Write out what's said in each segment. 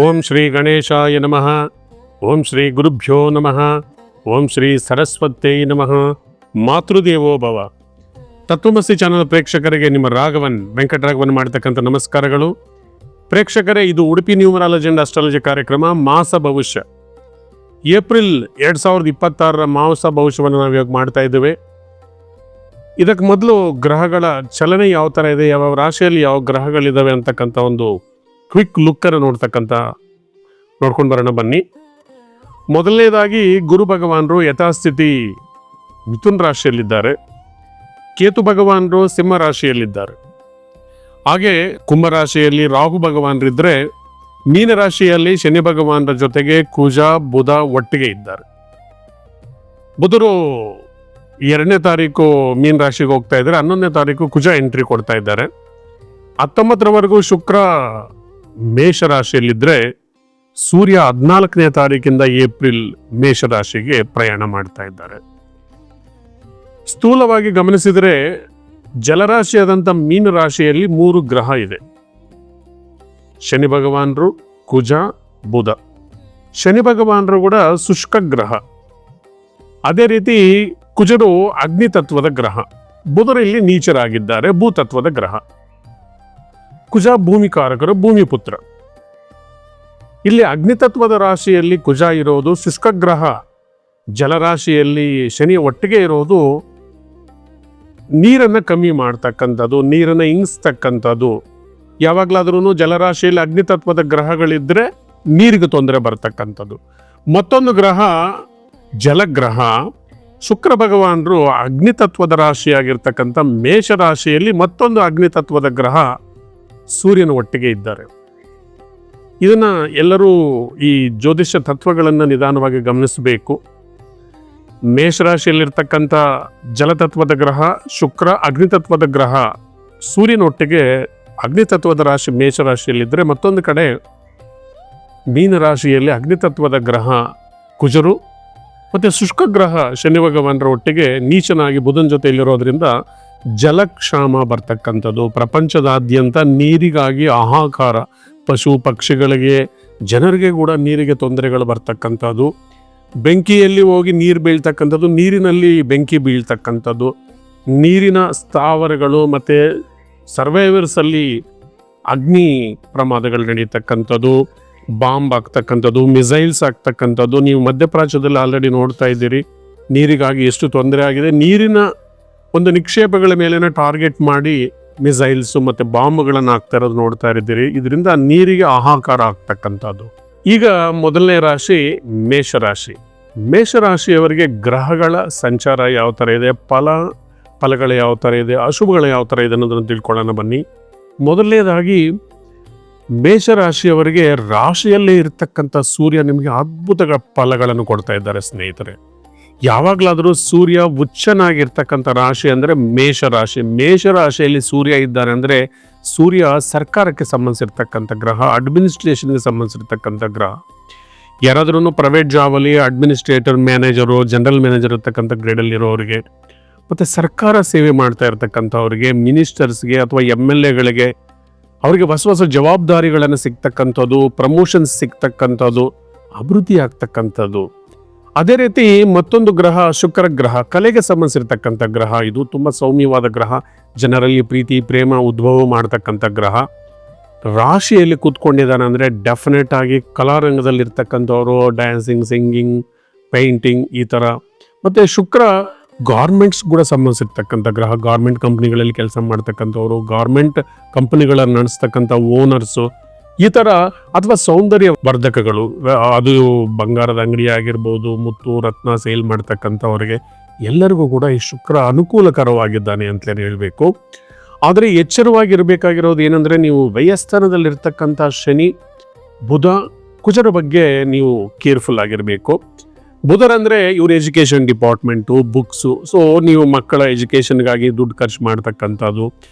ಓಂ ಶ್ರೀ ಗಣೇಶಾಯ ನಮಃ. ಓಂ ಶ್ರೀ ಗುರುಭ್ಯೋ ನಮಃ. ಓಂ ಶ್ರೀ ಸರಸ್ವತೇ ನಮಃ. ಮಾತೃದೇವೋ ಭವ. ತತ್ವಮಸಿ ಚಾನಲ್ ಪ್ರೇಕ್ಷಕರಿಗೆ ನಿಮ್ಮ ರಾಘವನ್ ವೆಂಕಟರಾಘವನ್ ಮಾಡತಕ್ಕಂಥ ನಮಸ್ಕಾರಗಳು. ಪ್ರೇಕ್ಷಕರೇ, ಇದು ಉಡುಪಿ ನ್ಯೂಮರಾಲಜಿ ಅಂಡ್ ಅಸ್ಟ್ರಾಲಜಿ ಕಾರ್ಯಕ್ರಮ ಮಾಸ ಭವಿಷ್ಯ. ಏಪ್ರಿಲ್ 2026 ಮಾಸ ಭವಿಷ್ಯವನ್ನು ನಾವು ಇವಾಗ ಮಾಡ್ತಾ ಇದ್ದೇವೆ. ಇದಕ್ಕೆ ಮೊದಲು ಗ್ರಹಗಳ ಚಲನೆ ಯಾವ ಥರ ಇದೆ, ಯಾವ ರಾಶಿಯಲ್ಲಿ ಯಾವ ಗ್ರಹಗಳಿದ್ದಾವೆ ಅಂತಕ್ಕಂಥ ಒಂದು ಕ್ವಿಕ್ ಲುಕ್ಕನ್ನು ನೋಡ್ಕೊಂಡು ಬರೋಣ ಬನ್ನಿ. ಮೊದಲನೇದಾಗಿ ಗುರು ಭಗವಾನರು ಯಥಾಸ್ಥಿತಿ ಮಿಥುನ್ ರಾಶಿಯಲ್ಲಿದ್ದಾರೆ. ಕೇತು ಭಗವಾನರು ಸಿಂಹ ರಾಶಿಯಲ್ಲಿದ್ದಾರೆ. ಹಾಗೆ ಕುಂಭರಾಶಿಯಲ್ಲಿ ರಾಹು ಭಗವಾನರಿದ್ದರೆ, ಮೀನರಾಶಿಯಲ್ಲಿ ಶನಿ ಭಗವಾನರ ಜೊತೆಗೆ ಕುಜ ಬುಧ ಒಟ್ಟಿಗೆ ಇದ್ದಾರೆ. ಬುಧರು 2ನೇ ತಾರೀಕು ಮೀನ ರಾಶಿಗೆ ಹೋಗ್ತಾ ಇದ್ದಾರೆ. 11ನೇ ತಾರೀಕು ಕುಜ ಎಂಟ್ರಿ ಕೊಡ್ತಾ ಇದ್ದಾರೆ. 19ರವರೆಗೂ ಶುಕ್ರ ಮೇಷರಾಶಿಯಲ್ಲಿದ್ದರೆ, ಸೂರ್ಯ 14ನೇ ತಾರೀಕಿಂದ ಏಪ್ರಿಲ್ ಮೇಷರಾಶಿಗೆ ಪ್ರಯಾಣ ಮಾಡ್ತಾ ಇದ್ದಾರೆ. ಸ್ಥೂಲವಾಗಿ ಗಮನಿಸಿದರೆ ಜಲರಾಶಿಯಾದಂಥ ಮೀನರಾಶಿಯಲ್ಲಿ 3 ಗ್ರಹ ಇದೆ. ಶನಿ ಭಗವಾನರು, ಕುಜ, ಬುಧ. ಶನಿ ಭಗವಾನರು ಕೂಡ ಶುಷ್ಕ ಗ್ರಹ. ಅದೇ ರೀತಿ ಕುಜರು ಅಗ್ನಿ ತತ್ವದ ಗ್ರಹ. ಬುಧರು ಇಲ್ಲಿ ನೀಚರಾಗಿದ್ದಾರೆ, ಭೂತತ್ವದ ಗ್ರಹ. ಕುಜ ಭೂಮಿಕಾರಕರು, ಭೂಮಿಪುತ್ರ. ಇಲ್ಲಿ ಅಗ್ನಿತತ್ವದ ರಾಶಿಯಲ್ಲಿ ಕುಜ ಇರೋದು ಶುಷ್ಕ ಗ್ರಹ. ಜಲರಾಶಿಯಲ್ಲಿ ಶನಿ ಒಟ್ಟಿಗೆ ಇರೋದು ನೀರನ್ನು ಕಮ್ಮಿ ಮಾಡ್ತಕ್ಕಂಥದ್ದು, ನೀರನ್ನು ಇಂಗಿಸ್ತಕ್ಕಂಥದ್ದು. ಯಾವಾಗಲಾದ್ರೂ ಜಲರಾಶಿಯಲ್ಲಿ ಅಗ್ನಿತತ್ವದ ಗ್ರಹಗಳಿದ್ರೆ ನೀರಿಗೆ ತೊಂದರೆ ಬರ್ತಕ್ಕಂಥದ್ದು. ಮತ್ತೊಂದು ಗ್ರಹ ಜಲಗ್ರಹ. ಶುಕ್ರ ಭಗವಾನರು ಅಗ್ನಿತತ್ವದ ರಾಶಿಯಾಗಿರ್ತಕ್ಕಂಥ ಮೇಷರಾಶಿಯಲ್ಲಿ ಮತ್ತೊಂದು ಅಗ್ನಿತತ್ವದ ಗ್ರಹ ಸೂರ್ಯನ ಒಟ್ಟಿಗೆ ಇದ್ದಾರೆ. ಇದನ್ನು ಎಲ್ಲರೂ ಈ ಜ್ಯೋತಿಷ್ಯ ತತ್ವಗಳನ್ನು ನಿಧಾನವಾಗಿ ಗಮನಿಸಬೇಕು. ಮೇಷರಾಶಿಯಲ್ಲಿರ್ತಕ್ಕಂಥ ಜಲತತ್ವದ ಗ್ರಹ ಶುಕ್ರ, ಅಗ್ನಿತತ್ವದ ಗ್ರಹ ಸೂರ್ಯನೊಟ್ಟಿಗೆ ಅಗ್ನಿತತ್ವದ ರಾಶಿ ಮೇಷರಾಶಿಯಲ್ಲಿದ್ದರೆ, ಮತ್ತೊಂದು ಕಡೆ ಮೀನರಾಶಿಯಲ್ಲಿ ಅಗ್ನಿತತ್ವದ ಗ್ರಹ ಕುಜರು ಮತ್ತು ಶುಷ್ಕ ಗ್ರಹ ಶನಿ ಭಗವಾನರ ಒಟ್ಟಿಗೆ ನೀಚನಾಗಿ ಬುಧನ ಜೊತೆಯಲ್ಲಿರೋದ್ರಿಂದ ಜಲಕ್ಷಾಮ ಬರ್ತಕ್ಕಂಥದ್ದು. ಪ್ರಪಂಚದಾದ್ಯಂತ ನೀರಿಗಾಗಿ ಹಾಹಾಕಾರ. ಪಶು ಪಕ್ಷಿಗಳಿಗೆ, ಜನರಿಗೆ ಕೂಡ ನೀರಿಗೆ ತೊಂದರೆಗಳು ಬರ್ತಕ್ಕಂಥದ್ದು. ಬೆಂಕಿಯಲ್ಲಿ ಹೋಗಿ ನೀರು ಬೀಳ್ತಕ್ಕಂಥದ್ದು, ನೀರಿನಲ್ಲಿ ಬೆಂಕಿ ಬೀಳ್ತಕ್ಕಂಥದ್ದು, ನೀರಿನ ಸ್ಥಾವರಗಳು ಮತ್ತು ಸರ್ವೈವರ್ಸಲ್ಲಿ ಅಗ್ನಿ ಪ್ರಮಾದಗಳು ನಡೀತಕ್ಕಂಥದ್ದು, ಬಾಂಬ್ ಆಗ್ತಕ್ಕಂಥದ್ದು, ಮಿಸೈಲ್ಸ್ ಆಗ್ತಕ್ಕಂಥದ್ದು. ನೀವು ಮಧ್ಯಪ್ರಾಚ್ಯದಲ್ಲಿ ಆಲ್ರೆಡಿ ನೋಡ್ತಾ ಇದ್ದೀರಿ ನೀರಿಗಾಗಿ ಎಷ್ಟು ತೊಂದರೆ ಆಗಿದೆ. ನೀರಿನ ಒಂದು ನಿಕ್ಷೇಪಗಳ ಮೇಲೇನೆ ಟಾರ್ಗೆಟ್ ಮಾಡಿ ಮಿಸೈಲ್ಸು ಮತ್ತು ಬಾಂಬ್ಗಳನ್ನು ಹಾಕ್ತಾ ಇರೋದು ನೋಡ್ತಾ ಇದ್ದೀರಿ. ಇದರಿಂದ ನೀರಿಗೆ ಹಾಹಾಕಾರ ಆಗ್ತಕ್ಕಂಥದ್ದು. ಈಗ ಮೊದಲನೇ ರಾಶಿ ಮೇಷರಾಶಿ. ಮೇಷರಾಶಿಯವರಿಗೆ ಗ್ರಹಗಳ ಸಂಚಾರ ಯಾವ ಥರ ಇದೆ, ಫಲಗಳು ಯಾವ ಥರ ಇದೆ, ಅಶುಭಗಳು ಯಾವ ಥರ ಇದೆ ಅನ್ನೋದನ್ನು ತಿಳ್ಕೊಳ್ಳೋಣ ಬನ್ನಿ. ಮೊದಲನೇದಾಗಿ ಮೇಷರಾಶಿಯವರಿಗೆ ರಾಶಿಯಲ್ಲೇ ಇರತಕ್ಕಂಥ ಸೂರ್ಯ ನಿಮಗೆ ಅದ್ಭುತ ಫಲಗಳನ್ನು ಕೊಡ್ತಾ ಇದ್ದಾರೆ ಸ್ನೇಹಿತರೆ. ಯಾವಾಗಲಾದರೂ ಸೂರ್ಯ ಉಚ್ಚನಾಗಿರ್ತಕ್ಕಂಥ ರಾಶಿ ಅಂದರೆ ಮೇಷರಾಶಿ. ಮೇಷರಾಶಿಯಲ್ಲಿ ಸೂರ್ಯ ಇದ್ದಾನೆ ಅಂದರೆ ಸೂರ್ಯ ಸರ್ಕಾರಕ್ಕೆ ಸಂಬಂಧಿಸಿರ್ತಕ್ಕಂಥ ಗ್ರಹ, ಅಡ್ಮಿನಿಸ್ಟ್ರೇಷನ್ಗೆ ಸಂಬಂಧಿಸಿರ್ತಕ್ಕಂಥ ಗ್ರಹ. ಯಾರಾದ್ರೂ ಪ್ರೈವೇಟ್ ಜಾಬಲ್ಲಿ ಅಡ್ಮಿನಿಸ್ಟ್ರೇಟರ್, ಮ್ಯಾನೇಜರು, ಜನರಲ್ ಮ್ಯಾನೇಜರ್ ಇರ್ತಕ್ಕಂಥ ಗ್ರೇಡಲ್ಲಿರೋರಿಗೆ, ಮತ್ತು ಸರ್ಕಾರ ಸೇವೆ ಮಾಡ್ತಾ ಇರ್ತಕ್ಕಂಥವ್ರಿಗೆ, ಮಿನಿಸ್ಟರ್ಸ್ಗೆ ಅಥವಾ MLAಗಳಿಗೆ ಅವರಿಗೆ ಹೊಸ ಹೊಸ ಜವಾಬ್ದಾರಿಗಳನ್ನು ಸಿಗ್ತಕ್ಕಂಥದ್ದು, ಪ್ರಮೋಷನ್ಸ್ ಸಿಗ್ತಕ್ಕಂಥದ್ದು, ಅಭಿವೃದ್ಧಿ ಆಗ್ತಕ್ಕಂಥದ್ದು. ಅದೇ ರೀತಿ ಮತ್ತೊಂದು ಗ್ರಹ ಶುಕ್ರ ಗ್ರಹ, ಕಲೆಗೆ ಸಂಬಂಧಿಸಿರ್ತಕ್ಕಂಥ ಗ್ರಹ. ಇದು ತುಂಬ ಸೌಮ್ಯವಾದ ಗ್ರಹ, ಜನರಲ್ಲಿ ಪ್ರೀತಿ ಪ್ರೇಮ ಉದ್ಭವ ಮಾಡ್ತಕ್ಕಂಥ ಗ್ರಹ. ರಾಶಿಯಲ್ಲಿ ಕೂತ್ಕೊಂಡಿದ್ದಾನೆ ಅಂದರೆ ಡೆಫಿನೆಟ್ ಆಗಿ ಕಲಾರಂಗದಲ್ಲಿರ್ತಕ್ಕಂಥವ್ರು, ಡ್ಯಾನ್ಸಿಂಗ್, ಸಿಂಗಿಂಗ್, ಪೇಂಟಿಂಗ್ ಈ ಥರ. ಮತ್ತು ಶುಕ್ರ ಗಾರ್ಮೆಂಟ್ಸ್ ಕೂಡ ಸಂಬಂಧಿಸಿರ್ತಕ್ಕಂಥ ಗ್ರಹ. ಗಾರ್ಮೆಂಟ್ ಕಂಪ್ನಿಗಳಲ್ಲಿ ಕೆಲಸ ಮಾಡ್ತಕ್ಕಂಥವ್ರು, ಗಾರ್ಮೆಂಟ್ ಕಂಪ್ನಿಗಳನ್ನು ನಡೆಸ್ತಕ್ಕಂಥ ಓನರ್ಸು ಈ ಥರ, ಅಥವಾ ಸೌಂದರ್ಯ ವರ್ಧಕಗಳು, ಅದು ಬಂಗಾರದ ಅಂಗಡಿ ಆಗಿರ್ಬೋದು, ಮುತ್ತು ರತ್ನ ಸೇಲ್ ಮಾಡ್ತಕ್ಕಂಥವ್ರಿಗೆ ಎಲ್ಲರಿಗೂ ಕೂಡ ಈ ಶುಕ್ರ ಅನುಕೂಲಕರವಾಗಿದ್ದಾನೆ ಅಂತಲೇ ಹೇಳಬೇಕು. ಆದರೆ ಎಚ್ಚರವಾಗಿರಬೇಕಾಗಿರೋದು ಏನಂದರೆ, ನೀವು ವ್ಯಯಸ್ಥಾನದಲ್ಲಿರ್ತಕ್ಕಂಥ ಶನಿ, ಬುಧ, ಕುಜರ ಬಗ್ಗೆ ನೀವು ಕೇರ್ಫುಲ್ ಆಗಿರಬೇಕು. ಬುಧರಂದರೆ ಇವ್ರ ಎಜುಕೇಷನ್ ಡಿಪಾರ್ಟ್ಮೆಂಟು, ಬುಕ್ಸು. ಸೊ ನೀವು ಮಕ್ಕಳ ಎಜುಕೇಷನ್ಗಾಗಿ ದುಡ್ಡು ಖರ್ಚು ಮಾಡ್ತಕ್ಕಂಥದ್ದು,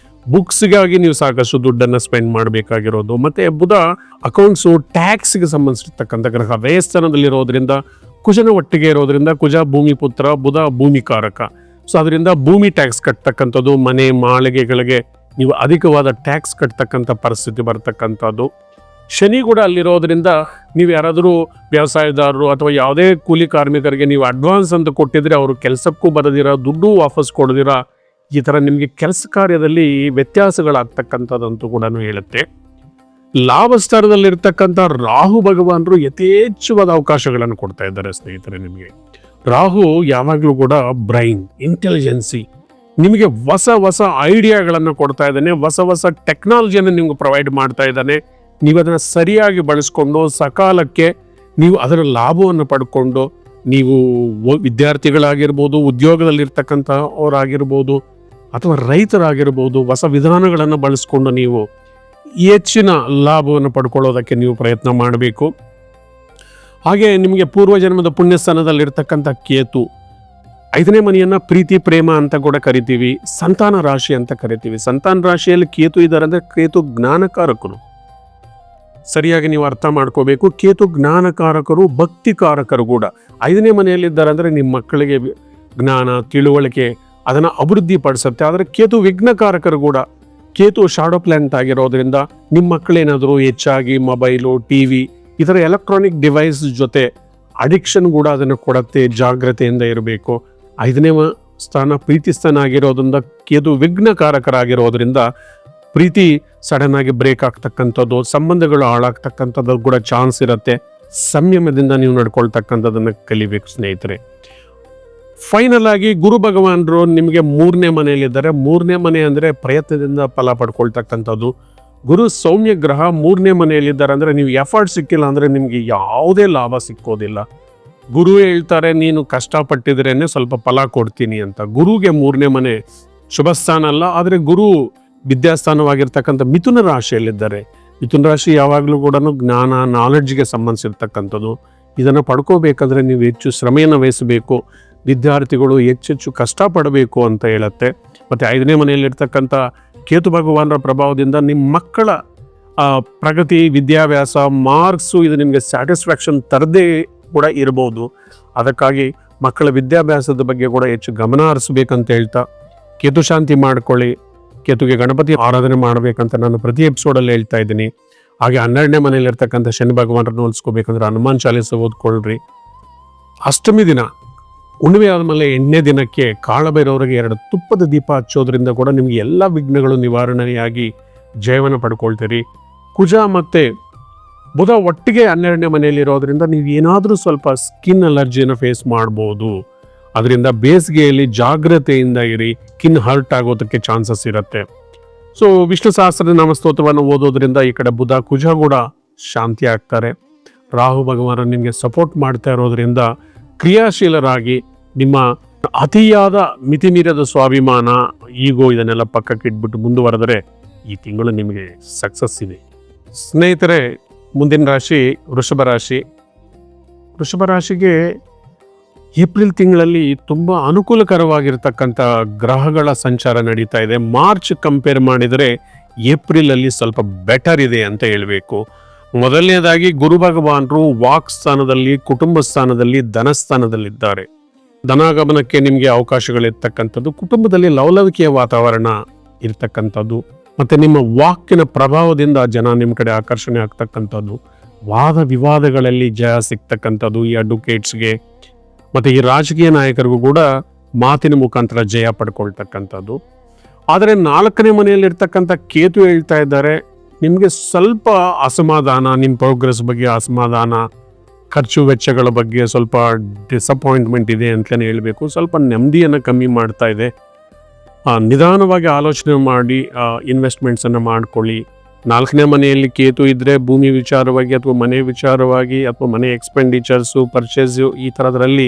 ಬುಕ್ಸ್ಗಾಗಿ ನೀವು ಸಾಕಷ್ಟು ದುಡ್ಡನ್ನು ಸ್ಪೆಂಡ್ ಮಾಡಬೇಕಾಗಿರೋದು. ಮತ್ತು ಬುಧ ಅಕೌಂಟ್ಸು, ಟ್ಯಾಕ್ಸ್ಗೆ ಸಂಬಂಧಿಸಿರ್ತಕ್ಕಂಥ ಗ್ರಹ. ವ್ಯಯಸ್ಥಾನದಲ್ಲಿರೋದ್ರಿಂದ ಕುಜನ ಒಟ್ಟಿಗೆ ಇರೋದ್ರಿಂದ, ಕುಜ ಭೂಮಿಪುತ್ರ, ಬುಧ ಭೂಮಿಕಾರಕ. ಸೊ ಅದರಿಂದ ಭೂಮಿ ಟ್ಯಾಕ್ಸ್ ಕಟ್ತಕ್ಕಂಥದ್ದು, ಮನೆ ಮಾಳಿಗೆಗಳಿಗೆ ನೀವು ಅಧಿಕವಾದ ಟ್ಯಾಕ್ಸ್ ಕಟ್ತಕ್ಕಂಥ ಪರಿಸ್ಥಿತಿ ಬರ್ತಕ್ಕಂಥದ್ದು. ಶನಿ ಕೂಡ ಅಲ್ಲಿರೋದ್ರಿಂದ ನೀವು ಯಾರಾದರೂ ವ್ಯವಸಾಯದಾರರು ಅಥವಾ ಯಾವುದೇ ಕೂಲಿ ಕಾರ್ಮಿಕರಿಗೆ ನೀವು ಅಡ್ವಾನ್ಸ್ ಅಂತ ಕೊಟ್ಟಿದ್ರೆ ಅವರು ಕೆಲಸಕ್ಕೂ ಬರದಿರ, ದುಡ್ಡು ವಾಪಸ್ ಕೊಡದಿರ, ಈ ಥರ ನಿಮಗೆ ಕೆಲಸ ಕಾರ್ಯದಲ್ಲಿ ವ್ಯತ್ಯಾಸಗಳಾಗ್ತಕ್ಕಂಥದ್ದಂತೂ ಕೂಡ ಹೇಳುತ್ತೆ. ಲಾಭ ಸ್ಥಾನದಲ್ಲಿರ್ತಕ್ಕಂಥ ರಾಹು ಭಗವಾನರು ಯಥೇಚ್ಛವಾದ ಅವಕಾಶಗಳನ್ನು ಕೊಡ್ತಾ ಇದ್ದಾರೆ ಸ್ನೇಹಿತರೆ. ನಿಮಗೆ ರಾಹು ಯಾವಾಗಲೂ ಕೂಡ ಬ್ರೈನ್, ಇಂಟೆಲಿಜೆನ್ಸಿ, ನಿಮಗೆ ಹೊಸ ಹೊಸ ಐಡಿಯಾಗಳನ್ನು ಕೊಡ್ತಾ ಇದ್ದಾನೆ, ಹೊಸ ಹೊಸ ಟೆಕ್ನಾಲಜಿಯನ್ನು ನಿಮ್ಗೆ ಪ್ರೊವೈಡ್ ಮಾಡ್ತಾ ಇದ್ದಾನೆ. ನೀವು ಅದನ್ನು ಸರಿಯಾಗಿ ಬಳಸ್ಕೊಂಡು ಸಕಾಲಕ್ಕೆ ನೀವು ಅದರ ಲಾಭವನ್ನು ಪಡ್ಕೊಂಡು ನೀವು ವಿದ್ಯಾರ್ಥಿಗಳಾಗಿರ್ಬೋದು, ಉದ್ಯೋಗದಲ್ಲಿರ್ತಕ್ಕಂಥ ಅವರಾಗಿರ್ಬೋದು ಅಥವಾ ರೈತರಾಗಿರ್ಬೋದು, ಹೊಸ ವಿಧಾನಗಳನ್ನು ಬಳಸ್ಕೊಂಡು ನೀವು ಹೆಚ್ಚಿನ ಲಾಭವನ್ನು ಪಡ್ಕೊಳ್ಳೋದಕ್ಕೆ ನೀವು ಪ್ರಯತ್ನ ಮಾಡಬೇಕು. ಹಾಗೆ ನಿಮಗೆ ಪೂರ್ವಜನ್ಮದ ಪುಣ್ಯಸ್ಥಾನದಲ್ಲಿರ್ತಕ್ಕಂಥ ಕೇತು 5ನೇ ಮನೆಯನ್ನು ಪ್ರೀತಿ ಪ್ರೇಮ ಅಂತ ಕೂಡ ಕರಿತೀವಿ, ಸಂತಾನ ರಾಶಿ ಅಂತ ಕರಿತೀವಿ. ಸಂತಾನ ರಾಶಿಯಲ್ಲಿ ಕೇತು ಇದ್ದಾರೆ ಅಂದರೆ ಕೇತು ಜ್ಞಾನಕಾರಕರು, ಸರಿಯಾಗಿ ನೀವು ಅರ್ಥ ಮಾಡ್ಕೋಬೇಕು. ಕೇತು ಜ್ಞಾನಕಾರಕರು, ಭಕ್ತಿಕಾರಕರು ಕೂಡ. 5ನೇ ಮನೆಯಲ್ಲಿದ್ದಾರೆ ಅಂದರೆ ನಿಮ್ಮ ಮಕ್ಕಳಿಗೆ ಜ್ಞಾನ, ತಿಳುವಳಿಕೆ ಅದನ್ನು ಅಭಿವೃದ್ಧಿ ಪಡಿಸುತ್ತೆ. ಆದರೆ ಕೇತು ವಿಘ್ನಕಾರಕರು ಕೂಡ. ಕೇತು ಶಾಡೋ ಪ್ಲಾನೆಟ್ ಆಗಿರೋದ್ರಿಂದ ನಿಮ್ಮ ಮಕ್ಕಳೇನಾದರೂ ಹೆಚ್ಚಾಗಿ ಮೊಬೈಲು, ಟಿವಿ ಈ ಥರ ಎಲೆಕ್ಟ್ರಾನಿಕ್ ಡಿವೈಸ್ ಜೊತೆ ಅಡಿಕ್ಷನ್ ಕೂಡ ಅದನ್ನು ಕೊಡುತ್ತೆ. ಜಾಗ್ರತೆಯಿಂದ ಇರಬೇಕು. 5ನೇ ಸ್ಥಾನ ಪ್ರೀತಿ ಸ್ಥಾನ ಆಗಿರೋದ್ರಿಂದ ಕೇತು ವಿಘ್ನಕಾರಕರಾಗಿರೋದ್ರಿಂದ ಪ್ರೀತಿ ಸಡನ್ ಆಗಿ ಬ್ರೇಕ್ ಆಗ್ತಕ್ಕಂಥದ್ದು, ಸಂಬಂಧಗಳು ಹಾಳಾಗ್ತಕ್ಕಂಥದ್ದು ಕೂಡ ಚಾನ್ಸ್ ಇರುತ್ತೆ. ಸಂಯಮದಿಂದ ನೀವು ನಡ್ಕೊಳ್ತಕ್ಕಂಥದ್ದನ್ನು ಕಲಿಬೇಕು ಸ್ನೇಹಿತರೆ. ಫೈನಲ್ ಆಗಿ ಗುರು ಭಗವಾನರು ನಿಮಗೆ 3ನೇ ಮನೆಯಲ್ಲಿದ್ದಾರೆ. 3ನೇ ಮನೆ ಅಂದರೆ ಪ್ರಯತ್ನದಿಂದ ಫಲ ಪಡ್ಕೊಳ್ತಕ್ಕಂಥದ್ದು. ಗುರು ಸೌಮ್ಯ ಗ್ರಹ 3ನೇ ಮನೆಯಲ್ಲಿದ್ದಾರೆ ಅಂದರೆ ನೀವು ಎಫರ್ಟ್ ಸಿಕ್ಕಿಲ್ಲ ಅಂದರೆ ನಿಮಗೆ ಯಾವುದೇ ಲಾಭ ಸಿಕ್ಕೋದಿಲ್ಲ. ಗುರು ಹೇಳ್ತಾರೆ ನೀನು ಕಷ್ಟಪಟ್ಟಿದ್ರೇನೆ ಸ್ವಲ್ಪ ಫಲ ಕೊಡ್ತೀನಿ ಅಂತ. ಗುರುಗೆ 3ನೇ ಮನೆ ಶುಭ ಸ್ಥಾನ ಅಲ್ಲ. ಆದರೆ ಗುರು ವಿದ್ಯಾಸ್ಥಾನವಾಗಿರ್ತಕ್ಕಂಥ ಮಿಥುನ ರಾಶಿಯಲ್ಲಿದ್ದಾರೆ. ಮಿಥುನ ರಾಶಿ ಯಾವಾಗಲೂ ಕೂಡ ಜ್ಞಾನ, ನಾಲೆಡ್ಜ್ಗೆ ಸಂಬಂಧಿಸಿರ್ತಕ್ಕಂಥದ್ದು. ಇದನ್ನು ಪಡ್ಕೋಬೇಕಾದ್ರೆ ನೀವು ಹೆಚ್ಚು ಶ್ರಮೆಯನ್ನು ವಹಿಸಬೇಕು. ವಿದ್ಯಾರ್ಥಿಗಳು ಹೆಚ್ಚೆಚ್ಚು ಕಷ್ಟಪಡಬೇಕು ಅಂತ ಹೇಳುತ್ತೆ. ಮತ್ತು 5ನೇ ಮನೆಯಲ್ಲಿರ್ತಕ್ಕಂಥ ಕೇತು ಭಗವಾನರ ಪ್ರಭಾವದಿಂದ ನಿಮ್ಮ ಮಕ್ಕಳ ಪ್ರಗತಿ, ವಿದ್ಯಾಭ್ಯಾಸ, ಮಾರ್ಕ್ಸು ಇದು ನಿಮಗೆ ಸ್ಯಾಟಿಸ್ಫ್ಯಾಕ್ಷನ್ ತರದೇ ಕೂಡ ಇರ್ಬೋದು. ಅದಕ್ಕಾಗಿ ಮಕ್ಕಳ ವಿದ್ಯಾಭ್ಯಾಸದ ಬಗ್ಗೆ ಕೂಡ ಹೆಚ್ಚು ಗಮನ ಹರಿಸ್ಬೇಕಂತ ಹೇಳ್ತಾ ಕೇತು ಶಾಂತಿ ಮಾಡ್ಕೊಳ್ಳಿ. ಕೇತುಗೆ ಗಣಪತಿ ಆರಾಧನೆ ಮಾಡಬೇಕಂತ ನಾನು ಪ್ರತಿ ಎಪಿಸೋಡಲ್ಲಿ ಹೇಳ್ತಾ ಇದ್ದೀನಿ. ಹಾಗೆ 12ನೇ ಮನೆಯಲ್ಲಿರ್ತಕ್ಕಂಥ ಶನಿ ಭಗವಾನರನ್ನು ಹೋಲಿಸ್ಕೋಬೇಕಂದ್ರೆ ಹನುಮಾನ್ ಚಾಲೀಸ ಓದ್ಕೊಳ್ರಿ. ಅಷ್ಟಮಿ ದಿನ ಹುಣ್ಣಿಮೆ ಆದಮೇಲೆ 8ನೇ ದಿನಕ್ಕೆ ಕಾಳಭೈರವರಿಗೆ 2 ತುಪ್ಪದ ದೀಪ ಹಚ್ಚೋದ್ರಿಂದ ಕೂಡ ನಿಮಗೆ ಎಲ್ಲ ವಿಘ್ನಗಳು ನಿವಾರಣೆಯಾಗಿ ಜಯವನ್ನು ಪಡ್ಕೊಳ್ತೀರಿ. ಕುಜ ಮತ್ತು ಬುಧ ಒಟ್ಟಿಗೆ 12ನೇ ಮನೆಯಲ್ಲಿರೋದ್ರಿಂದ ನೀವು ಏನಾದರೂ ಸ್ವಲ್ಪ ಸ್ಕಿನ್ ಅಲರ್ಜಿಯನ್ನು ಫೇಸ್ ಮಾಡ್ಬೋದು. ಅದರಿಂದ ಬೇಸಿಗೆಯಲ್ಲಿ ಜಾಗ್ರತೆಯಿಂದ ಇರಿ, ಸ್ಕಿನ್ ಹರ್ಟ್ ಆಗೋದಕ್ಕೆ ಚಾನ್ಸಸ್ ಇರುತ್ತೆ. ಸೊ ವಿಷ್ಣು ಸಹಸ್ರನಾಮ ಸ್ತೋತ್ರವನ್ನು ಓದೋದ್ರಿಂದ ಈ ಕಡೆ ಬುಧ ಕುಜ ಕೂಡ ಶಾಂತಿ ಆಗ್ತಾರೆ. ರಾಹು ಭಗವಾನ ನಿಮಗೆ ಸಪೋರ್ಟ್ ಮಾಡ್ತಾ ಇರೋದ್ರಿಂದ ಕ್ರಿಯಾಶೀಲರಾಗಿ ನಿಮ್ಮ ಅತಿಯಾದ ಮಿತಿಮೀರದ ಸ್ವಾಭಿಮಾನ, ಈಗೋ ಇದನ್ನೆಲ್ಲ ಪಕ್ಕಕ್ಕೆ ಇಟ್ಬಿಟ್ಟು ಮುಂದುವರೆದರೆ ಈ ತಿಂಗಳು ನಿಮಗೆ ಸಕ್ಸಸ್ ಇದೆ ಸ್ನೇಹಿತರೆ. ಮುಂದಿನ ರಾಶಿ ವೃಷಭ ರಾಶಿ. ವೃಷಭ ರಾಶಿಗೆ ಏಪ್ರಿಲ್ ತಿಂಗಳಲ್ಲಿ ತುಂಬ ಅನುಕೂಲಕರವಾಗಿರ್ತಕ್ಕಂಥ ಗ್ರಹಗಳ ಸಂಚಾರ ನಡೀತಾ ಇದೆ. ಮಾರ್ಚ್ ಕಂಪೇರ್ ಮಾಡಿದರೆ ಏಪ್ರಿಲಲ್ಲಿ ಸ್ವಲ್ಪ ಬೆಟರ್ ಇದೆ ಅಂತ ಹೇಳಬೇಕು. ಮೊದಲನೇದಾಗಿ ಗುರು ಭಗವಾನರು ವಾಕ್ ಸ್ಥಾನದಲ್ಲಿ, ಕುಟುಂಬ ಸ್ಥಾನದಲ್ಲಿ, ಧನಸ್ಥಾನದಲ್ಲಿದ್ದಾರೆ. ಧನಾಗಮನಕ್ಕೆ ನಿಮಗೆ ಅವಕಾಶಗಳಿರ್ತಕ್ಕಂಥದ್ದು, ಕುಟುಂಬದಲ್ಲಿ ಲವಲವಿಕೆಯ ವಾತಾವರಣ ಇರ್ತಕ್ಕಂಥದ್ದು, ಮತ್ತು ನಿಮ್ಮ ವಾಕಿನ ಪ್ರಭಾವದಿಂದ ಜನ ನಿಮ್ಮ ಕಡೆ ಆಕರ್ಷಣೆ ಆಗ್ತಕ್ಕಂಥದ್ದು, ವಾದ ವಿವಾದಗಳಲ್ಲಿ ಜಯ ಸಿಗ್ತಕ್ಕಂಥದ್ದು ಈ ಅಡ್ವೊಕೇಟ್ಸ್ಗೆ ಮತ್ತು ಈ ರಾಜಕೀಯ ನಾಯಕರಿಗೂ ಕೂಡ ಮಾತಿನ ಮುಖಾಂತರ ಜಯ ಪಡ್ಕೊಳ್ತಕ್ಕಂಥದ್ದು. ಆದರೆ 4ನೇ ಮನೆಯಲ್ಲಿರ್ತಕ್ಕಂಥ ಕೇತು ಹೇಳ್ತಾ ಇದ್ದಾರೆ ನಿಮಗೆ ಸ್ವಲ್ಪ ಅಸಮಾಧಾನ, ನಿಮ್ಮ ಪ್ರೋಗ್ರೆಸ್ ಬಗ್ಗೆ ಅಸಮಾಧಾನ, ಖರ್ಚು ವೆಚ್ಚಗಳ ಬಗ್ಗೆ ಸ್ವಲ್ಪ ಡಿಸಪಾಯಿಂಟ್ಮೆಂಟ್ ಇದೆ ಅಂತಲೇ ಹೇಳಬೇಕು. ಸ್ವಲ್ಪ ನೆಮ್ಮದಿಯನ್ನು ಕಮ್ಮಿ ಮಾಡ್ತಾ ಇದೆ. ನಿಧಾನವಾಗಿ ಆಲೋಚನೆ ಮಾಡಿ ಇನ್ವೆಸ್ಟ್ಮೆಂಟ್ಸನ್ನು ಮಾಡ್ಕೊಳ್ಳಿ. 4ನೇ ಮನೆಯಲ್ಲಿ ಕೇತು ಇದ್ದರೆ ಭೂಮಿ ವಿಚಾರವಾಗಿ ಅಥವಾ ಮನೆ ವಿಚಾರವಾಗಿ ಅಥವಾ ಮನೆ ಎಕ್ಸ್ಪೆಂಡಿಚರ್ಸು, ಪರ್ಚೇಸು ಈ ಥರದ್ರಲ್ಲಿ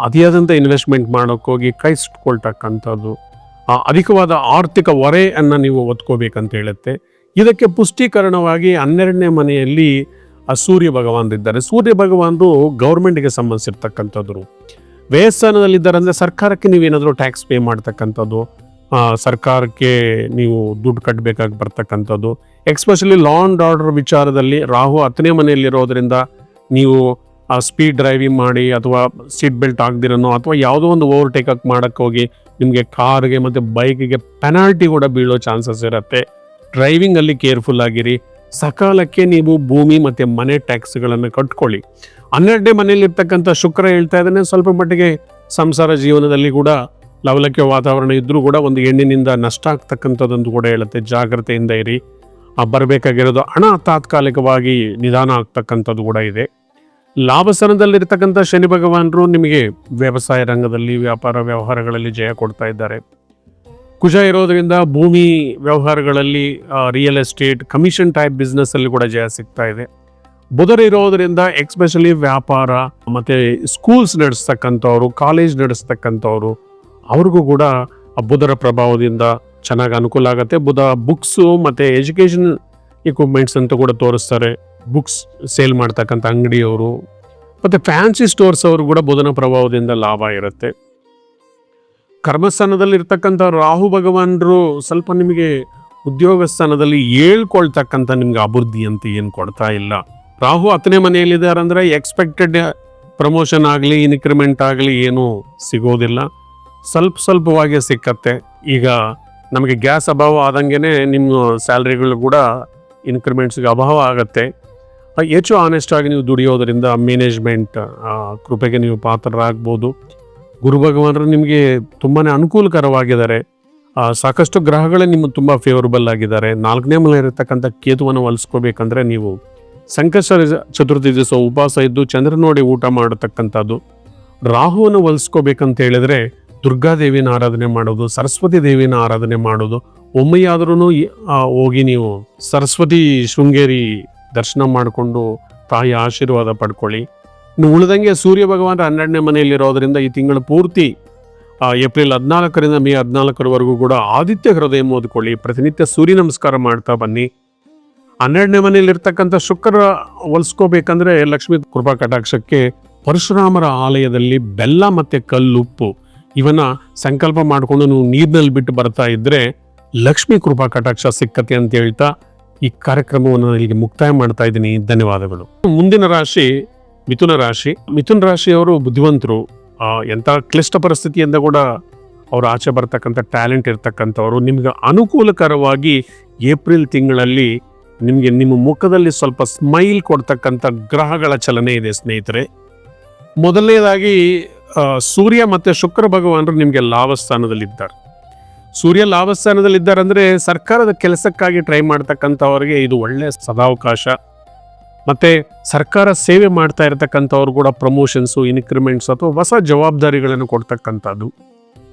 ಅತಿಯಾದಂಥ ಇನ್ವೆಸ್ಟ್ಮೆಂಟ್ ಮಾಡೋಕ್ಕೋಗಿ ಕೈ ಸುಟ್ಕೊಳ್ತಕ್ಕಂಥದ್ದು, ಅಧಿಕವಾದ ಆರ್ಥಿಕ ಹೊರೆಯನ್ನು ನೀವು ಒತ್ಕೋಬೇಕಂತ ಹೇಳುತ್ತೆ. ಇದಕ್ಕೆ ಪುಷ್ಟೀಕರಣವಾಗಿ 12ನೇ ಮನೆಯಲ್ಲಿ ಸೂರ್ಯ ಭಗವಾನರಿದ್ದಾರೆ. ಸೂರ್ಯ ಭಗವಾನರು ಗೌರ್ಮೆಂಟ್ಗೆ ಸಂಬಂಧಿಸಿರ್ತಕ್ಕಂಥದ್ದು. ವ್ಯಯಸ್ಥಾನದಲ್ಲಿದ್ದಾರೆ ಅಂದರೆ ಸರ್ಕಾರಕ್ಕೆ ನೀವೇನಾದರೂ ಟ್ಯಾಕ್ಸ್ ಪೇ ಮಾಡ್ತಕ್ಕಂಥದ್ದು, ಸರ್ಕಾರಕ್ಕೆ ನೀವು ದುಡ್ಡು ಕಟ್ಟಬೇಕಾಗಿ ಬರ್ತಕ್ಕಂಥದ್ದು. ಎಕ್ಸ್ಪೆಷಲಿ ಲಾ ಆ್ಯಂಡ್ ಆರ್ಡರ್ ವಿಚಾರದಲ್ಲಿ ರಾಹು 10ನೇ ಮನೆಯಲ್ಲಿರೋದ್ರಿಂದ ನೀವು ಸ್ಪೀಡ್ ಡ್ರೈವಿಂಗ್ ಮಾಡಿ ಅಥವಾ ಸೀಟ್ ಬೆಲ್ಟ್ ಆಗದಿರೋನೋ ಅಥವಾ ಯಾವುದೋ ಒಂದು ಓವರ್ಟೇಕ್ ಮಾಡೋಕ್ಕೆ ಹೋಗಿ ನಿಮಗೆ ಕಾರ್ಗೆ ಮತ್ತು ಬೈಕಿಗೆ ಪೆನಾಲ್ಟಿ ಕೂಡ ಬೀಳೋ ಚಾನ್ಸಸ್ ಇರುತ್ತೆ. ಡ್ರೈವಿಂಗಲ್ಲಿ ಕೇರ್ಫುಲ್ ಆಗಿರಿ. ಸಕಾಲಕ್ಕೆ ನೀವು ಭೂಮಿ ಮತ್ತು ಮನೆ ಟ್ಯಾಕ್ಸ್ಗಳನ್ನು ಕಟ್ಕೊಳ್ಳಿ. 12ನೇ ಮನೆಯಲ್ಲಿರ್ತಕ್ಕಂಥ ಶುಕ್ರ ಹೇಳ್ತಾ ಇದ್ದಾನೆ, ಸ್ವಲ್ಪ ಮಟ್ಟಿಗೆ ಸಂಸಾರ ಜೀವನದಲ್ಲಿ ಕೂಡ ಲವಲಕ್ಕೆ ವಾತಾವರಣ ಇದ್ದರೂ ಕೂಡ ಒಂದು ಹೆಣ್ಣಿನಿಂದ ನಷ್ಟ ಆಗ್ತಕ್ಕಂಥದ್ದೊಂದು ಕೂಡ ಹೇಳುತ್ತೆ. ಜಾಗ್ರತೆಯಿಂದ ಇರಿ. ಬರಬೇಕಾಗಿರೋದು ಹಣ ತಾತ್ಕಾಲಿಕವಾಗಿ ನಿಧಾನ ಆಗ್ತಕ್ಕಂಥದ್ದು ಕೂಡ ಇದೆ. ಲಾಭಸ್ಥಾನದಲ್ಲಿರ್ತಕ್ಕಂಥ ಶನಿ ಭಗವಾನರು ನಿಮಗೆ ವ್ಯವಸಾಯ ರಂಗದಲ್ಲಿ, ವ್ಯಾಪಾರ ವ್ಯವಹಾರಗಳಲ್ಲಿ ಜಯ ಕೊಡ್ತಾ ಇದ್ದಾರೆ. ಕುಜ ಇರೋದ್ರಿಂದ ಭೂಮಿ ವ್ಯವಹಾರಗಳಲ್ಲಿ, real estate, commission type business ಅಲ್ಲಿ ಕೂಡ ಜಯ ಸಿಗ್ತಾ ಇದೆ. ಬುಧರು ಇರೋದ್ರಿಂದ ಎಕ್ಸ್ಪೆಷಲಿ ವ್ಯಾಪಾರ ಮತ್ತೆ ಸ್ಕೂಲ್ಸ್ ನಡೆಸ್ತಕ್ಕಂಥವ್ರು, ಕಾಲೇಜ್ ನಡೆಸ್ತಕ್ಕಂಥವ್ರು, ಅವ್ರಿಗೂ ಕೂಡ ಬುಧರ ಪ್ರಭಾವದಿಂದ ಚೆನ್ನಾಗಿ ಅನುಕೂಲ ಆಗುತ್ತೆ. ಬುಧ ಬುಕ್ಸು ಮತ್ತು ಎಜುಕೇಷನ್ ಇಕ್ವಿಪ್ಮೆಂಟ್ಸ್ ಅಂತ ಕೂಡ ತೋರಿಸ್ತಾರೆ. ಬುಕ್ಸ್ ಸೇಲ್ ಮಾಡ್ತಕ್ಕಂಥ ಅಂಗಡಿಯವರು ಮತ್ತು ಫ್ಯಾನ್ಸಿ ಸ್ಟೋರ್ಸ್ ಅವರು ಕೂಡ ಬುಧನ ಪ್ರಭಾವದಿಂದ ಲಾಭ ಇರುತ್ತೆ. ಕರ್ಮಸ್ಥಾನದಲ್ಲಿ ಇರ್ತಕ್ಕಂಥ ರಾಹು ಭಗವಾನರು ಸ್ವಲ್ಪ ನಿಮಗೆ ಉದ್ಯೋಗ ಸ್ಥಾನದಲ್ಲಿ ಹೇಳ್ಕೊಳ್ತಕ್ಕಂಥ ನಿಮ್ಗೆ ಅಭಿವೃದ್ಧಿ ಅಂತ ಏನು ಕೊಡ್ತಾ ಇಲ್ಲ. ರಾಹು 10ನೇ ಮನೆಯಲ್ಲಿದ್ದಾರೆ ಅಂದರೆ ಎಕ್ಸ್ಪೆಕ್ಟೆಡ್ ಪ್ರಮೋಷನ್ ಆಗಲಿ, ಇನ್ಕ್ರಿಮೆಂಟ್ ಆಗಲಿ ಏನೂ ಸಿಗೋದಿಲ್ಲ. ಸ್ವಲ್ಪವಾಗಿ ಸಿಕ್ಕತ್ತೆ. ಈಗ ನಮಗೆ ಗ್ಯಾಸ್ ಅಭಾವ ಆದಂಗೆ ನಿಮ್ಮ ಸ್ಯಾಲ್ರಿಗಳು ಕೂಡ ಇನ್ಕ್ರಿಮೆಂಟ್ಸ್ಗೆ ಅಭಾವ ಆಗುತ್ತೆ. ಹೆಚ್ಚು ಆನೆಸ್ಟ್ ಆಗಿ ನೀವು ದುಡಿಯೋದರಿಂದ ಮ್ಯಾನೇಜ್ಮೆಂಟ್ ಕೃಪೆಗೆ ನೀವು ಪಾತ್ರರಾಗ್ಬೋದು. ಗುರು ಭಗವಾನರು ನಿಮಗೆ ತುಂಬಾ ಅನುಕೂಲಕರವಾಗಿದ್ದಾರೆ. ಸಾಕಷ್ಟು ಗ್ರಹಗಳೇ ನಿಮಗೆ ತುಂಬ ಫೇವರಬಲ್ ಆಗಿದ್ದಾರೆ. 4ನೇ ಮನೆ ಇರತಕ್ಕಂಥ ಕೇತುವನ್ನು ಹೊಲಿಸ್ಕೋಬೇಕಂದ್ರೆ ನೀವು ಸಂಕಷ್ಟ ಚತುರ್ಥಿ ದಿವಸ ಉಪವಾಸ ಇದ್ದು ಚಂದ್ರ ನೋಡಿ ಊಟ ಮಾಡತಕ್ಕಂಥದ್ದು. ರಾಹುವನ್ನು ಹೊಲಿಸ್ಕೋಬೇಕಂತ ಹೇಳಿದ್ರೆ ದುರ್ಗಾದೇವಿನ ಆರಾಧನೆ ಮಾಡೋದು, ಸರಸ್ವತಿ ದೇವಿನ ಆರಾಧನೆ ಮಾಡೋದು. ಒಮ್ಮೆಯಾದ್ರೂ ಹೋಗಿ ನೀವು ಸರಸ್ವತಿ ಶೃಂಗೇರಿ ದರ್ಶನ ಮಾಡಿಕೊಂಡು ತಾಯಿ ಆಶೀರ್ವಾದ ಪಡ್ಕೊಳ್ಳಿ. ಇನ್ನು ಉಳಿದಂಗೆ ಸೂರ್ಯ ಭಗವಾನ್ 12ನೇ ಮನೆಯಲ್ಲಿರೋದ್ರಿಂದ ಈ ತಿಂಗಳು ಪೂರ್ತಿ ಏಪ್ರಿಲ್ 14ರಿಂದ ಮೇ 14ರವರೆಗೂ ಕೂಡ ಆದಿತ್ಯ ಹೃದಯ ಓದ್ಕೊಳ್ಳಿ. ಪ್ರತಿನಿತ್ಯ ಸೂರ್ಯ ನಮಸ್ಕಾರ ಮಾಡ್ತಾ ಬನ್ನಿ. 12ನೇ ಮನೆಯಲ್ಲಿರ್ತಕ್ಕಂಥ ಶುಕ್ರ ಹೊಲಿಸ್ಕೋಬೇಕಂದ್ರೆ ಲಕ್ಷ್ಮೀ ಕೃಪಾ ಕಟಾಕ್ಷಕ್ಕೆ ಪರಶುರಾಮರ ಆಲಯದಲ್ಲಿ ಬೆಲ್ಲ ಮತ್ತು ಕಲ್ಲುಪ್ಪು ಇವನ್ನ ಸಂಕಲ್ಪ ಮಾಡಿಕೊಂಡು ನೀವು ನೀರಿನಲ್ಲಿ ಬಿಟ್ಟು ಬರ್ತಾ ಇದ್ರೆ ಲಕ್ಷ್ಮೀ ಕೃಪಾ ಕಟಾಕ್ಷ ಸಿಕ್ಕತ್ತೆ ಅಂತ ಹೇಳ್ತಾ ಈ ಕಾರ್ಯಕ್ರಮವನ್ನು ಇಲ್ಲಿಗೆ ಮುಕ್ತಾಯ ಮಾಡ್ತಾ ಇದ್ದೀನಿ. ಧನ್ಯವಾದಗಳು. ಮುಂದಿನ ರಾಶಿ ಮಿಥುನ ರಾಶಿ. ಮಿಥುನ ರಾಶಿಯವರು ಬುದ್ಧಿವಂತರು. ಎಂಥ ಕ್ಲಿಷ್ಟ ಪರಿಸ್ಥಿತಿಯಿಂದ ಕೂಡ ಅವರು ಆಚೆ ಬರ್ತಕ್ಕಂಥ ಟ್ಯಾಲೆಂಟ್ ಇರ್ತಕ್ಕಂಥವ್ರು. ನಿಮ್ಗೆ ಅನುಕೂಲಕರವಾಗಿ ಏಪ್ರಿಲ್ ತಿಂಗಳಲ್ಲಿ ನಿಮಗೆ ನಿಮ್ಮ ಮುಖದಲ್ಲಿ ಸ್ವಲ್ಪ ಸ್ಮೈಲ್ ಕೊಡ್ತಕ್ಕಂಥ ಗ್ರಹಗಳ ಚಲನೆ ಇದೆ ಸ್ನೇಹಿತರೆ. ಮೊದಲನೇದಾಗಿ ಸೂರ್ಯ ಮತ್ತು ಶುಕ್ರ ಭಗವಾನರು ನಿಮಗೆ ಲಾಭಸ್ಥಾನದಲ್ಲಿದ್ದಾರೆ. ಸೂರ್ಯ ಲಾಭಸ್ಥಾನದಲ್ಲಿದ್ದಾರೆ ಅಂದರೆ ಸರ್ಕಾರದ ಕೆಲಸಕ್ಕಾಗಿ ಟ್ರೈ ಮಾಡ್ತಕ್ಕಂಥವ್ರಿಗೆ ಇದು ಒಳ್ಳೆಯ ಸದಾವಕಾಶ. ಮತ್ತು ಸರ್ಕಾರ ಸೇವೆ ಮಾಡ್ತಾ ಇರತಕ್ಕಂಥವ್ರು ಕೂಡ ಪ್ರಮೋಷನ್ಸು, ಇನ್ಕ್ರಿಮೆಂಟ್ಸ್ ಅಥವಾ ಹೊಸ ಜವಾಬ್ದಾರಿಗಳನ್ನು ಕೊಡ್ತಕ್ಕಂಥದ್ದು.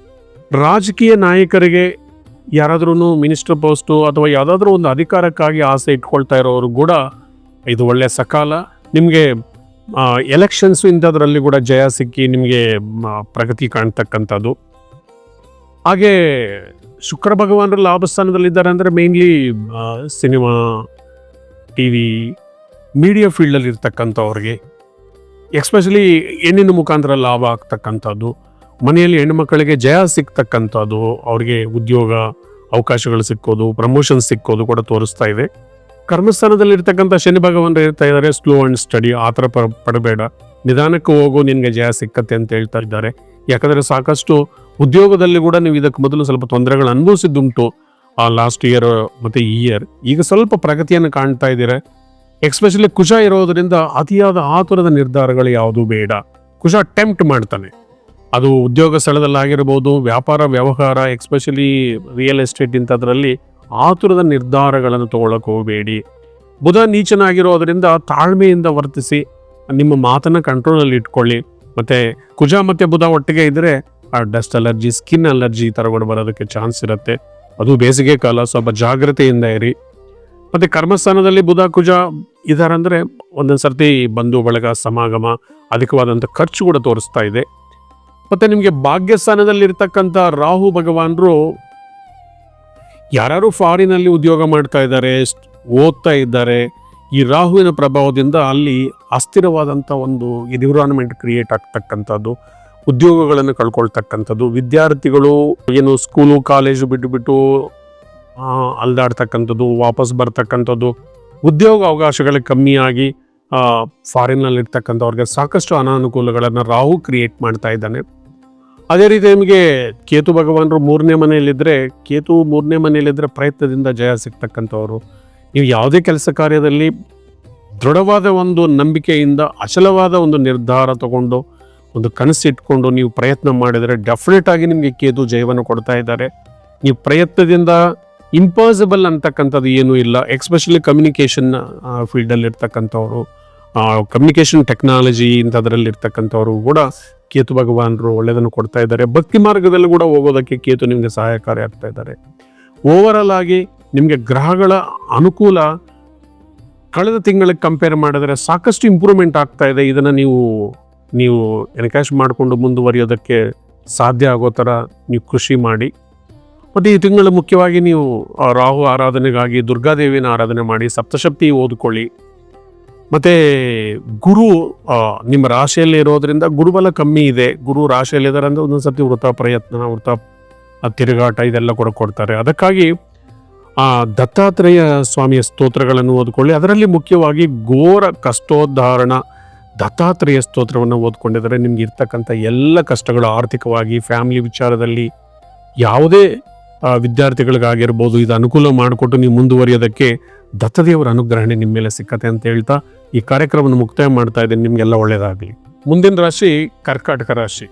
ರಾಜಕೀಯ ನಾಯಕರಿಗೆ ಯಾರಾದ್ರೂ ಮಿನಿಸ್ಟರ್ ಪೋಸ್ಟು ಅಥವಾ ಯಾವುದಾದ್ರೂ ಒಂದು ಅಧಿಕಾರಕ್ಕಾಗಿ ಆಸೆ ಇಟ್ಕೊಳ್ತಾ ಇರೋರು ಕೂಡ ಇದು ಒಳ್ಳೆಯ ಸಕಾಲ. ನಿಮಗೆ ಎಲೆಕ್ಷನ್ಸು ಇಂಥದ್ರಲ್ಲಿ ಕೂಡ ಜಯ ಸಿಕ್ಕಿ ನಿಮಗೆ ಪ್ರಗತಿ ಕಾಣ್ತಕ್ಕಂಥದ್ದು. ಹಾಗೆ ಶುಕ್ರ ಭಗವಾನರು ಲಾಭಸ್ಥಾನದಲ್ಲಿದ್ದಾರೆ ಅಂದರೆ mainly cinema, TV, media ಫೀಲ್ಡಲ್ಲಿ ಇರ್ತಕ್ಕಂಥವ್ರಿಗೆ ಎಕ್ಸ್ಪೆಷಲಿ ಹೆಣ್ಣಿನ ಮುಖಾಂತರ ಲಾಭ ಆಗ್ತಕ್ಕಂಥದ್ದು, ಮನೆಯಲ್ಲಿ ಹೆಣ್ಣುಮಕ್ಕಳಿಗೆ ಜಯ ಸಿಗ್ತಕ್ಕಂಥದ್ದು, ಅವ್ರಿಗೆ ಉದ್ಯೋಗ ಅವಕಾಶಗಳು ಸಿಕ್ಕೋದು, ಪ್ರಮೋಷನ್ ಸಿಕ್ಕೋದು ಕೂಡ ತೋರಿಸ್ತಾ ಇದೆ. ಕರ್ಮಸ್ಥಾನದಲ್ಲಿರ್ತಕ್ಕಂಥ ಶನಿ ಭಗವಾನರು ಹೇಳ್ತಾ ಇದ್ದಾರೆ ಸ್ಲೋ ಆ್ಯಂಡ್ ಸ್ಟಡಿ, ಆ ಥರ ಪಡಬೇಡ, ನಿಧಾನಕ್ಕೆ ಹೋಗೋ, ನಿನಗೆ ಜಯ ಸಿಕ್ಕತ್ತೆ ಅಂತ ಹೇಳ್ತಾ ಇದ್ದಾರೆ. ಯಾಕಂದರೆ ಸಾಕಷ್ಟು ಉದ್ಯೋಗದಲ್ಲಿ ಕೂಡ ನೀವು ಇದಕ್ಕೆ ಮೊದಲು ಸ್ವಲ್ಪ ತೊಂದರೆಗಳು ಅನುಭವಿಸಿದ್ದುಂಟು ಲಾಸ್ಟ್ ಇಯರ್ ಮತ್ತು ಈ ಇಯರ್. ಈಗ ಸ್ವಲ್ಪ ಪ್ರಗತಿಯನ್ನು ಕಾಣ್ತಾ ಇದ್ದೀರಾ. ಎಕ್ಸ್ಪೆಷಲಿ ಕುಶ ಇರೋದರಿಂದ ಅತಿಯಾದ ಆತುರದ ನಿರ್ಧಾರಗಳು ಯಾವುದೂ ಬೇಡ. ಕುಶ ಟೆಂಪ್ಟ್ ಮಾಡ್ತಾನೆ. ಅದು ಉದ್ಯೋಗ ಸ್ಥಳದಲ್ಲಾಗಿರ್ಬೋದು, ವ್ಯಾಪಾರ ವ್ಯವಹಾರ, ಎಕ್ಸ್ಪೆಷಲಿ ರಿಯಲ್ ಎಸ್ಟೇಟ್ ಇಂಥದ್ರಲ್ಲಿ ಆತುರದ ನಿರ್ಧಾರಗಳನ್ನು ತಗೊಳ್ಳೋಕೆ ಹೋಗಬೇಡಿ. ಬುಧ ನೀಚನಾಗಿರೋದರಿಂದ ತಾಳ್ಮೆಯಿಂದ ವರ್ತಿಸಿ ನಿಮ್ಮ ಮಾತನ್ನು ಕಂಟ್ರೋಲಲ್ಲಿ ಇಟ್ಕೊಳ್ಳಿ. ಮತ್ತು ಕುಜ ಮತ್ತು ಬುಧ ಒಟ್ಟಿಗೆ ಇದ್ದರೆ ಡಸ್ಟ್ ಅಲರ್ಜಿ, ಸ್ಕಿನ್ ಅಲರ್ಜಿ ಈ ಥರಗಳು ಬರೋದಕ್ಕೆ ಚಾನ್ಸ್ ಇರುತ್ತೆ. ಅದು ಬೇಸಿಗೆ ಕಾಲ, ಸ್ವಲ್ಪ ಜಾಗ್ರತೆಯಿಂದ ಇರಿ. ಮತ್ತು ಕರ್ಮಸ್ಥಾನದಲ್ಲಿ ಬುಧ ಕುಜ ಇದಾರಂದರೆ ಒಂದೊಂದು ಸರ್ತಿ ಬಂಧು ಬಳಗ ಸಮಾಗಮ, ಅಧಿಕವಾದಂಥ ಖರ್ಚು ಕೂಡ ತೋರಿಸ್ತಾ ಇದೆ. ಮತ್ತು ನಿಮಗೆ ಭಾಗ್ಯಸ್ಥಾನದಲ್ಲಿರ್ತಕ್ಕಂಥ ರಾಹು ಭಗವಾನರು ಯಾರು ಫಾರಿನಲ್ಲಿ ಉದ್ಯೋಗ ಮಾಡ್ತಾ ಇದ್ದಾರೆ, ಓದ್ತಾ ಇದ್ದಾರೆ, ಈ ರಾಹುವಿನ ಪ್ರಭಾವದಿಂದ ಅಲ್ಲಿ ಅಸ್ಥಿರವಾದಂಥ ಒಂದು ಎನ್ವಿರಾನ್ಮೆಂಟ್ ಕ್ರಿಯೇಟ್ ಆಗ್ತಕ್ಕಂಥದ್ದು, ಉದ್ಯೋಗಗಳನ್ನು ಕಳ್ಕೊಳ್ತಕ್ಕಂಥದ್ದು, ವಿದ್ಯಾರ್ಥಿಗಳು ಏನು ಸ್ಕೂಲು ಕಾಲೇಜು ಬಿಟ್ಟು ಅಲ್ದಾಡ್ತಕ್ಕಂಥದ್ದು, ವಾಪಸ್ ಬರ್ತಕ್ಕಂಥದ್ದು, ಉದ್ಯೋಗ ಅವಕಾಶಗಳು ಕಮ್ಮಿಯಾಗಿ ಫಾರಿನ್ನಲ್ಲಿರ್ತಕ್ಕಂಥವ್ರಿಗೆ ಸಾಕಷ್ಟು ಅನಾನುಕೂಲಗಳನ್ನು ರಾಹು ಕ್ರಿಯೇಟ್ ಮಾಡ್ತಾ ಇದ್ದಾನೆ. ಅದೇ ರೀತಿ ನಿಮಗೆ ಕೇತು ಭಗವಾನರು 3ನೇ ಮನೆಯಲ್ಲಿದ್ದರೆ, ಕೇತು 3ನೇ ಮನೆಯಲ್ಲಿದ್ದರೆ ಪ್ರಯತ್ನದಿಂದ ಜಯ ಸಿಗ್ತಕ್ಕಂಥವ್ರು, ನೀವು ಯಾವುದೇ ಕೆಲಸ ಕಾರ್ಯದಲ್ಲಿ ದೃಢವಾದ ಒಂದು ನಂಬಿಕೆಯಿಂದ ಅಚಲವಾದ ಒಂದು ನಿರ್ಧಾರ ತಗೊಂಡು ಒಂದು ಕನಸಿಟ್ಕೊಂಡು ನೀವು ಪ್ರಯತ್ನ ಮಾಡಿದರೆ ಡೆಫಿನೆಟ್ ಆಗಿ ನಿಮಗೆ ಕೇತು ಜಯವನ್ನು ಕೊಡ್ತಾ ಇದ್ದಾರೆ. ನೀವು ಪ್ರಯತ್ನದಿಂದ ಇಂಪಾಸಿಬಲ್ ಅಂತಕ್ಕಂಥದ್ದು ಏನೂ ಇಲ್ಲ. ಎಕ್ಸ್ಪೆಷಲಿ ಕಮ್ಯುನಿಕೇಷನ್ ಫೀಲ್ಡಲ್ಲಿ ಇರ್ತಕ್ಕಂಥವ್ರು, ಕಮ್ಯುನಿಕೇಷನ್ ಟೆಕ್ನಾಲಜಿ ಇಂಥದ್ರಲ್ಲಿ ಇರ್ತಕ್ಕಂಥವ್ರು ಕೂಡ ಕೇತು ಭಗವಾನರು ಒಳ್ಳೆಯದನ್ನು ಕೊಡ್ತಾ ಇದ್ದಾರೆ. ಭಕ್ತಿ ಮಾರ್ಗದಲ್ಲಿ ಕೂಡ ಹೋಗೋದಕ್ಕೆ ಕೇತು ನಿಮಗೆ ಸಹಾಯಕಾರಿ ಆಗ್ತಾ ಇದ್ದಾರೆ. ಓವರಾಲ್ ಆಗಿ ನಿಮಗೆ ಗ್ರಹಗಳ ಅನುಕೂಲ ಕಳೆದ ತಿಂಗಳಿಗೆ ಕಂಪೇರ್ ಮಾಡಿದ್ರೆ ಸಾಕಷ್ಟು ಇಂಪ್ರೂವ್ಮೆಂಟ್ ಆಗ್ತಾ ಇದೆ. ಇದನ್ನು ನೀವು ಎನ್ಕ್ಯಾಶ್ ಮಾಡಿಕೊಂಡು ಮುಂದುವರಿಯೋದಕ್ಕೆ ಸಾಧ್ಯ ಆಗೋ ಥರ ನೀವು ಕೃಷಿ ಮಾಡಿ. ಮತ್ತು ಈ ತಿಂಗಳು ಮುಖ್ಯವಾಗಿ ನೀವು ರಾಹು ಆರಾಧನೆಗಾಗಿ ದುರ್ಗಾದೇವಿನ ಆರಾಧನೆ ಮಾಡಿ, ಸಪ್ತಶಕ್ತಿ ಓದ್ಕೊಳ್ಳಿ. ಮತ್ತು ಗುರು ನಿಮ್ಮ ರಾಶಿಯಲ್ಲಿ ಇರೋದ್ರಿಂದ ಗುರುಬಲ ಕಮ್ಮಿ ಇದೆ. ಗುರು ರಾಶಿಯಲ್ಲಿ ಇದ್ದಾರೆ ಅಂದರೆ ಒಂದೊಂದು ಸರ್ತಿ ವೃತ ತಿರುಗಾಟ ಇದೆಲ್ಲ ಕೂಡ ಕೊಡ್ತಾರೆ. ಅದಕ್ಕಾಗಿ ದತ್ತಾತ್ರೇಯ ಸ್ವಾಮಿಯ ಸ್ತೋತ್ರಗಳನ್ನು ಓದ್ಕೊಳ್ಳಿ. ಅದರಲ್ಲಿ ಮುಖ್ಯವಾಗಿ ಘೋರ ಕಷ್ಟೋದ್ಧಾರಣ ದತ್ತಾತ್ರೇಯ ಸ್ತೋತ್ರವನ್ನು ಓದ್ಕೊಂಡಿದ್ದಾರೆ ನಿಮ್ಗೆ ಇರ್ತಕ್ಕಂಥ ಎಲ್ಲ ಕಷ್ಟಗಳು ಆರ್ಥಿಕವಾಗಿ, ಫ್ಯಾಮಿಲಿ ವಿಚಾರದಲ್ಲಿ, ಯಾವುದೇ ವಿದ್ಯಾರ್ಥಿಗಳಿಗಾಗಿರ್ಬೋದು ಇದು ಅನುಕೂಲ ಮಾಡಿಕೊಟ್ಟು ನೀವು ಮುಂದುವರಿಯೋದಕ್ಕೆ ದತ್ತದೇವರ ಅನುಗ್ರಹಣೆ ನಿಮ್ಮ ಮೇಲೆ ಸಿಕ್ಕತ್ತೆ ಅಂತ ಹೇಳ್ತಾ ಈ ಕಾರ್ಯಕ್ರಮವನ್ನು ಮುಕ್ತಾಯ ಮಾಡ್ತಾ ಇದ್ದೀನಿ. ನಿಮಗೆಲ್ಲ ಒಳ್ಳೆಯದಾಗಲಿ. ಮುಂದಿನ ರಾಶಿ ಕರ್ಕಾಟಕ ರಾಶಿ.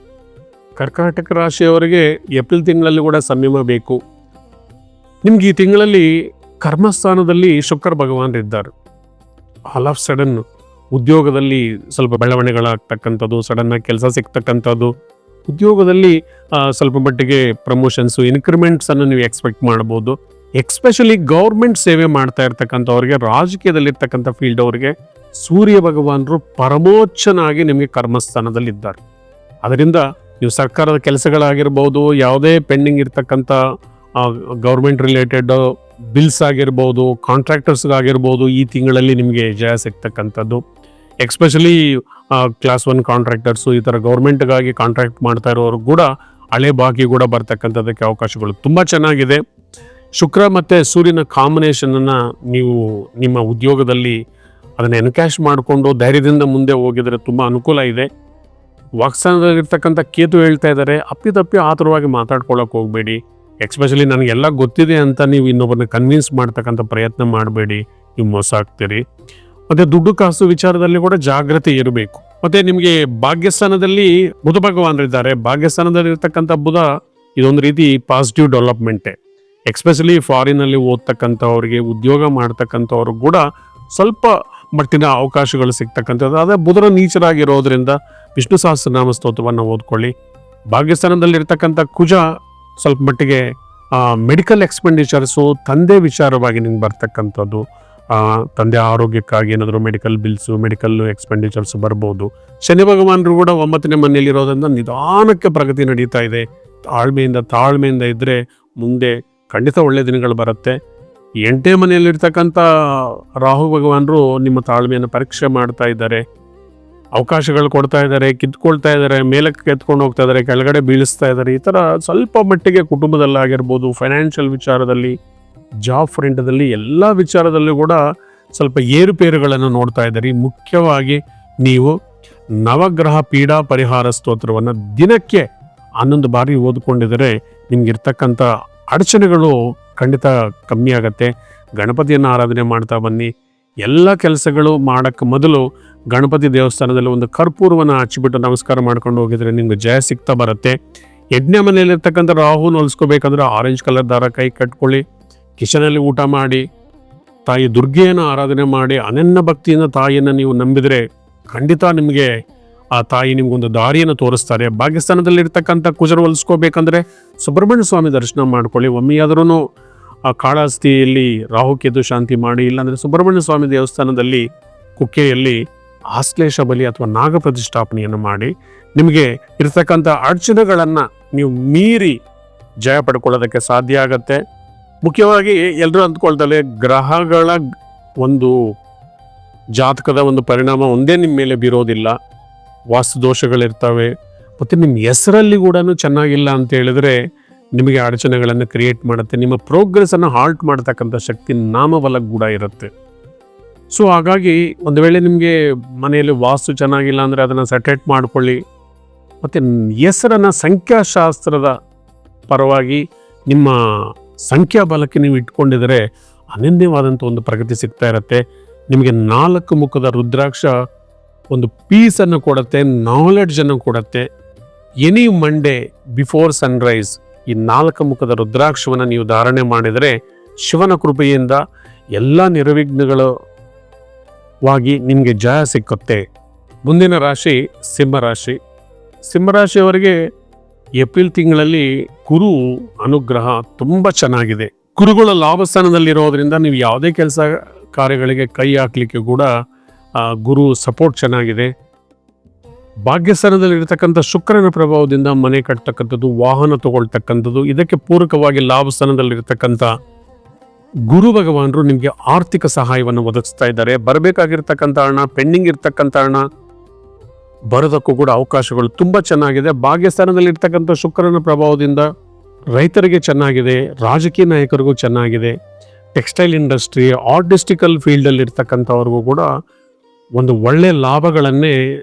ಕರ್ಕಾಟಕ ರಾಶಿಯವರಿಗೆ ಏಪ್ರಿಲ್ ತಿಂಗಳಲ್ಲಿ ಕೂಡ ಸಂಯಮ ಬೇಕು. ನಿಮ್ಗೆ ಈ ತಿಂಗಳಲ್ಲಿ ಕರ್ಮಸ್ಥಾನದಲ್ಲಿ ಶುಕ್ರ ಭಗವಾನರಿದ್ದಾರೆ. ಆಲ್ ಆಫ್ ಸಡನ್ ಉದ್ಯೋಗದಲ್ಲಿ ಸ್ವಲ್ಪ ಬೆಳವಣಿಗೆಗಳಾಗ್ತಕ್ಕಂಥದ್ದು, ಸಡನ್ನಾಗಿ ಕೆಲಸ ಸಿಗ್ತಕ್ಕಂಥದ್ದು, ಉದ್ಯೋಗದಲ್ಲಿ ಸ್ವಲ್ಪ ಮಟ್ಟಿಗೆ ಪ್ರಮೋಷನ್ಸು, ಇನ್ಕ್ರಿಮೆಂಟ್ಸನ್ನು ನೀವು ಎಕ್ಸ್ಪೆಕ್ಟ್ ಮಾಡ್ಬೋದು. ಎಕ್ಸ್ಪೆಷಲಿ ಗೌರ್ಮೆಂಟ್ ಸೇವೆ ಮಾಡ್ತಾ ಇರ್ತಕ್ಕಂಥವ್ರಿಗೆ, ರಾಜಕೀಯದಲ್ಲಿರ್ತಕ್ಕಂಥ ಫೀಲ್ಡ್ ಅವರಿಗೆ ಸೂರ್ಯ ಭಗವಾನರು ಪರಮೋಚ್ಚನಾಗಿ ನಿಮಗೆ ಕರ್ಮಸ್ಥಾನದಲ್ಲಿದ್ದಾರೆ. ಅದರಿಂದ ನೀವು ಸರ್ಕಾರದ ಕೆಲಸಗಳಾಗಿರ್ಬೋದು, ಯಾವುದೇ ಪೆಂಡಿಂಗ್ ಇರ್ತಕ್ಕಂಥ ಗೌರ್ಮೆಂಟ್ ರಿಲೇಟೆಡ್ ಬಿಲ್ಸ್ ಆಗಿರ್ಬೋದು, ಕಾಂಟ್ರಾಕ್ಟರ್ಸ್ಗಾಗಿರ್ಬೋದು, ಈ ತಿಂಗಳಲ್ಲಿ ನಿಮಗೆ ಜಯ ಸಿಗ್ತಕ್ಕಂಥದ್ದು. ಎಕ್ಸ್ಪೆಷಲಿ ಕ್ಲಾಸ್ 1 ಕಾಂಟ್ರಾಕ್ಟರ್ಸು, ಈ ಥರ ಗೌರ್ಮೆಂಟ್ಗಾಗಿ ಕಾಂಟ್ರಾಕ್ಟ್ ಮಾಡ್ತಾ ಇರೋರು ಕೂಡ ಹಳೆ ಬಾಕಿ ಕೂಡ ಬರ್ತಕ್ಕಂಥದ್ದಕ್ಕೆ ಅವಕಾಶಗಳು ತುಂಬ ಚೆನ್ನಾಗಿದೆ. ಶುಕ್ರ ಮತ್ತು ಸೂರ್ಯನ ಕಾಂಬಿನೇಷನನ್ನು ನೀವು ನಿಮ್ಮ ಉದ್ಯೋಗದಲ್ಲಿ ಅದನ್ನು ಎನ್ಕ್ಯಾಶ್ ಮಾಡಿಕೊಂಡು ಧೈರ್ಯದಿಂದ ಮುಂದೆ ಹೋಗಿದರೆ ತುಂಬ ಅನುಕೂಲ ಇದೆ. ವಾಕ್ಸ್ಥಾನದಲ್ಲಿರ್ತಕ್ಕಂಥ ಕೇತು ಹೇಳ್ತಾ ಇದ್ದಾರೆ, ಅಪ್ಪಿತಪ್ಪಿ ಆತುರವಾಗಿ ಮಾತಾಡ್ಕೊಳ್ಳೋಕೆ ಹೋಗಬೇಡಿ. ಎಕ್ಸ್ಪೆಷಲಿ ನನಗೆಲ್ಲ ಗೊತ್ತಿದೆ ಅಂತ ನೀವು ಇನ್ನೊಬ್ಬರನ್ನ ಕನ್ವಿನ್ಸ್ ಮಾಡ್ತಕ್ಕಂಥ ಪ್ರಯತ್ನ ಮಾಡಬೇಡಿ, ನೀವು ಮೋಸ ಆಗ್ತೀರಿ. ಮತ್ತು ದುಡ್ಡು ಕಾಸು ವಿಚಾರದಲ್ಲಿ ಕೂಡ ಜಾಗೃತಿ ಇರಬೇಕು. ಮತ್ತು ನಿಮಗೆ ಭಾಗ್ಯಸ್ಥಾನದಲ್ಲಿ ಬುಧ ಭಗವಾನರಿದ್ದಾರೆ. ಭಾಗ್ಯಸ್ಥಾನದಲ್ಲಿರ್ತಕ್ಕಂಥ ಬುಧ ಇದೊಂದು ರೀತಿ ಪಾಸಿಟಿವ್ ಡೆವಲಪ್ಮೆಂಟೇ. ಎಕ್ಸ್ಪೆಷಲಿ ಫಾರಿನಲ್ಲಿ ಓದ್ತಕ್ಕಂಥವ್ರಿಗೆ, ಉದ್ಯೋಗ ಮಾಡ್ತಕ್ಕಂಥವ್ರು ಕೂಡ ಸ್ವಲ್ಪ ಮಟ್ಟಿನ ಅವಕಾಶಗಳು ಸಿಗ್ತಕ್ಕಂಥದ್ದು. ಅದೇ ಬುಧನ ನೀಚರಾಗಿರೋದ್ರಿಂದ ವಿಷ್ಣು ಸಹಸ್ರನಾಮ ಸ್ತೋತ್ರವನ್ನು ಓದ್ಕೊಳ್ಳಿ. ಭಾಗ್ಯಸ್ಥಾನದಲ್ಲಿರ್ತಕ್ಕಂಥ ಕುಜ ಸ್ವಲ್ಪ ಮಟ್ಟಿಗೆ ಮೆಡಿಕಲ್ ಎಕ್ಸ್ಪೆಂಡಿಚರ್ಸು, ತಂದೆ ವಿಚಾರವಾಗಿ ನಿಮ್ಗೆ ಬರ್ತಕ್ಕಂಥದ್ದು, ತಂದೆ ಆರೋಗ್ಯಕ್ಕಾಗಿ ಏನಾದರೂ ಮೆಡಿಕಲ್ ಬಿಲ್ಸು, ಮೆಡಿಕಲ್ ಎಕ್ಸ್ಪೆಂಡಿಚರ್ಸ್ ಬರ್ಬೋದು. ಶನಿ ಭಗವಾನರು ಕೂಡ 9ನೇ ಮನೆಯಲ್ಲಿರೋದ್ರಿಂದ ನಿಧಾನಕ್ಕೆ ಪ್ರಗತಿ ನಡೀತಾ ಇದೆ. ತಾಳ್ಮೆಯಿಂದ ಇದ್ದರೆ ಮುಂದೆ ಖಂಡಿತ ಒಳ್ಳೆಯ ದಿನಗಳು ಬರುತ್ತೆ. 8ನೇ ಮನೆಯಲ್ಲಿರ್ತಕ್ಕಂಥ ರಾಹು ಭಗವಾನರು ನಿಮ್ಮ ತಾಳ್ಮೆಯನ್ನು ಪರೀಕ್ಷೆ ಮಾಡ್ತಾ ಇದ್ದಾರೆ, ಅವಕಾಶಗಳು ಕೊಡ್ತಾ ಇದ್ದಾರೆ, ಕಿತ್ಕೊಳ್ತಾ ಇದ್ದಾರೆ, ಮೇಲಕ್ಕೆ ಎತ್ಕೊಂಡು ಹೋಗ್ತಾ ಇದ್ದಾರೆ, ಕೆಳಗಡೆ ಬೀಳಿಸ್ತಾ ಇದ್ದಾರೆ. ಈ ಥರ ಸ್ವಲ್ಪ ಮಟ್ಟಿಗೆ ಕುಟುಂಬದಲ್ಲಾಗಿರ್ಬೋದು, ಫೈನಾನ್ಷಿಯಲ್ ವಿಚಾರದಲ್ಲಿ, ಜಾಬ್ ಫ್ರೆಂಡದಲ್ಲಿ, ಎಲ್ಲ ವಿಚಾರದಲ್ಲೂ ಕೂಡ ಸ್ವಲ್ಪ ಏರುಪೇರುಗಳನ್ನು ನೋಡ್ತಾ ಇದ್ದಾರೆ. ಮುಖ್ಯವಾಗಿ ನೀವು ನವಗ್ರಹ ಪೀಡಾ ಪರಿಹಾರ ಸ್ತೋತ್ರವನ್ನು ದಿನಕ್ಕೆ 11 ಬಾರಿ ಓದ್ಕೊಂಡಿದ್ದರೆ ನಿಮ್ಗಿರ್ತಕ್ಕಂಥ ಅಡಚಣೆಗಳು ಖಂಡಿತ ಕಮ್ಮಿ ಆಗತ್ತೆ. ಗಣಪತಿಯನ್ನು ಆರಾಧನೆ ಮಾಡ್ತಾ ಬನ್ನಿ. ಎಲ್ಲ ಕೆಲಸಗಳು ಮಾಡೋಕ್ಕೆ ಮೊದಲು ಗಣಪತಿ ದೇವಸ್ಥಾನದಲ್ಲಿ ಒಂದು ಕರ್ಪೂರವನ್ನು ಹಚ್ಚಿಬಿಟ್ಟು ನಮಸ್ಕಾರ ಮಾಡ್ಕೊಂಡು ಹೋಗಿದ್ರೆ ನಿಮ್ಗೆ ಜಯ ಸಿಗ್ತಾ ಬರುತ್ತೆ. 8ನೇ ಮನೆಯಲ್ಲಿರ್ತಕ್ಕಂಥ ರಾಹುನ ಹೊಲಿಸ್ಕೋಬೇಕಂದ್ರೆ ಆರೆಂಜ್ ಕಲರ್ ದಾರ ಕೈ ಕಟ್ಕೊಳ್ಳಿ. ಕಿಚನಲ್ಲಿ ಊಟ ಮಾಡಿ, ತಾಯಿ ದುರ್ಗೆಯನ್ನು ಆರಾಧನೆ ಮಾಡಿ, ಅನನ್ಯ ಭಕ್ತಿಯಿಂದ ತಾಯಿಯನ್ನು ನೀವು ನಂಬಿದರೆ ಖಂಡಿತ ನಿಮಗೆ ಆ ತಾಯಿ ನಿಮ್ಗೊಂದು ದಾರಿಯನ್ನು ತೋರಿಸ್ತಾರೆ. ಭಾಗ್ಯಸ್ಥಾನದಲ್ಲಿರ್ತಕ್ಕಂಥ ಕುಜರ ಹೊಲಿಸ್ಕೋಬೇಕಂದ್ರೆ ಸುಬ್ರಹ್ಮಣ್ಯ ಸ್ವಾಮಿ ದರ್ಶನ ಮಾಡ್ಕೊಳ್ಳಿ. ಒಮ್ಮೆಯಾದ್ರೂ ಆ ಕಾಳಹಸ್ತಿಯಲ್ಲಿ ರಾಹುಕೇತು ಶಾಂತಿ ಮಾಡಿ, ಇಲ್ಲಾಂದರೆ ಸುಬ್ರಹ್ಮಣ್ಯ ಸ್ವಾಮಿ ದೇವಸ್ಥಾನದಲ್ಲಿ ಕುಕ್ಕೆಯಲ್ಲಿ ಆಶ್ಲೇಷ ಬಲಿ ಅಥವಾ ನಾಗ ಪ್ರತಿಷ್ಠಾಪನೆಯನ್ನು ಮಾಡಿ ನಿಮಗೆ ಇರ್ತಕ್ಕಂಥ ಅಡಚಣೆಗಳನ್ನು ನೀವು ಮೀರಿ ಜಯ ಪಡ್ಕೊಳ್ಳೋದಕ್ಕೆ ಸಾಧ್ಯ ಆಗತ್ತೆ. ಮುಖ್ಯವಾಗಿ ಎಲ್ಲರೂ ಅಂದ್ಕೊಳ್ತಾರೆ ಗ್ರಹಗಳ ಒಂದು ಜಾತಕದ ಒಂದು ಪರಿಣಾಮ ಒಂದೇ ನಿಮ್ಮ ಮೇಲೆ ಬೀರೋದಿಲ್ಲ, ವಾಸ್ತು ದೋಷಗಳಿರ್ತವೆ. ಮತ್ತು ನಿಮ್ಮ ಹೆಸರಲ್ಲಿ ಕೂಡ ಚೆನ್ನಾಗಿಲ್ಲ ಅಂತ ಹೇಳಿದ್ರೆ ನಿಮಗೆ ಅಡಚಣೆಗಳನ್ನು ಕ್ರಿಯೇಟ್ ಮಾಡುತ್ತೆ. ನಿಮ್ಮ ಪ್ರೋಗ್ರೆಸ್ಸನ್ನು ಹಾಲ್ಟ್ ಮಾಡ್ತಕ್ಕಂಥ ಶಕ್ತಿ ನಾಮಬಲಕ್ಕೆ ಕೂಡ ಇರುತ್ತೆ. ಸೊ ಹಾಗಾಗಿ ಒಂದು ವೇಳೆ ನಿಮಗೆ ಮನೆಯಲ್ಲಿ ವಾಸ್ತು ಚೆನ್ನಾಗಿಲ್ಲ ಅಂದರೆ ಅದನ್ನು ಸೆಟೇಟ್ ಮಾಡ್ಕೊಳ್ಳಿ. ಮತ್ತು ಹೆಸರನ್ನು ಸಂಖ್ಯಾಶಾಸ್ತ್ರದ ಪರವಾಗಿ ನಿಮ್ಮ ಸಂಖ್ಯಾಬಲಕ್ಕೆ ನೀವು ಇಟ್ಕೊಂಡಿದರೆ ಅನನ್ಯವಾದಂಥ ಒಂದು ಪ್ರಗತಿ ಸಿಗ್ತಾ ಇರುತ್ತೆ. ನಿಮಗೆ 4 ಮುಖದ ರುದ್ರಾಕ್ಷ ಒಂದು ಪೀಸನ್ನು ಕೊಡುತ್ತೆ, ನಾಲೆಡ್ಜನ್ನು ಕೊಡುತ್ತೆ. ಎನಿ ಮಂಡೇ ಬಿಫೋರ್ ಸನ್ರೈಸ್ ಈ 4 ಮುಖದ ರುದ್ರಾಕ್ಷವನ್ನು ನೀವು ಧಾರಣೆ ಮಾಡಿದರೆ ಶಿವನ ಕೃಪೆಯಿಂದ ಎಲ್ಲ ನಿರ್ವಿಘ್ನಗಳವಾಗಿ ನಿಮಗೆ ಜಯ ಸಿಕ್ಕುತ್ತೆ. ಮುಂದಿನ ರಾಶಿ ಸಿಂಹರಾಶಿ. ಸಿಂಹರಾಶಿಯವರಿಗೆ ಏಪ್ರಿಲ್ ತಿಂಗಳಲ್ಲಿ ಗುರು ಅನುಗ್ರಹ ತುಂಬ ಚೆನ್ನಾಗಿದೆ. ಗುರುಗಳ ಲಾಭಸ್ಥಾನದಲ್ಲಿರೋದ್ರಿಂದ ನೀವು ಯಾವುದೇ ಕೆಲಸ ಕಾರ್ಯಗಳಿಗೆ ಕೈ ಹಾಕ್ಲಿಕ್ಕೆ ಕೂಡ ಗುರು ಸಪೋರ್ಟ್ ಚೆನ್ನಾಗಿದೆ. ಭಾಗ್ಯಸ್ಥಾನದಲ್ಲಿರ್ತಕ್ಕಂಥ ಶುಕ್ರನ ಪ್ರಭಾವದಿಂದ ಮನೆ ಕಟ್ತಕ್ಕಂಥದ್ದು, ವಾಹನ ತಗೊಳ್ತಕ್ಕಂಥದ್ದು, ಇದಕ್ಕೆ ಪೂರಕವಾಗಿ ಲಾಭಸ್ಥಾನದಲ್ಲಿರ್ತಕ್ಕಂಥ ಗುರು ಭಗವಾನರು ನಿಮಗೆ ಆರ್ಥಿಕ ಸಹಾಯವನ್ನು ಒದಗಿಸ್ತಾ ಇದ್ದಾರೆ. ಬರಬೇಕಾಗಿರ್ತಕ್ಕಂಥ ಹಣ, ಪೆಂಡಿಂಗ್ ಇರ್ತಕ್ಕಂಥ ಹಣ ಬರೋದಕ್ಕೂ ಕೂಡ ಅವಕಾಶಗಳು ತುಂಬ ಚೆನ್ನಾಗಿದೆ. ಭಾಗ್ಯಸ್ಥಾನದಲ್ಲಿರ್ತಕ್ಕಂಥ ಶುಕ್ರನ ಪ್ರಭಾವದಿಂದ ರೈತರಿಗೆ ಚೆನ್ನಾಗಿದೆ, ರಾಜಕೀಯ ನಾಯಕರಿಗೂ ಚೆನ್ನಾಗಿದೆ, ಟೆಕ್ಸ್ಟೈಲ್ ಇಂಡಸ್ಟ್ರಿ, ಆರ್ಟಿಸ್ಟಿಕಲ್ ಫೀಲ್ಡಲ್ಲಿ ಇರ್ತಕ್ಕಂಥವ್ರಿಗೂ ಕೂಡ ಒಂದು ಒಳ್ಳೆ ಲಾಭಗಳನ್ನೇ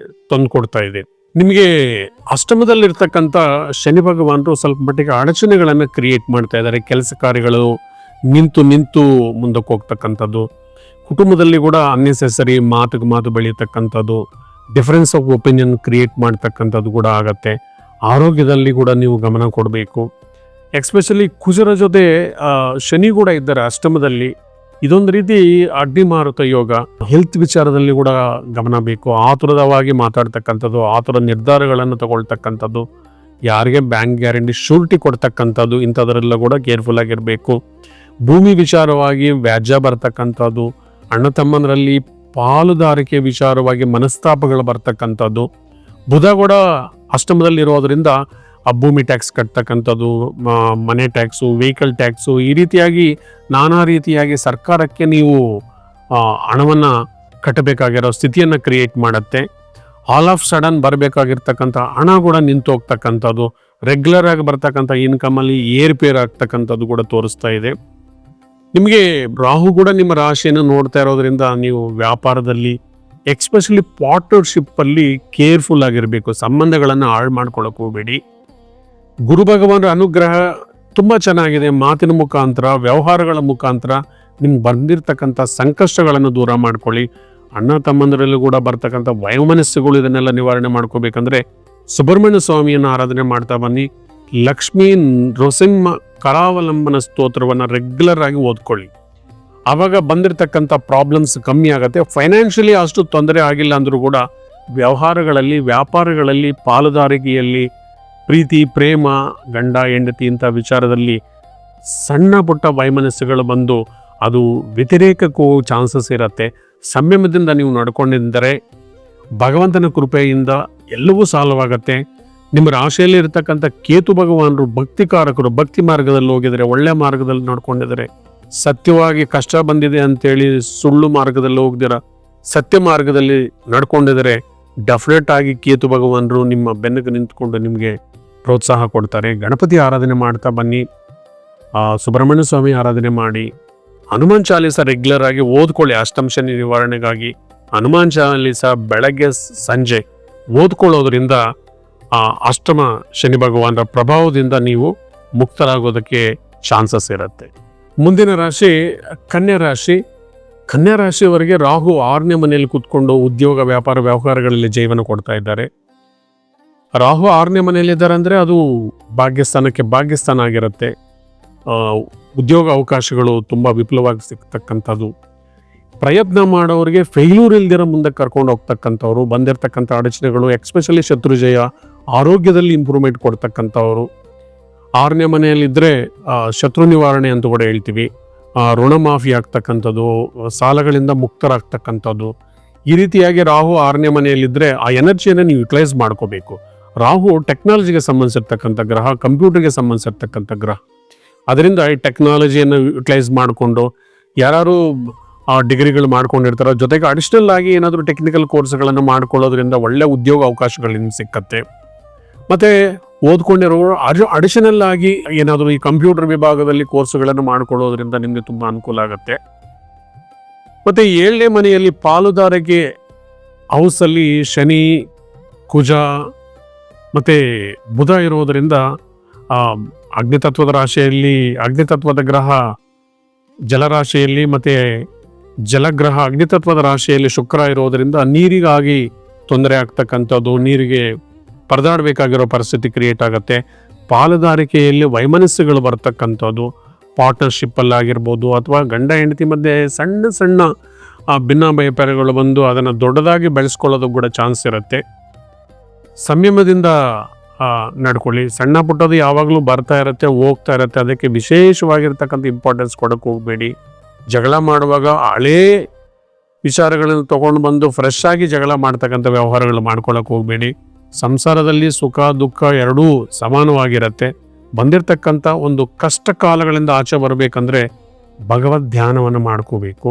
ತಂದುಕೊಡ್ತಾ ಇದೆ. ನಿಮಗೆ ಅಷ್ಟಮದಲ್ಲಿರ್ತಕ್ಕಂಥ ಶನಿ ಭಗವಾನರು ಸ್ವಲ್ಪ ಮಟ್ಟಿಗೆ ಅಡಚಣೆಗಳನ್ನು ಕ್ರಿಯೇಟ್ ಮಾಡ್ತಾ ಇದ್ದಾರೆ. ಕೆಲಸ ಕಾರ್ಯಗಳು ನಿಂತು ಮುಂದಕ್ಕೆ ಹೋಗ್ತಕ್ಕಂಥದ್ದು, ಕುಟುಂಬದಲ್ಲಿ ಕೂಡ ಅನ್ನೆಸೆಸರಿ ಮಾತಿಗೆ ಮಾತು ಬೆಳೀತಕ್ಕಂಥದ್ದು, ಡಿಫರೆನ್ಸ್ ಆಫ್ ಒಪಿನಿಯನ್ ಕ್ರಿಯೇಟ್ ಮಾಡ್ತಕ್ಕಂಥದ್ದು ಕೂಡ ಆಗತ್ತೆ. ಆರೋಗ್ಯದಲ್ಲಿ ಕೂಡ ನೀವು ಗಮನ ಕೊಡಬೇಕು. ಎಕ್ಸ್ಪೆಷಲಿ ಕುಜರ ಜೊತೆ ಶನಿ ಕೂಡ ಇದ್ದಾರೆ ಅಷ್ಟಮದಲ್ಲಿ. ಇದೊಂದು ರೀತಿ ಅಡ್ಡಿ ಮಾರುತ ಯೋಗ. ಹೆಲ್ತ್ ವಿಚಾರದಲ್ಲಿ ಕೂಡ ಗಮನ ಬೇಕು. ಆತುರದವಾಗಿ ಮಾತಾಡ್ತಕ್ಕಂಥದ್ದು, ಆತುರ ನಿರ್ಧಾರಗಳನ್ನು ತಗೊಳ್ತಕ್ಕಂಥದ್ದು, ಯಾರಿಗೆ ಬ್ಯಾಂಕ್ ಗ್ಯಾರಂಟಿ ಶೂರಿಟಿ ಕೊಡ್ತಕ್ಕಂಥದ್ದು, ಇಂಥದ್ರೆಲ್ಲ ಕೂಡ ಕೇರ್ಫುಲ್ ಆಗಿರಬೇಕು. ಭೂಮಿ ವಿಚಾರವಾಗಿ ವ್ಯಾಜ್ಯ ಬರ್ತಕ್ಕಂಥದ್ದು, ಅಣ್ಣ ತಮ್ಮಂದರಲ್ಲಿ ಪಾಲುದಾರಿಕೆ ವಿಚಾರವಾಗಿ ಮನಸ್ತಾಪಗಳು ಬರ್ತಕ್ಕಂಥದ್ದು. ಬುಧ ಕೂಡ ಅಷ್ಟಮದಲ್ಲಿರೋದ್ರಿಂದ ಆ ಭೂಮಿ ಟ್ಯಾಕ್ಸ್ ಕಟ್ತಕ್ಕಂಥದ್ದು, ಮನೆ ಟ್ಯಾಕ್ಸು, ವೆಹಿಕಲ್ ಟ್ಯಾಕ್ಸು, ಈ ರೀತಿಯಾಗಿ ನಾನಾ ರೀತಿಯಾಗಿ ಸರ್ಕಾರಕ್ಕೆ ನೀವು ಹಣವನ್ನು ಕಟ್ಟಬೇಕಾಗಿರೋ ಸ್ಥಿತಿಯನ್ನು ಕ್ರಿಯೇಟ್ ಮಾಡುತ್ತೆ. ಆಲ್ ಆಫ್ ಸಡನ್ ಬರಬೇಕಾಗಿರ್ತಕ್ಕಂಥ ಹಣ ಕೂಡ ನಿಂತು ಹೋಗ್ತಕ್ಕಂಥದ್ದು, ರೆಗ್ಯುಲರ್ ಆಗಿ ಬರ್ತಕ್ಕಂಥ ಇನ್ಕಮಲ್ಲಿ ಏರ್ಪೇರ್ ಆಗ್ತಕ್ಕಂಥದ್ದು ಕೂಡ ತೋರಿಸ್ತಾ ಇದೆ. ನಿಮಗೆ ರಾಹು ಕೂಡ ನಿಮ್ಮ ರಾಶಿಯನ್ನು ನೋಡ್ತಾ ಇರೋದ್ರಿಂದ ನೀವು ವ್ಯಾಪಾರದಲ್ಲಿ ಎಕ್ಸ್ಪೆಷಲಿ ಪಾರ್ಟ್ನರ್ಶಿಪ್ಪಲ್ಲಿ ಕೇರ್ಫುಲ್ ಆಗಿರಬೇಕು. ಸಂಬಂಧಗಳನ್ನು ಹಾಳು ಮಾಡ್ಕೊಳ್ಳೋಕೆ ಹೋಗಬೇಡಿ. ಗುರು ಭಗವಾನರ ಅನುಗ್ರಹ ತುಂಬ ಚೆನ್ನಾಗಿದೆ. ಮಾತಿನ ಮುಖಾಂತರ, ವ್ಯವಹಾರಗಳ ಮುಖಾಂತರ ನಿಮ್ಗೆ ಬಂದಿರತಕ್ಕಂಥ ಸಂಕಷ್ಟಗಳನ್ನು ದೂರ ಮಾಡ್ಕೊಳ್ಳಿ. ಅಣ್ಣ ತಮ್ಮಂದರಲ್ಲೂ ಕೂಡ ಬರ್ತಕ್ಕಂಥ ವಯೋಮನಸ್ಸುಗಳು ಇದನ್ನೆಲ್ಲ ನಿವಾರಣೆ ಮಾಡ್ಕೋಬೇಕಂದ್ರೆ ಸುಬ್ರಹ್ಮಣ್ಯ ಸ್ವಾಮಿಯನ್ನು ಆರಾಧನೆ ಮಾಡ್ತಾ ಬನ್ನಿ. ಲಕ್ಷ್ಮೀ ನೃಸಿಂಹ ಕರಾವಲಂಬನ ಸ್ತೋತ್ರವನ್ನು ರೆಗ್ಯುಲರ್ ಆಗಿ ಓದ್ಕೊಳ್ಳಿ. ಆವಾಗ ಬಂದಿರತಕ್ಕಂಥ ಪ್ರಾಬ್ಲಮ್ಸ್ ಕಮ್ಮಿ ಆಗುತ್ತೆ. ಫೈನಾನ್ಷಿಯಲಿ ಅಷ್ಟು ತೊಂದರೆ ಆಗಿಲ್ಲ ಅಂದರೂ ಕೂಡ ವ್ಯವಹಾರಗಳಲ್ಲಿ, ವ್ಯಾಪಾರಗಳಲ್ಲಿ, ಪಾಲುದಾರಿಕೆಯಲ್ಲಿ, ಪ್ರೀತಿ, ಪ್ರೇಮ, ಗಂಡ ಹೆಂಡತಿ ಇಂಥ ವಿಚಾರದಲ್ಲಿ ಸಣ್ಣ ಪುಟ್ಟ ವೈಮನಸ್ಸುಗಳು ಬಂದು ಅದು ವ್ಯತಿರೇಕಕ್ಕೂ ಚಾನ್ಸಸ್ ಇರುತ್ತೆ. ಸಂಯಮದಿಂದ ನೀವು ನಡ್ಕೊಂಡಿದ್ದರೆ ಭಗವಂತನ ಕೃಪೆಯಿಂದ ಎಲ್ಲವೂ ಸಾಲ್ವಾಗತ್ತೆ. ನಿಮ್ಮ ರಾಶಿಯಲ್ಲಿ ಇರತಕ್ಕಂಥ ಕೇತು ಭಗವಾನರು ಭಕ್ತಿಕಾರಕರು. ಭಕ್ತಿ ಮಾರ್ಗದಲ್ಲಿ ಹೋಗಿದರೆ, ಒಳ್ಳೆ ಮಾರ್ಗದಲ್ಲಿ ನಡ್ಕೊಂಡಿದ್ದಾರೆ, ಸತ್ಯವಾಗಿ ಕಷ್ಟ ಬಂದಿದೆ ಅಂತೇಳಿ ಸುಳ್ಳು ಮಾರ್ಗದಲ್ಲಿ ಹೋಗ್ದಿರ ಸತ್ಯ ಮಾರ್ಗದಲ್ಲಿ ನಡ್ಕೊಂಡಿದ್ದಾರೆ, ಡೆಫಿನೆಟ್ ಆಗಿ ಕೇತು ಭಗವಾನರು ನಿಮ್ಮ ಬೆನ್ನಿಗೆ ನಿಂತ್ಕೊಂಡು ನಿಮಗೆ ಪ್ರೋತ್ಸಾಹ ಕೊಡ್ತಾರೆ. ಗಣಪತಿ ಆರಾಧನೆ ಮಾಡ್ತಾ ಬನ್ನಿ, ಸುಬ್ರಹ್ಮಣ್ಯ ಸ್ವಾಮಿ ಆರಾಧನೆ ಮಾಡಿ, ಹನುಮಾನ್ ಚಾಲೀಸ ರೆಗ್ಯುಲರ್ ಆಗಿ ಓದ್ಕೊಳ್ಳಿ. ಅಷ್ಟಮ ಶನಿ ನಿವಾರಣೆಗಾಗಿ ಹನುಮಾನ್ ಚಾಲೀಸ ಬೆಳಗ್ಗೆ ಸಂಜೆ ಓದ್ಕೊಳ್ಳೋದ್ರಿಂದ ಅಷ್ಟಮ ಶನಿ ಭಗವಾನರ ಪ್ರಭಾವದಿಂದ ನೀವು ಮುಕ್ತರಾಗೋದಕ್ಕೆ ಚಾನ್ಸಸ್ ಇರುತ್ತೆ. ಮುಂದಿನ ರಾಶಿ ಕನ್ಯಾ ರಾಶಿ. ಕನ್ಯಾ ರಾಶಿಯವರಿಗೆ ರಾಹು 6ನೇ ಮನೆಯಲ್ಲಿ ಕೂತ್ಕೊಂಡು ಉದ್ಯೋಗ, ವ್ಯಾಪಾರ, ವ್ಯವಹಾರಗಳಲ್ಲಿ ಜೀವನ ಕೊಡ್ತಾ ಇದ್ದಾರೆ. ರಾಹು 6ನೇ ಮನೆಯಲ್ಲಿದ್ದಾರೆ ಅಂದರೆ ಅದು ಭಾಗ್ಯಸ್ಥಾನಕ್ಕೆ ಭಾಗ್ಯಸ್ಥಾನ ಆಗಿರುತ್ತೆ. ಉದ್ಯೋಗ ಅವಕಾಶಗಳು ತುಂಬ ವಿಪುಲವಾಗಿ ಸಿಗ್ತಕ್ಕಂಥದ್ದು. ಪ್ರಯತ್ನ ಮಾಡೋರಿಗೆ ಫೇಲ್ಯೂರ್ ಇಲ್ದಿರೋ ಮುಂದೆ ಕರ್ಕೊಂಡು ಹೋಗ್ತಕ್ಕಂಥವ್ರು. ಬಂದಿರತಕ್ಕಂಥ ಅಡಚಣೆಗಳು, ಎಕ್ಸ್ಪೆಷಲಿ ಶತ್ರುಜಯ, ಆರೋಗ್ಯದಲ್ಲಿ ಇಂಪ್ರೂವ್ಮೆಂಟ್ ಕೊಡ್ತಕ್ಕಂಥವ್ರು. 6ನೇ ಮನೆಯಲ್ಲಿದ್ದರೆ ಶತ್ರು ನಿವಾರಣೆ ಅಂತ ಕೂಡ ಹೇಳ್ತೀವಿ. ಋಣ ಮಾಫಿ ಆಗ್ತಕ್ಕಂಥದ್ದು, ಸಾಲಗಳಿಂದ ಮುಕ್ತರಾಗ್ತಕ್ಕಂಥದ್ದು. ಈ ರೀತಿಯಾಗಿ ರಾಹು 6ನೇ ಮನೆಯಲ್ಲಿದ್ದರೆ ಆ ಎನರ್ಜಿಯನ್ನು ನೀವು ಯುಟಿಲೈಸ್ ಮಾಡ್ಕೋಬೇಕು. ರಾಹು ಟೆಕ್ನಾಲಜಿಗೆ ಸಂಬಂಧಿಸಿರ್ತಕ್ಕಂಥ ಗ್ರಹ, ಕಂಪ್ಯೂಟರ್ಗೆ ಸಂಬಂಧಿಸಿರ್ತಕ್ಕಂಥ ಗ್ರಹ. ಅದರಿಂದ ಈ ಟೆಕ್ನಾಲಜಿಯನ್ನು ಯುಟಿಲೈಸ್ ಮಾಡಿಕೊಂಡು ಯಾರು ಡಿಗ್ರಿಗಳು ಮಾಡ್ಕೊಂಡಿರ್ತಾರೋ, ಜೊತೆಗೆ ಅಡಿಷನಲ್ ಆಗಿ ಏನಾದರೂ ಟೆಕ್ನಿಕಲ್ ಕೋರ್ಸ್ಗಳನ್ನು ಮಾಡ್ಕೊಳ್ಳೋದ್ರಿಂದ ಒಳ್ಳೆ ಉದ್ಯೋಗ ಅವಕಾಶಗಳು ನಿಮ್ಗೆ ಸಿಕ್ಕತ್ತೆ. ಮತ್ತು ಓದ್ಕೊಂಡಿರೋರು ಅಡಿಷನಲ್ ಆಗಿ ಏನಾದರೂ ಈ ಕಂಪ್ಯೂಟರ್ ವಿಭಾಗದಲ್ಲಿ ಕೋರ್ಸ್ಗಳನ್ನು ಮಾಡ್ಕೊಳ್ಳೋದ್ರಿಂದ ನಿಮಗೆ ತುಂಬ ಅನುಕೂಲ ಆಗುತ್ತೆ. ಮತ್ತು 7ನೇ ಮನೆಯಲ್ಲಿ ಪಾಲುದಾರಿಕೆ ಹೌಸಲ್ಲಿ ಶನಿ, ಕುಜ ಮತ್ತು ಬುಧ ಇರೋದರಿಂದ ಅಗ್ನಿತತ್ವದ ರಾಶಿಯಲ್ಲಿ ಅಗ್ನಿತತ್ವದ ಗ್ರಹ ಜಲರಾಶಿಯಲ್ಲಿ ಮತ್ತು ಜಲಗ್ರಹ ಅಗ್ನಿತತ್ವದ ರಾಶಿಯಲ್ಲಿ ಶುಕ್ರ ಇರೋದರಿಂದ ನೀರಿಗಾಗಿ ತೊಂದರೆ ಆಗ್ತಕ್ಕಂಥದ್ದು, ನೀರಿಗೆ ಪರದಾಡಬೇಕಾಗಿರೋ ಪರಿಸ್ಥಿತಿ ಕ್ರಿಯೇಟ್ ಆಗುತ್ತೆ. ಪಾಲುದಾರಿಕೆಯಲ್ಲಿ ವೈಮನಸ್ಸುಗಳು ಬರ್ತಕ್ಕಂಥದ್ದು, ಪಾರ್ಟ್ನರ್ಶಿಪ್ಪಲ್ಲಾಗಿರ್ಬೋದು ಅಥವಾ ಗಂಡ ಹೆಂಡತಿ ಮಧ್ಯೆ ಸಣ್ಣ ಸಣ್ಣ ಭಿನ್ನಾಭಿಪ್ರಾಯಗಳು ಬಂದು ಅದನ್ನು ದೊಡ್ಡದಾಗಿ ಬೆಳೆಸ್ಕೊಳ್ಳೋದು ಕೂಡ ಚಾನ್ಸ್ ಇರುತ್ತೆ. ಸಂಯಮದಿಂದ ನಡ್ಕೊಳ್ಳಿ. ಸಣ್ಣ ಪುಟ್ಟದು ಯಾವಾಗಲೂ ಬರ್ತಾ ಇರುತ್ತೆ, ಹೋಗ್ತಾ ಇರುತ್ತೆ. ಅದಕ್ಕೆ ವಿಶೇಷವಾಗಿರ್ತಕ್ಕಂಥ ಇಂಪಾರ್ಟೆನ್ಸ್ ಕೊಡೋಕೆ ಹೋಗಬೇಡಿ. ಜಗಳ ಮಾಡುವಾಗ ಹಳೇ ವಿಚಾರಗಳನ್ನು ತೊಗೊಂಡು ಬಂದು ಫ್ರೆಶ್ ಆಗಿ ಜಗಳ ಮಾಡ್ತಕ್ಕಂಥ ವ್ಯವಹಾರಗಳು ಮಾಡ್ಕೊಳ್ಳೋಕೆ ಹೋಗಬೇಡಿ. ಸಂಸಾರದಲ್ಲಿ ಸುಖ ದುಃಖ ಎರಡೂ ಸಮಾನವಾಗಿರುತ್ತೆ. ಬಂದಿರತಕ್ಕಂಥ ಒಂದು ಕಷ್ಟ ಕಾಲಗಳಿಂದ ಆಚೆ ಬರಬೇಕಂದ್ರೆ ಭಗವದ್ ಧ್ಯಾನವನ್ನು ಮಾಡ್ಕೋಬೇಕು.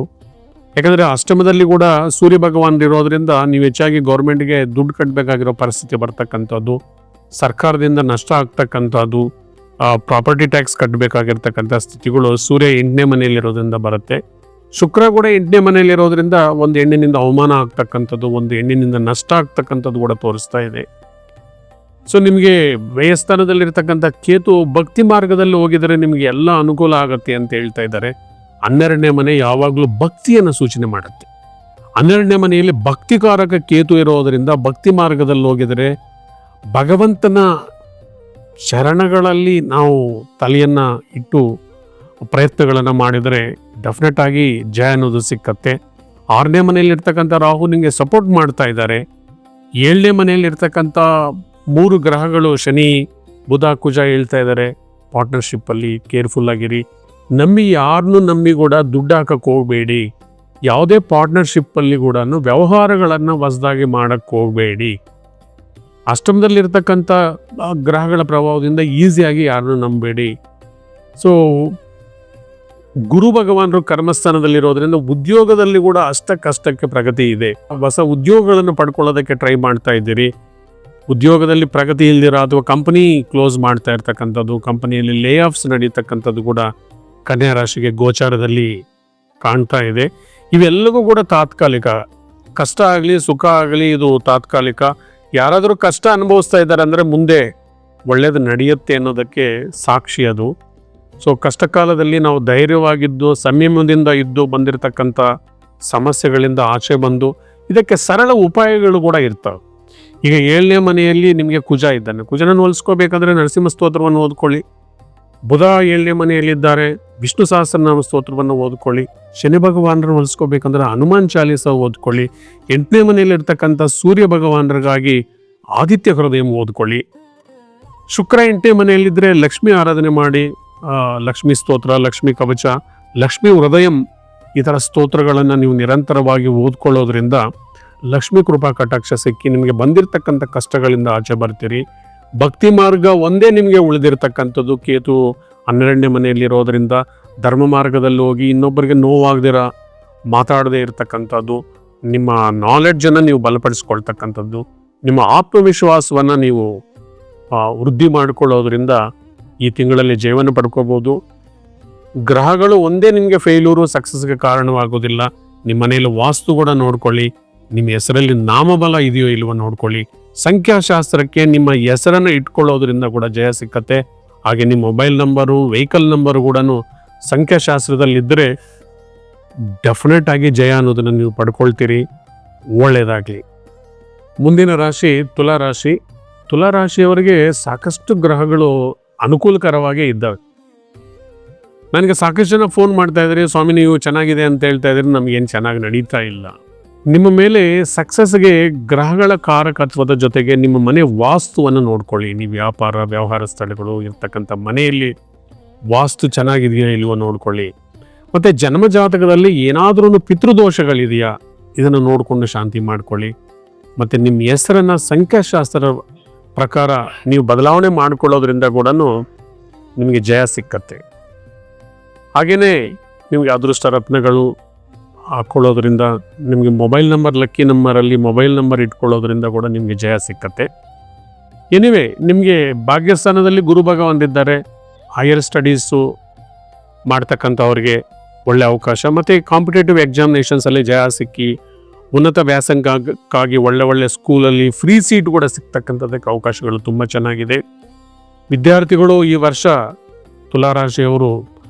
ಯಾಕಂದರೆ ಅಷ್ಟಮದಲ್ಲಿ ಕೂಡ ಸೂರ್ಯ ಭಗವಾನ್ ಇರೋದ್ರಿಂದ ನೀವು ಹೆಚ್ಚಾಗಿ ಗೌರ್ಮೆಂಟ್ಗೆ ದುಡ್ಡು ಕಟ್ಟಬೇಕಾಗಿರೋ ಪರಿಸ್ಥಿತಿ ಬರ್ತಕ್ಕಂಥದ್ದು, ಸರ್ಕಾರದಿಂದ ನಷ್ಟ ಆಗ್ತಕ್ಕಂಥದ್ದು, ಪ್ರಾಪರ್ಟಿ ಟ್ಯಾಕ್ಸ್ ಕಟ್ಟಬೇಕಾಗಿರ್ತಕ್ಕಂಥ ಸ್ಥಿತಿಗಳು ಸೂರ್ಯ 8ನೇ ಮನೆಯಲ್ಲಿರೋದ್ರಿಂದ ಬರುತ್ತೆ. ಶುಕ್ರ ಕೂಡ 8ನೇ ಮನೆಯಲ್ಲಿರೋದ್ರಿಂದ ಒಂದು ಹೆಣ್ಣಿನಿಂದ ಅವಮಾನ ಆಗ್ತಕ್ಕಂಥದ್ದು, ಒಂದು ಹೆಣ್ಣಿನಿಂದ ನಷ್ಟ ಆಗ್ತಕ್ಕಂಥದ್ದು ಕೂಡ ತೋರಿಸ್ತಾ ಇದೆ. ಸೊ ನಿಮಗೆ ವ್ಯಯಸ್ಥಾನದಲ್ಲಿರ್ತಕ್ಕಂಥ ಕೇತು ಭಕ್ತಿ ಮಾರ್ಗದಲ್ಲಿ ಹೋಗಿದರೆ ನಿಮಗೆ ಎಲ್ಲ ಅನುಕೂಲ ಆಗುತ್ತೆ ಅಂತ ಹೇಳ್ತಾ ಇದ್ದಾರೆ. 12ನೇ ಮನೆ ಯಾವಾಗಲೂ ಭಕ್ತಿಯನ್ನು ಸೂಚನೆ ಮಾಡುತ್ತೆ. 12ನೇ ಮನೆಯಲ್ಲಿ ಭಕ್ತಿಕಾರಕ ಕೇತು ಇರೋದರಿಂದ ಭಕ್ತಿ ಮಾರ್ಗದಲ್ಲಿ ಹೋಗಿದರೆ ಭಗವಂತನ ಶರಣಗಳಲ್ಲಿ ನಾವು ತಲೆಯನ್ನು ಇಟ್ಟು ಪ್ರಯತ್ನಗಳನ್ನು ಮಾಡಿದರೆ ಡೆಫಿನೆಟ್ ಆಗಿ ಜಯ ಅನ್ನೋದು ಸಿಕ್ಕತ್ತೆ. 6ನೇ ಮನೆಯಲ್ಲಿರ್ತಕ್ಕಂಥ ರಾಹು ನಿಮಗೆ ಸಪೋರ್ಟ್ ಮಾಡ್ತಾ ಇದ್ದಾರೆ. 7ನೇ ಮನೆಯಲ್ಲಿರ್ತಕ್ಕಂಥ 3 ಗ್ರಹಗಳು ಶನಿ ಬುಧ ಕುಜ ಹೇಳ್ತಾ ಇದ್ದಾರೆ ಪಾರ್ಟ್ನರ್ಶಿಪ್ಪಲ್ಲಿ ಕೇರ್ಫುಲ್ ಆಗಿರಿ. ಯಾರನ್ನೂ ನಂಬಿ ಕೂಡ ದುಡ್ಡು ಹಾಕಕ್ಕೆ ಹೋಗಬೇಡಿ. ಯಾವುದೇ ಪಾರ್ಟ್ನರ್ಶಿಪ್ಪಲ್ಲಿ ಕೂಡ ವ್ಯವಹಾರಗಳನ್ನು ಹೊಸದಾಗಿ ಮಾಡಕ್ಕೆ ಹೋಗಬೇಡಿ. ಅಷ್ಟಮದಲ್ಲಿರ್ತಕ್ಕಂಥ ಗ್ರಹಗಳ ಪ್ರಭಾವದಿಂದ ಈಸಿಯಾಗಿ ಯಾರನ್ನೂ ನಂಬಬೇಡಿ. ಸೊ ಗುರು ಭಗವಾನರು ಕರ್ಮಸ್ಥಾನದಲ್ಲಿರೋದ್ರಿಂದ ಉದ್ಯೋಗದಲ್ಲಿ ಕೂಡ ಅಷ್ಟಕ್ಕಷ್ಟಕ್ಕೆ ಪ್ರಗತಿ ಇದೆ. ಹೊಸ ಉದ್ಯೋಗಗಳನ್ನು ಪಡ್ಕೊಳ್ಳೋದಕ್ಕೆ ಟ್ರೈ ಮಾಡ್ತಾ ಇದ್ದೀರಿ. ಉದ್ಯೋಗದಲ್ಲಿ ಪ್ರಗತಿ ಇಲ್ದಿರ ಅಥವಾ ಕಂಪನಿ ಕ್ಲೋಸ್ ಮಾಡ್ತಾ ಇರ್ತಕ್ಕಂಥದ್ದು, ಕಂಪನಿಯಲ್ಲಿ ಲೇ ಆಫ್ಸ್ ನಡೀತಕ್ಕಂಥದ್ದು ಕೂಡ ಕನ್ಯಾ ರಾಶಿಗೆ ಗೋಚಾರದಲ್ಲಿ ಕಾಣ್ತಾ ಇದೆ. ಇವೆಲ್ಲವೂ ಕೂಡ ತಾತ್ಕಾಲಿಕ. ಕಷ್ಟ ಆಗಲಿ ಸುಖ ಆಗಲಿ ಇದು ತಾತ್ಕಾಲಿಕ. ಯಾರಾದರೂ ಕಷ್ಟ ಅನುಭವಿಸ್ತಾ ಇದ್ದಾರೆ ಅಂದರೆ ಮುಂದೆ ಒಳ್ಳೆಯದು ನಡೆಯುತ್ತೆ ಅನ್ನೋದಕ್ಕೆ ಸಾಕ್ಷಿ ಅದು. ಸೊ ಕಷ್ಟ ಕಾಲದಲ್ಲಿ ನಾವು ಧೈರ್ಯವಾಗಿದ್ದು ಸಂಯಮದಿಂದ ಇದ್ದು ಬಂದಿರತಕ್ಕಂಥ ಸಮಸ್ಯೆಗಳಿಂದ ಆಚೆ ಬಂದು ಇದಕ್ಕೆ ಸರಳ ಉಪಾಯಗಳು ಕೂಡ ಇರ್ತವೆ. ಈಗ 7ನೇ ಮನೆಯಲ್ಲಿ ನಿಮಗೆ ಕುಜ ಇದ್ದಾನೆ. ಕುಜನನ್ನು ಹೋಲಿಸ್ಕೋಬೇಕಂದ್ರೆ ನರಸಿಂಹ ಸ್ತೋತ್ರವನ್ನು ಓದ್ಕೊಳ್ಳಿ. ಬುಧ 7ನೇ ಮನೆಯಲ್ಲಿದ್ದಾರೆ, ವಿಷ್ಣು ಸಹಸ್ರನಾಮ ಸ್ತೋತ್ರವನ್ನು ಓದ್ಕೊಳ್ಳಿ. ಶನಿ ಭಗವಾನರನ್ನು ಹೋಲಿಸ್ಕೋಬೇಕಂದ್ರೆ ಹನುಮಾನ್ ಚಾಲೀಸ ಓದ್ಕೊಳ್ಳಿ. 8ನೇ ಮನೆಯಲ್ಲಿರ್ತಕ್ಕಂಥ ಸೂರ್ಯ ಭಗವಾನರಿಗಾಗಿ ಆದಿತ್ಯ ಹೃದಯ ಓದ್ಕೊಳ್ಳಿ. ಶುಕ್ರ 8ನೇ ಮನೆಯಲ್ಲಿದ್ದರೆ ಲಕ್ಷ್ಮಿ ಆರಾಧನೆ ಮಾಡಿ. ಲಕ್ಷ್ಮೀ ಸ್ತೋತ್ರ, ಲಕ್ಷ್ಮೀ ಕವಚ, ಲಕ್ಷ್ಮೀ ಹೃದಯಂ ಈ ಥರ ಸ್ತೋತ್ರಗಳನ್ನು ನೀವು ನಿರಂತರವಾಗಿ ಓದ್ಕೊಳ್ಳೋದ್ರಿಂದ ಲಕ್ಷ್ಮೀ ಕೃಪಾ ಕಟಾಕ್ಷ ಸಿಕ್ಕಿ ನಿಮಗೆ ಬಂದಿರತಕ್ಕಂಥ ಕಷ್ಟಗಳಿಂದ ಆಚೆ ಬರ್ತೀರಿ. ಭಕ್ತಿ ಮಾರ್ಗ ಒಂದೇ ನಿಮಗೆ ಉಳಿದಿರ್ತಕ್ಕಂಥದ್ದು. ಕೇತು 12ನೇ ಮನೆಯಲ್ಲಿರೋದ್ರಿಂದ ಧರ್ಮ ಮಾರ್ಗದಲ್ಲಿ ಹೋಗಿ ಇನ್ನೊಬ್ಬರಿಗೆ ನೋವಾಗದಿರ ಮಾತಾಡದೇ ಇರತಕ್ಕಂಥದ್ದು, ನಿಮ್ಮ ನಾಲೆಡ್ಜನ್ನು ನೀವು ಬಲಪಡಿಸ್ಕೊಳ್ತಕ್ಕಂಥದ್ದು, ನಿಮ್ಮ ಆತ್ಮವಿಶ್ವಾಸವನ್ನು ನೀವು ವೃದ್ಧಿ ಮಾಡಿಕೊಳ್ಳೋದ್ರಿಂದ ಈ ತಿಂಗಳಲ್ಲಿ ಜಯವನ್ನು ಪಡ್ಕೋಬೋದು. ಗ್ರಹಗಳು ಒಂದೇ ನಿಮಗೆ ಫೇಲ್ಯೂರು ಸಕ್ಸಸ್ಗೆ ಕಾರಣವಾಗೋದಿಲ್ಲ. ನಿಮ್ಮ ಮನೆಯಲ್ಲಿ ವಾಸ್ತು ಕೂಡ ನೋಡ್ಕೊಳ್ಳಿ. ನಿಮ್ಮ ಹೆಸರಲ್ಲಿ ನಾಮಬಲ ಇದೆಯೋ ಇಲ್ವೋ ನೋಡ್ಕೊಳ್ಳಿ. ಸಂಖ್ಯಾಶಾಸ್ತ್ರಕ್ಕೆ ನಿಮ್ಮ ಹೆಸರನ್ನು ಇಟ್ಕೊಳ್ಳೋದ್ರಿಂದ ಕೂಡ ಜಯ ಸಿಕ್ಕತ್ತೆ. ಹಾಗೆ ನಿಮ್ಮ ಮೊಬೈಲ್ ನಂಬರು, ವೆಹಿಕಲ್ ನಂಬರು ಕೂಡ ಸಂಖ್ಯಾಶಾಸ್ತ್ರದಲ್ಲಿದ್ದರೆ ಡೆಫಿನೆಟ್ ಆಗಿ ಜಯ ಅನ್ನೋದನ್ನು ನೀವು ಪಡ್ಕೊಳ್ತೀರಿ. ಒಳ್ಳೆಯದಾಗಲಿ. ಮುಂದಿನ ರಾಶಿ ತುಲಾರಾಶಿ. ತುಲಾರಾಶಿಯವರಿಗೆ ಸಾಕಷ್ಟು ಗ್ರಹಗಳು ಅನುಕೂಲಕರವಾಗೇ ಇದ್ದಾವೆ. ನನಗೆ ಸಾಕಷ್ಟು ಜನ ಫೋನ್ ಮಾಡ್ತಾ ಇದ್ದಾರೆ, ಸ್ವಾಮಿ ನೀವು ಚೆನ್ನಾಗಿದೆ ಅಂತ ಹೇಳ್ತಾ ಇದ್ರೆ ನಮಗೇನು ಚೆನ್ನಾಗಿ ನಡೀತಾ ಇಲ್ಲ. ನಿಮ್ಮ ಮೇಲೆ ಸಕ್ಸಸ್ಗೆ ಗ್ರಹಗಳ ಕಾರಕತ್ವದ ಜೊತೆಗೆ ನಿಮ್ಮ ಮನೆ ವಾಸ್ತುವನ್ನು ನೋಡ್ಕೊಳ್ಳಿ. ನೀವು ವ್ಯಾಪಾರ ವ್ಯವಹಾರ ಸ್ಥಳಗಳು ಇರ್ತಕ್ಕಂಥ ಮನೆಯಲ್ಲಿ ವಾಸ್ತು ಚೆನ್ನಾಗಿದೆಯಾ ಇಲ್ವೋ ನೋಡ್ಕೊಳ್ಳಿ. ಮತ್ತು ಜನ್ಮಜಾತಕದಲ್ಲಿ ಏನಾದ್ರೂ ಪಿತೃದೋಷಗಳಿದೆಯಾ ಇದನ್ನು ನೋಡಿಕೊಂಡು ಶಾಂತಿ ಮಾಡ್ಕೊಳ್ಳಿ. ಮತ್ತು ನಿಮ್ಮ ಹೆಸರನ್ನು ಸಂಖ್ಯಾಶಾಸ್ತ್ರ ಪ್ರಕಾರ ನೀವು ಬದಲಾವಣೆ ಮಾಡಿಕೊಳ್ಳೋದ್ರಿಂದ ಕೂಡ ನಿಮಗೆ ಜಯ ಸಿಕ್ಕತ್ತೆ. ಹಾಗೆಯೇ ನಿಮಗೆ ಅದೃಷ್ಟ ರತ್ನಗಳು ಹಾಕ್ಕೊಳ್ಳೋದ್ರಿಂದ, ನಿಮಗೆ ಮೊಬೈಲ್ ನಂಬರ್ ಲಕ್ಕಿ ನಂಬರಲ್ಲಿ ಮೊಬೈಲ್ ನಂಬರ್ ಇಟ್ಕೊಳ್ಳೋದ್ರಿಂದ ಕೂಡ ನಿಮಗೆ ಜಯ ಸಿಕ್ಕತ್ತೆ. ಎನಿವೆ ನಿಮಗೆ ಭಾಗ್ಯಸ್ಥಾನದಲ್ಲಿ ಗುರು ಭಗವಂತಿದ್ದಾರೆ. ಹೈಯರ್ ಸ್ಟಡೀಸು ಮಾಡ್ತಕ್ಕಂಥವ್ರಿಗೆ ಒಳ್ಳೆಯ ಅವಕಾಶ. ಮತ್ತು ಕಾಂಪಿಟೇಟಿವ್ ಎಕ್ಸಾಮಿನೇಷನ್ಸಲ್ಲಿ ಜಯ ಸಿಕ್ಕಿ ಉನ್ನತ ವ್ಯಾಸಂಗಕ್ಕಾಗಿ ಒಳ್ಳೆ ಸ್ಕೂಲಲ್ಲಿ ಫ್ರೀ ಸೀಟ್ ಕೂಡ ಸಿಗ್ತಕ್ಕಂಥದ್ದಕ್ಕೆ ಅವಕಾಶಗಳು ತುಂಬ ಚೆನ್ನಾಗಿದೆ. ವಿದ್ಯಾರ್ಥಿಗಳು ಈ ವರ್ಷ ತುಲಾರಾಶಿಯವರು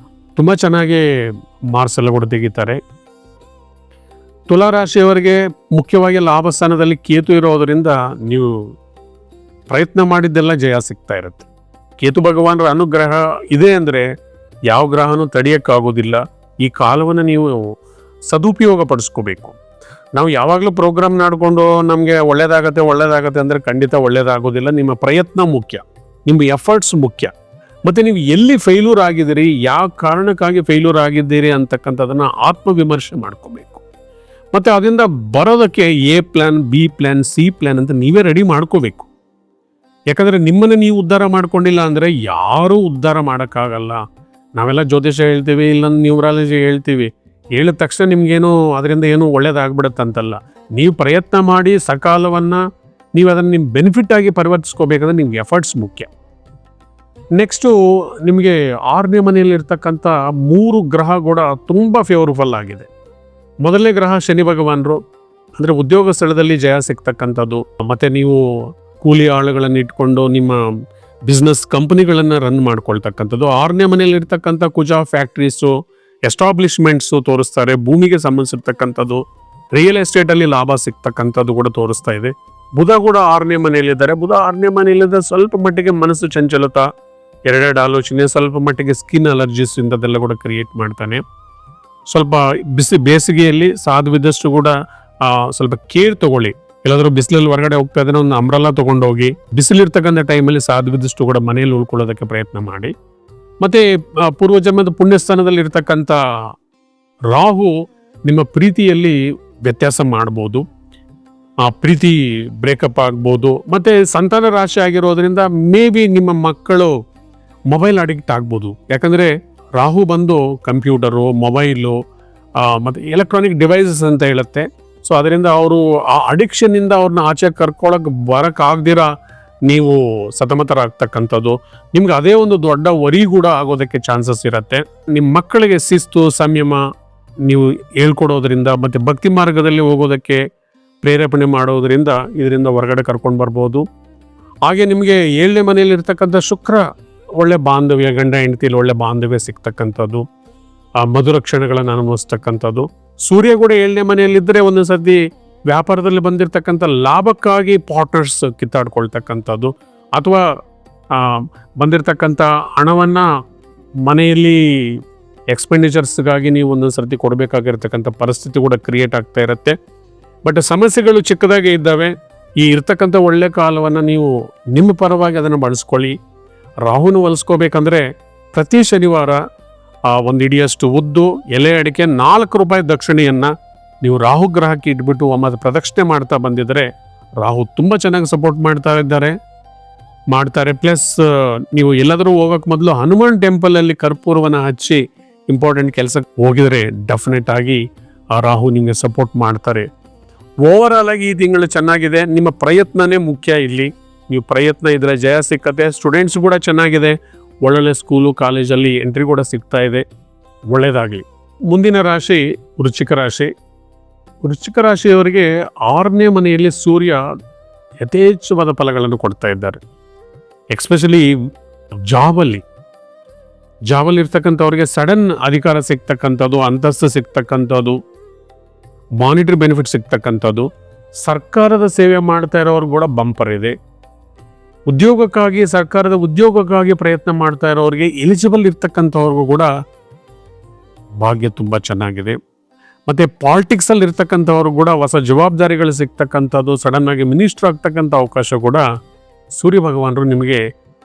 ತುಂಬ ಚೆನ್ನಾಗಿ ಮಾರ್ಕ್ಸ್ ಎಲ್ಲ ಕೂಡ ತೆಗಿತಾರೆ. ತುಲಾ ರಾಶಿಯವರಿಗೆ ಮುಖ್ಯವಾಗಿ ಲಾಭ ಸ್ಥಾನದಲ್ಲಿ ಕೇತು ಇರೋದರಿಂದ ನೀವು ಪ್ರಯತ್ನ ಮಾಡಿದ್ದೆಲ್ಲ ಜಯ ಸಿಗ್ತಾ ಇರುತ್ತೆ. ಕೇತು ಭಗವಾನರ ಅನುಗ್ರಹ ಇದೆ ಅಂದರೆ ಯಾವ ಗ್ರಹನೂ ತಡೆಯೋಕ್ಕಾಗೋದಿಲ್ಲ. ಈ ಕಾಲವನ್ನು ನೀವು ಸದುಪಯೋಗ ಪಡಿಸ್ಕೋಬೇಕು. ನಾವು ಯಾವಾಗಲೂ ಪ್ರೋಗ್ರಾಮ್ ಮಾಡಿಕೊಂಡು ನಮಗೆ ಒಳ್ಳೇದಾಗತ್ತೆ ಅಂದರೆ ಖಂಡಿತ ಒಳ್ಳೇದಾಗೋದಿಲ್ಲ. ನಿಮ್ಮ ಪ್ರಯತ್ನ ಮುಖ್ಯ, ನಿಮ್ಮ ಎಫರ್ಟ್ಸ್ ಮುಖ್ಯ. ಮತ್ತು ನೀವು ಎಲ್ಲಿ ಫೇಲ್ಯೂರ್ ಆಗಿದ್ದೀರಿ, ಯಾವ ಕಾರಣಕ್ಕಾಗಿ ಫೇಲ್ಯೂರ್ ಆಗಿದ್ದೀರಿ ಅಂತಕ್ಕಂಥದ್ದನ್ನು ಆತ್ಮವಿಮರ್ಶೆ ಮಾಡ್ಕೋಬೇಕು. ಮತ್ತು ಅದರಿಂದ ಬರೋದಕ್ಕೆ A plan, B plan, C plan ಅಂತ ನೀವೇ ರೆಡಿ ಮಾಡ್ಕೋಬೇಕು. ಯಾಕಂದರೆ ನಿಮ್ಮನ್ನು ನೀವು ಉದ್ಧಾರ ಮಾಡ್ಕೊಂಡಿಲ್ಲ ಅಂದರೆ ಯಾರೂ ಉದ್ಧಾರ ಮಾಡೋಕ್ಕಾಗಲ್ಲ. ನಾವೆಲ್ಲ ಜ್ಯೋತಿಷ ಹೇಳ್ತೀವಿ, ಇಲ್ಲ ನ್ಯೂಮರಾಲಜಿ ಹೇಳ್ತೀವಿ, ಹೇಳಿದ ತಕ್ಷಣ ನಿಮ್ಗೇನು ಅದರಿಂದ ಏನೂ ಒಳ್ಳೇದಾಗ್ಬಿಡುತ್ತಂತಲ್ಲ. ನೀವು ಪ್ರಯತ್ನ ಮಾಡಿ ಸಕಾಲವನ್ನು ನೀವು ಅದನ್ನು ನಿಮ್ಮ ಬೆನಿಫಿಟ್ ಆಗಿ ಪರಿವರ್ತಿಸ್ಕೋಬೇಕಂದ್ರೆ ನಿಮ್ಗೆ ಎಫರ್ಟ್ಸ್ ಮುಖ್ಯ. ನೆಕ್ಸ್ಟು ನಿಮಗೆ 6ನೇ ಮನೆಯಲ್ಲಿರ್ತಕ್ಕಂಥ 3 ಗ್ರಹ ಕೂಡ ತುಂಬ ಫೇವರ್ಫುಲ್ ಆಗಿದೆ. ಮೊದಲನೇ ಗ್ರಹ ಶನಿ ಭಗವಾನರು, ಅಂದರೆ ಉದ್ಯೋಗ ಸ್ಥಳದಲ್ಲಿ ಜಯ ಸಿಗ್ತಕ್ಕಂಥದ್ದು. ಮತ್ತು ನೀವು ಕೂಲಿ ಆಳುಗಳನ್ನು ಇಟ್ಕೊಂಡು ನಿಮ್ಮ ಬಿಸ್ನೆಸ್ ಕಂಪನಿಗಳನ್ನು ರನ್ ಮಾಡ್ಕೊಳ್ತಕ್ಕಂಥದ್ದು. 6ನೇ ಮನೆಯಲ್ಲಿರ್ತಕ್ಕಂಥ ಕುಜ ಫ್ಯಾಕ್ಟ್ರೀಸು, ಎಸ್ಟಾಬ್ಲಿಷ್ಮೆಂಟ್ಸು ತೋರಿಸ್ತಾರೆ. ಭೂಮಿಗೆ ಸಂಬಂಧಿಸಿರ್ತಕ್ಕಂಥದ್ದು, ರಿಯಲ್ ಎಸ್ಟೇಟಲ್ಲಿ ಲಾಭ ಸಿಗ್ತಕ್ಕಂಥದ್ದು ಕೂಡ ತೋರಿಸ್ತಾ ಇದೆ. ಬುಧ ಕೂಡ 6ನೇ ಮನೆಯಲ್ಲಿದ್ದಾರೆ. ಬುಧ 6ನೇ ಮನೆಯಲ್ಲಿದ್ದ ಸ್ವಲ್ಪ ಮಟ್ಟಿಗೆ ಮನಸ್ಸು ಚಂಚಲತ, ಎರಡೆರಡು ಆಲೋಚನೆ, ಸ್ವಲ್ಪ ಮಟ್ಟಿಗೆ ಸ್ಕಿನ್ ಅಲರ್ಜೀಸ್ ಇಂಥದ್ದೆಲ್ಲ ಕೂಡ ಕ್ರಿಯೇಟ್ ಮಾಡ್ತಾನೆ. ಸ್ವಲ್ಪ ಬೇಸಿಗೆಯಲ್ಲಿ ಸಾಧ್ಯವಿದ್ದಷ್ಟು ಕೂಡ ಸ್ವಲ್ಪ ಕೇರ್ ತಗೊಳ್ಳಿ. ಎಲ್ಲಾದರೂ ಬಿಸಿಲಲ್ಲಿ ಹೊರಗಡೆ ಹೋಗ್ತಾ ಇದ್ರೆ ಒಂದು ಅಂಬ್ರೆಲಾ ತೊಗೊಂಡೋಗಿ, ಬಿಸಿಲಿರ್ತಕ್ಕಂಥ ಟೈಮಲ್ಲಿ ಸಾಧ್ಯವಿದ್ದಷ್ಟು ಕೂಡ ಮನೆಯಲ್ಲಿ ಉಳ್ಕೊಳ್ಳೋದಕ್ಕೆ ಪ್ರಯತ್ನ ಮಾಡಿ. ಮತ್ತು ಪೂರ್ವಜನ್ಮದ ಪುಣ್ಯಸ್ಥಾನದಲ್ಲಿ ಇರ್ತಕ್ಕಂಥ ರಾಹು ನಿಮ್ಮ ಪ್ರೀತಿಯಲ್ಲಿ ವ್ಯತ್ಯಾಸ ಮಾಡ್ಬೋದು, ಪ್ರೀತಿ ಬ್ರೇಕಪ್ ಆಗ್ಬೋದು. ಮತ್ತು ಸಂತಾನ ರಾಶಿ ಆಗಿರೋದ್ರಿಂದ ಮೇ ಬಿ ನಿಮ್ಮ ಮಕ್ಕಳು ಮೊಬೈಲ್ ಅಡಿಕ್ಟ್ ಆಗ್ಬೋದು. ಯಾಕಂದರೆ ರಾಹು ಬಂದು ಕಂಪ್ಯೂಟರು, ಮೊಬೈಲು ಮತ್ತು ಎಲೆಕ್ಟ್ರಾನಿಕ್ ಡಿವೈಸಸ್ ಅಂತ ಹೇಳುತ್ತೆ. ಸೊ ಅದರಿಂದ ಅವರು ಆ ಅಡಿಕ್ಷನ್ನಿಂದ ಅವ್ರನ್ನ ಆಚೆ ಬರೋಕ್ಕಾಗ್ದಿರ ನೀವು ಸತಮತರಾಗ್ತಕ್ಕಂಥದ್ದು. ನಿಮ್ಗೆ ಅದೇ ಒಂದು ದೊಡ್ಡ ವರಿ ಕೂಡ ಆಗೋದಕ್ಕೆ ಚಾನ್ಸಸ್ ಇರುತ್ತೆ. ನಿಮ್ಮ ಮಕ್ಕಳಿಗೆ ಶಿಸ್ತು, ಸಂಯಮ ನೀವು ಹೇಳ್ಕೊಡೋದ್ರಿಂದ ಮತ್ತು ಭಕ್ತಿ ಮಾರ್ಗದಲ್ಲಿ ಹೋಗೋದಕ್ಕೆ ಪ್ರೇರೇಪಣೆ ಮಾಡೋದ್ರಿಂದ ಇದರಿಂದ ಹೊರಗಡೆ ಕರ್ಕೊಂಡು ಬರ್ಬೋದು. ಹಾಗೆ ನಿಮಗೆ 7ನೇ ಮನೆಯಲ್ಲಿ ಇರ್ತಕ್ಕಂಥ ಶುಕ್ರ ಒಳ್ಳೆ ಬಾಂಧವ್ಯ, ಗಂಡ ಹೆಂಡತಿಯಲ್ಲಿ ಒಳ್ಳೆ ಬಾಂಧವ್ಯ ಸಿಗ್ತಕ್ಕಂಥದ್ದು, ಮಧುರ ಕ್ಷಣಗಳನ್ನು ಅನುಭವಿಸ್ತಕ್ಕಂಥದ್ದು. ಸೂರ್ಯ ಕೂಡ 7ನೇ ಮನೆಯಲ್ಲಿದ್ದರೆ ಒಂದೊಂದು ಸರ್ತಿ ವ್ಯಾಪಾರದಲ್ಲಿ ಬಂದಿರತಕ್ಕಂಥ ಲಾಭಕ್ಕಾಗಿ ಪಾರ್ಟ್ನರ್ಸ್ ಕಿತ್ತಾಡ್ಕೊಳ್ತಕ್ಕಂಥದ್ದು, ಅಥವಾ ಬಂದಿರತಕ್ಕಂಥ ಹಣವನ್ನು ಮನೆಯಲ್ಲಿ ಎಕ್ಸ್ಪೆಂಡಿಚರ್ಸ್ಗಾಗಿ ನೀವು ಒಂದೊಂದು ಸರ್ತಿ ಕೊಡಬೇಕಾಗಿರ್ತಕ್ಕಂಥ ಪರಿಸ್ಥಿತಿ ಕೂಡ ಕ್ರಿಯೇಟ್ ಆಗ್ತಾ ಇರುತ್ತೆ. ಬಟ್ ಸಮಸ್ಯೆಗಳು ಚಿಕ್ಕದಾಗೆ ಇದ್ದಾವೆ. ಈ ಇರ್ತಕ್ಕಂಥ ಒಳ್ಳೆ ಕಾಲವನ್ನು ನೀವು ನಿಮ್ಮ ಪರವಾಗಿ ಅದನ್ನು ಬಳಸ್ಕೊಳ್ಳಿ. ರಾಹುನ ಹೊಲಿಸ್ಕೋಬೇಕಂದ್ರೆ ಪ್ರತಿ ಶನಿವಾರ ಒಂದು ಇಡಿಯಷ್ಟು ಉದ್ದು, ಎಲೆ ಅಡಿಕೆ, 4 ರೂಪಾಯಿ ದಕ್ಷಿಣೆಯನ್ನು ನೀವು ರಾಹು ಗ್ರಹಕ್ಕೆ ಇಟ್ಬಿಟ್ಟು ಒಮ್ಮೆ ಪ್ರದಕ್ಷಿಣೆ ಮಾಡ್ತಾ ಬಂದಿದ್ದರೆ ರಾಹು ತುಂಬ ಚೆನ್ನಾಗಿ ಸಪೋರ್ಟ್ ಮಾಡ್ತಾರೆ. ಪ್ಲಸ್ ನೀವು ಎಲ್ಲಾದರೂ ಹೋಗೋಕ್ಕೆ ಮೊದಲು ಹನುಮಾನ್ ಟೆಂಪಲಲ್ಲಿ ಕರ್ಪೂರವನ್ನು ಹಚ್ಚಿ ಇಂಪಾರ್ಟೆಂಟ್ ಕೆಲಸಕ್ಕೆ ಹೋಗಿದರೆ ಡೆಫಿನೆಟ್ ಆಗಿ ಆ ರಾಹು ನಿಮಗೆ ಸಪೋರ್ಟ್ ಮಾಡ್ತಾರೆ. ಓವರಾಲ್ ಆಗಿ ಈ ತಿಂಗಳು ಚೆನ್ನಾಗಿದೆ. ನಿಮ್ಮ ಪ್ರಯತ್ನನೇ ಮುಖ್ಯ ಇಲ್ಲಿ. ನೀವು ಪ್ರಯತ್ನ ಇದ್ದರೆ ಜಯ ಸಿಕ್ಕತ್ತೆ. ಸ್ಟೂಡೆಂಟ್ಸ್ ಕೂಡ ಚೆನ್ನಾಗಿದೆ, ಒಳ್ಳೊಳ್ಳೆ ಸ್ಕೂಲು ಕಾಲೇಜಲ್ಲಿ ಎಂಟ್ರಿ ಕೂಡ ಸಿಗ್ತಾ ಇದೆ. ಒಳ್ಳೆಯದಾಗಲಿ. ಮುಂದಿನ ರಾಶಿ ವೃಶ್ಚಿಕ ರಾಶಿ. ವೃಶ್ಚಿಕ ರಾಶಿಯವರಿಗೆ 6ನೇ ಮನೆಯಲ್ಲಿ ಸೂರ್ಯ ಯಥೇಚ್ಛವಾದ ಫಲಗಳನ್ನು ಕೊಡ್ತಾ ಇದ್ದಾರೆ. ಎಕ್ಸ್ಪೆಷಲಿ ಜಾಬಲ್ಲಿ ಇರ್ತಕ್ಕಂಥವ್ರಿಗೆ ಸಡನ್ ಅಧಿಕಾರ ಸಿಗ್ತಕ್ಕಂಥದ್ದು, ಅಂತಸ್ತು ಸಿಗ್ತಕ್ಕಂಥದ್ದು, ಮಾನಿಟರಿ ಬೆನಿಫಿಟ್ ಸಿಗ್ತಕ್ಕಂಥದ್ದು. ಸರ್ಕಾರದ ಸೇವೆ ಮಾಡ್ತಾ ಇರೋರು ಕೂಡ ಬಂಪರ್ ಇದೆ. ಸರ್ಕಾರದ ಉದ್ಯೋಗಕ್ಕಾಗಿ ಪ್ರಯತ್ನ ಮಾಡ್ತಾ ಇರೋರಿಗೆ, ಎಲಿಜಿಬಲ್ ಇರ್ತಕ್ಕಂಥವ್ರಿಗೂ ಕೂಡ ಭಾಗ್ಯ ತುಂಬ ಚೆನ್ನಾಗಿದೆ. ಮತ್ತು ಪಾಲಿಟಿಕ್ಸಲ್ಲಿ ಇರ್ತಕ್ಕಂಥವ್ರು ಕೂಡ ಹೊಸ ಜವಾಬ್ದಾರಿಗಳು ಸಿಗ್ತಕ್ಕಂಥದ್ದು, ಸಡನ್ನಾಗಿ ಮಿನಿಸ್ಟರ್ ಆಗ್ತಕ್ಕಂಥ ಅವಕಾಶ ಕೂಡ ಸೂರ್ಯ ಭಗವಾನರು ನಿಮಗೆ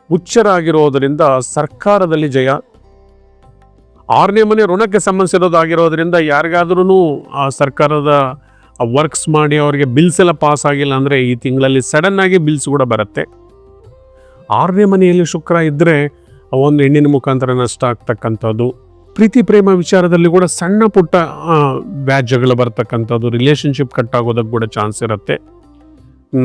ಉಚ್ಚರಾಗಿರೋದರಿಂದ ಸರ್ಕಾರದಲ್ಲಿ ಜಯ. 6ನೇ ಮನೆ ಋಣಕ್ಕೆ ಸಂಬಂಧಿಸಿರೋದಾಗಿರೋದ್ರಿಂದ ಯಾರಿಗಾದ್ರೂ ಸರ್ಕಾರದ ವರ್ಕ್ಸ್ ಮಾಡಿ ಅವರಿಗೆ ಬಿಲ್ಸ್ ಎಲ್ಲ ಪಾಸ್ ಆಗಿಲ್ಲ ಅಂದರೆ ಈ ತಿಂಗಳಲ್ಲಿ ಸಡನ್ನಾಗಿ ಬಿಲ್ಸ್ ಕೂಡ ಬರುತ್ತೆ. 6ನೇ ಮನೆಯಲ್ಲಿ ಶುಕ್ರ ಇದ್ದರೆ ಒಂದು ಹೆಣ್ಣಿನ ಮುಖಾಂತರ ನಷ್ಟ ಆಗ್ತಕ್ಕಂಥದ್ದು. ಪ್ರೀತಿ ಪ್ರೇಮ ವಿಚಾರದಲ್ಲಿ ಕೂಡ ಸಣ್ಣ ಪುಟ್ಟ ವ್ಯಾಜ್ಯಗಳು ಬರ್ತಕ್ಕಂಥದ್ದು, ರಿಲೇಷನ್ಶಿಪ್ ಕಟ್ ಆಗೋದಕ್ಕೆ ಕೂಡ ಚಾನ್ಸ್ ಇರುತ್ತೆ.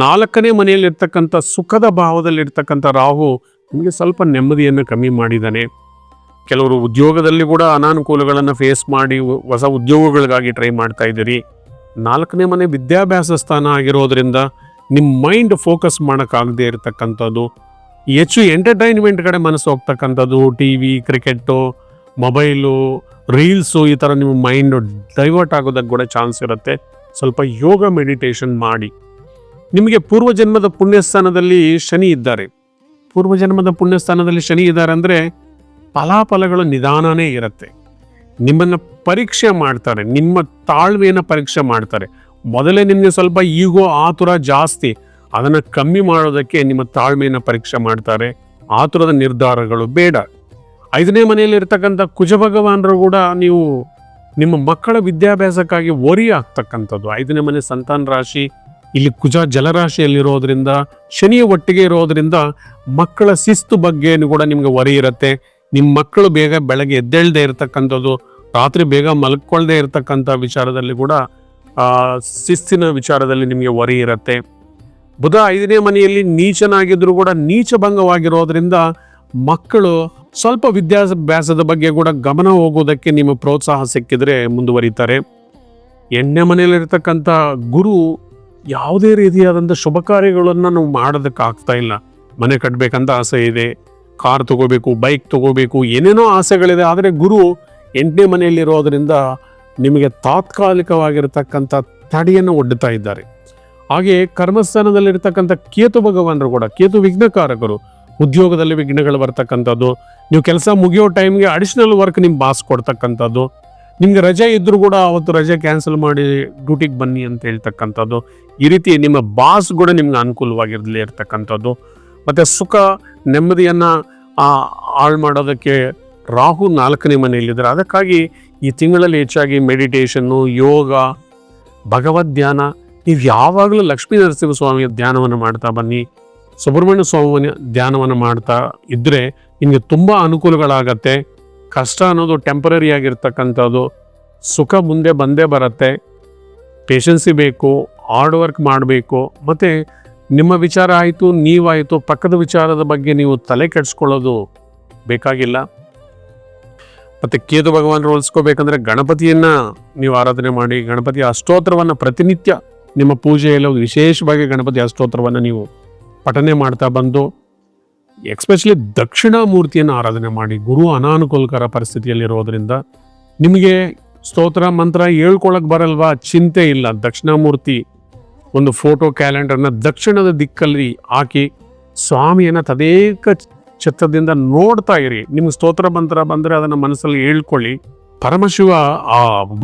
4ನೇ ಮನೆಯಲ್ಲಿರ್ತಕ್ಕಂಥ ಸುಖದ ಭಾವದಲ್ಲಿರ್ತಕ್ಕಂಥ ರಾಹು ನಿಮಗೆ ಸ್ವಲ್ಪ ನೆಮ್ಮದಿಯನ್ನು ಕಮ್ಮಿ ಮಾಡಿದ್ದಾನೆ. ಕೆಲವರು ಉದ್ಯೋಗದಲ್ಲಿ ಕೂಡ ಅನಾನುಕೂಲಗಳನ್ನು ಫೇಸ್ ಮಾಡಿ ಹೊಸ ಉದ್ಯೋಗಗಳಿಗಾಗಿ ಟ್ರೈ ಮಾಡ್ತಾ ಇದ್ದೀರಿ. 4ನೇ ಮನೆ ವಿದ್ಯಾಭ್ಯಾಸ ಸ್ಥಾನ ಆಗಿರೋದ್ರಿಂದ ನಿಮ್ಮ ಮೈಂಡ್ ಫೋಕಸ್ ಮಾಡೋಕ್ಕಾಗದೇ ಇರತಕ್ಕಂಥದ್ದು, ಹೆಚ್ಚು ಎಂಟರ್ಟೈನ್ಮೆಂಟ್ ಕಡೆ ಮನಸ್ಸು ಹೋಗ್ತಕ್ಕಂಥದ್ದು, T V, cricket, mobile, reels ಈ ಥರ ನಿಮ್ಮ ಮೈಂಡು ಡೈವರ್ಟ್ ಆಗೋದಕ್ಕೆ ಕೂಡ ಚಾನ್ಸ್ ಇರುತ್ತೆ. ಸ್ವಲ್ಪ ಯೋಗ ಮೆಡಿಟೇಷನ್ ಮಾಡಿ. ನಿಮಗೆ ಪೂರ್ವಜನ್ಮದ ಪುಣ್ಯಸ್ಥಾನದಲ್ಲಿ ಶನಿ ಇದ್ದಾರೆ. ಪೂರ್ವಜನ್ಮದ ಪುಣ್ಯಸ್ಥಾನದಲ್ಲಿ ಶನಿ ಇದ್ದಾರೆ ಅಂದರೆ ಫಲಾಫಲಗಳು ನಿಧಾನನೇ ಇರುತ್ತೆ. ನಿಮ್ಮನ್ನು ಪರೀಕ್ಷೆ ಮಾಡ್ತಾರೆ, ನಿಮ್ಮ ತಾಳ್ಮೆಯನ್ನು ಪರೀಕ್ಷೆ ಮಾಡ್ತಾರೆ. ಮೊದಲೇ ನಿಮಗೆ ಸ್ವಲ್ಪ ಈಗೋ ಆತುರ ಜಾಸ್ತಿ, ಅದನ್ನು ಕಮ್ಮಿ ಮಾಡೋದಕ್ಕೆ ನಿಮ್ಮ ತಾಳ್ಮೆಯನ್ನು ಪರೀಕ್ಷೆ ಮಾಡ್ತಾರೆ. ಆತುರದ ನಿರ್ಧಾರಗಳು ಬೇಡ. 5ನೇ ಮನೆಯಲ್ಲಿ ಇರ್ತಕ್ಕಂಥ ಕುಜ ಭಗವಾನರು ಕೂಡ ನೀವು ನಿಮ್ಮ ಮಕ್ಕಳ ವಿದ್ಯಾಭ್ಯಾಸಕ್ಕಾಗಿ ವರಿ ಆಗ್ತಕ್ಕಂಥದ್ದು. 5ನೇ ಮನೆ ಸಂತಾನ ರಾಶಿ, ಇಲ್ಲಿ ಕುಜ ಜಲರಾಶಿಯಲ್ಲಿರೋದ್ರಿಂದ ಶನಿಯ ಒಟ್ಟಿಗೆ ಇರೋದ್ರಿಂದ ಮಕ್ಕಳ ಶಿಸ್ತು ಬಗ್ಗೆ ಕೂಡ ನಿಮ್ಗೆ ವರಿ ಇರುತ್ತೆ. ನಿಮ್ಮ ಮಕ್ಕಳು ಬೇಗ ಬೆಳಗ್ಗೆ ಎದ್ದೇಳದೆ ಇರತಕ್ಕಂಥದ್ದು, ರಾತ್ರಿ ಬೇಗ ಮಲ್ಕೊಳ್ದೇ ಇರತಕ್ಕಂಥ ವಿಚಾರದಲ್ಲಿ ಕೂಡ ಶಿಸ್ತಿನ ವಿಚಾರದಲ್ಲಿ ನಿಮಗೆ ವರಿ ಇರುತ್ತೆ. ಬುಧ 5ನೇ ಮನೆಯಲ್ಲಿ ನೀಚನಾಗಿದ್ರೂ ಕೂಡ ನೀಚಭಂಗವಾಗಿರೋದ್ರಿಂದ ಮಕ್ಕಳು ಸ್ವಲ್ಪ ವಿದ್ಯಾಭ್ಯಾಸದ ಬಗ್ಗೆ ಕೂಡ ಗಮನ ಹೋಗೋದಕ್ಕೆ ನಿಮ್ಮ ಪ್ರೋತ್ಸಾಹ ಸಿಕ್ಕಿದ್ರೆ ಮುಂದುವರಿತಾರೆ. 8ನೇ ಮನೆಯಲ್ಲಿರ್ತಕ್ಕಂಥ ಗುರು ಯಾವುದೇ ರೀತಿಯಾದಂಥ ಶುಭ ಕಾರ್ಯಗಳನ್ನು ನಾವು ಮಾಡೋದಕ್ಕೆ ಆಗ್ತಾ ಇಲ್ಲ. ಮನೆ ಕಟ್ಟಬೇಕಂತ ಆಸೆ ಇದೆ, ಕಾರ್ ತಗೋಬೇಕು, ಬೈಕ್ ತಗೋಬೇಕು, ಏನೇನೋ ಆಸೆಗಳಿದೆ. ಆದರೆ ಗುರು 8ನೇ ಮನೆಯಲ್ಲಿರೋದ್ರಿಂದ ನಿಮಗೆ ತಾತ್ಕಾಲಿಕವಾಗಿರ್ತಕ್ಕಂಥ ತಡೆಯನ್ನು ಒಡ್ಡುತ್ತಾ ಇದ್ದಾರೆ. ಹಾಗೆ ಕರ್ಮಸ್ಥಾನದಲ್ಲಿರ್ತಕ್ಕಂಥ ಕೇತು ಭಗವಾನರು ಕೂಡ, ಕೇತು ವಿಘ್ನಕಾರಕರು, ಉದ್ಯೋಗದಲ್ಲಿ ವಿಘ್ನಗಳು ಬರ್ತಕ್ಕಂಥದ್ದು, ನೀವು ಕೆಲಸ ಮುಗಿಯೋ ಟೈಮ್ಗೆ ಅಡಿಷನಲ್ ವರ್ಕ್ ನಿಮ್ಮ ಬಾಸ್ ಕೊಡ್ತಕ್ಕಂಥದ್ದು, ನಿಮ್ಗೆ ರಜೆ ಇದ್ರೂ ಕೂಡ ಅವತ್ತು ರಜೆ ಕ್ಯಾನ್ಸಲ್ ಮಾಡಿ ಡ್ಯೂಟಿಗೆ ಬನ್ನಿ ಅಂತ ಹೇಳ್ತಕ್ಕಂಥದ್ದು, ಈ ರೀತಿ ನಿಮ್ಮ ಬಾಸ್ ಕೂಡ ನಿಮ್ಗೆ ಅನುಕೂಲವಾಗಿರಲಿ ಇರ್ತಕ್ಕಂಥದ್ದು. ಮತ್ತು ಸುಖ ನೆಮ್ಮದಿಯನ್ನು ಹಾಳು ಮಾಡೋದಕ್ಕೆ ರಾಹು 4ನೇ ಮನೆಯಲ್ಲಿದ್ದಾರೆ. ಅದಕ್ಕಾಗಿ ಈ ತಿಂಗಳಲ್ಲಿ ಹೆಚ್ಚಾಗಿ ಮೆಡಿಟೇಷನ್ನು, ಯೋಗ, ಭಗವದ್ ಧ್ಯಾನ, ನೀವು ಯಾವಾಗಲೂ ಲಕ್ಷ್ಮೀ ನರಸಿಂಹಸ್ವಾಮಿಯ ಧ್ಯಾನವನ್ನು ಮಾಡ್ತಾ ಬನ್ನಿ. ಸುಬ್ರಹ್ಮಣ್ಯ ಸ್ವಾಮಿ ಧ್ಯಾನವನ್ನು ಮಾಡ್ತಾ ಇದ್ದರೆ ನಿಮಗೆ ತುಂಬ ಅನುಕೂಲಗಳಾಗತ್ತೆ. ಕಷ್ಟ ಅನ್ನೋದು ಟೆಂಪರರಿ ಆಗಿರ್ತಕ್ಕಂಥದ್ದು, ಸುಖ ಮುಂದೆ ಬಂದೇ ಬರುತ್ತೆ. ಪೇಷನ್ಸಿ ಬೇಕು, ಹಾರ್ಡ್ ವರ್ಕ್ ಮಾಡಬೇಕು. ಮತ್ತು ನಿಮ್ಮ ವಿಚಾರ ಆಯಿತು, ನೀವಾಯಿತು, ಪಕ್ಕದ ವಿಚಾರದ ಬಗ್ಗೆ ನೀವು ತಲೆ ಕೆಡಿಸ್ಕೊಳ್ಳೋದು ಬೇಕಾಗಿಲ್ಲ. ಮತ್ತು ಕೇತು ಭಗವಾನರು ಹೋಲಿಸ್ಕೋಬೇಕಂದ್ರೆ ಗಣಪತಿಯನ್ನು ನೀವು ಆರಾಧನೆ ಮಾಡಿ. ಗಣಪತಿಯ ಅಷ್ಟೋತ್ತರವನ್ನು ಪ್ರತಿನಿತ್ಯ ನಿಮ್ಮ ಪೂಜೆಯಲ್ಲಿ ವಿಶೇಷವಾಗಿ ಗಣಪತಿ ಅಷ್ಟೋತ್ತರವನ್ನು ನೀವು ಪಠನೆ ಮಾಡ್ತಾ ಬಂದು, ಎಕ್ಸ್ಪೆಷಲಿ ದಕ್ಷಿಣಾಮೂರ್ತಿಯನ್ನು ಆರಾಧನೆ ಮಾಡಿ. ಗುರು ಅನಾನುಕೂಲಕರ ಪರಿಸ್ಥಿತಿಯಲ್ಲಿರೋದ್ರಿಂದ ನಿಮಗೆ ಸ್ತೋತ್ರ ಮಂತ್ರ ಹೇಳ್ಕೊಳಕ್ಕೆ ಬರಲ್ವಾ, ಚಿಂತೆ ಇಲ್ಲ. ದಕ್ಷಿಣಾಮೂರ್ತಿ ಒಂದು ಫೋಟೋ ಕ್ಯಾಲೆಂಡರ್ನ ದಕ್ಷಿಣದ ದಿಕ್ಕಲ್ಲಿ ಹಾಕಿ ಸ್ವಾಮಿಯನ್ನು ತದೇಕ ಚಿತ್ತದಿಂದ ನೋಡ್ತಾ ಇರಿ. ನಿಮ್ಗೆ ಸ್ತೋತ್ರ ಮಂತ್ರ ಬಂದರೆ ಅದನ್ನು ಮನಸ್ಸಲ್ಲಿ ಹೇಳ್ಕೊಳ್ಳಿ. ಪರಮಶಿವ ಆ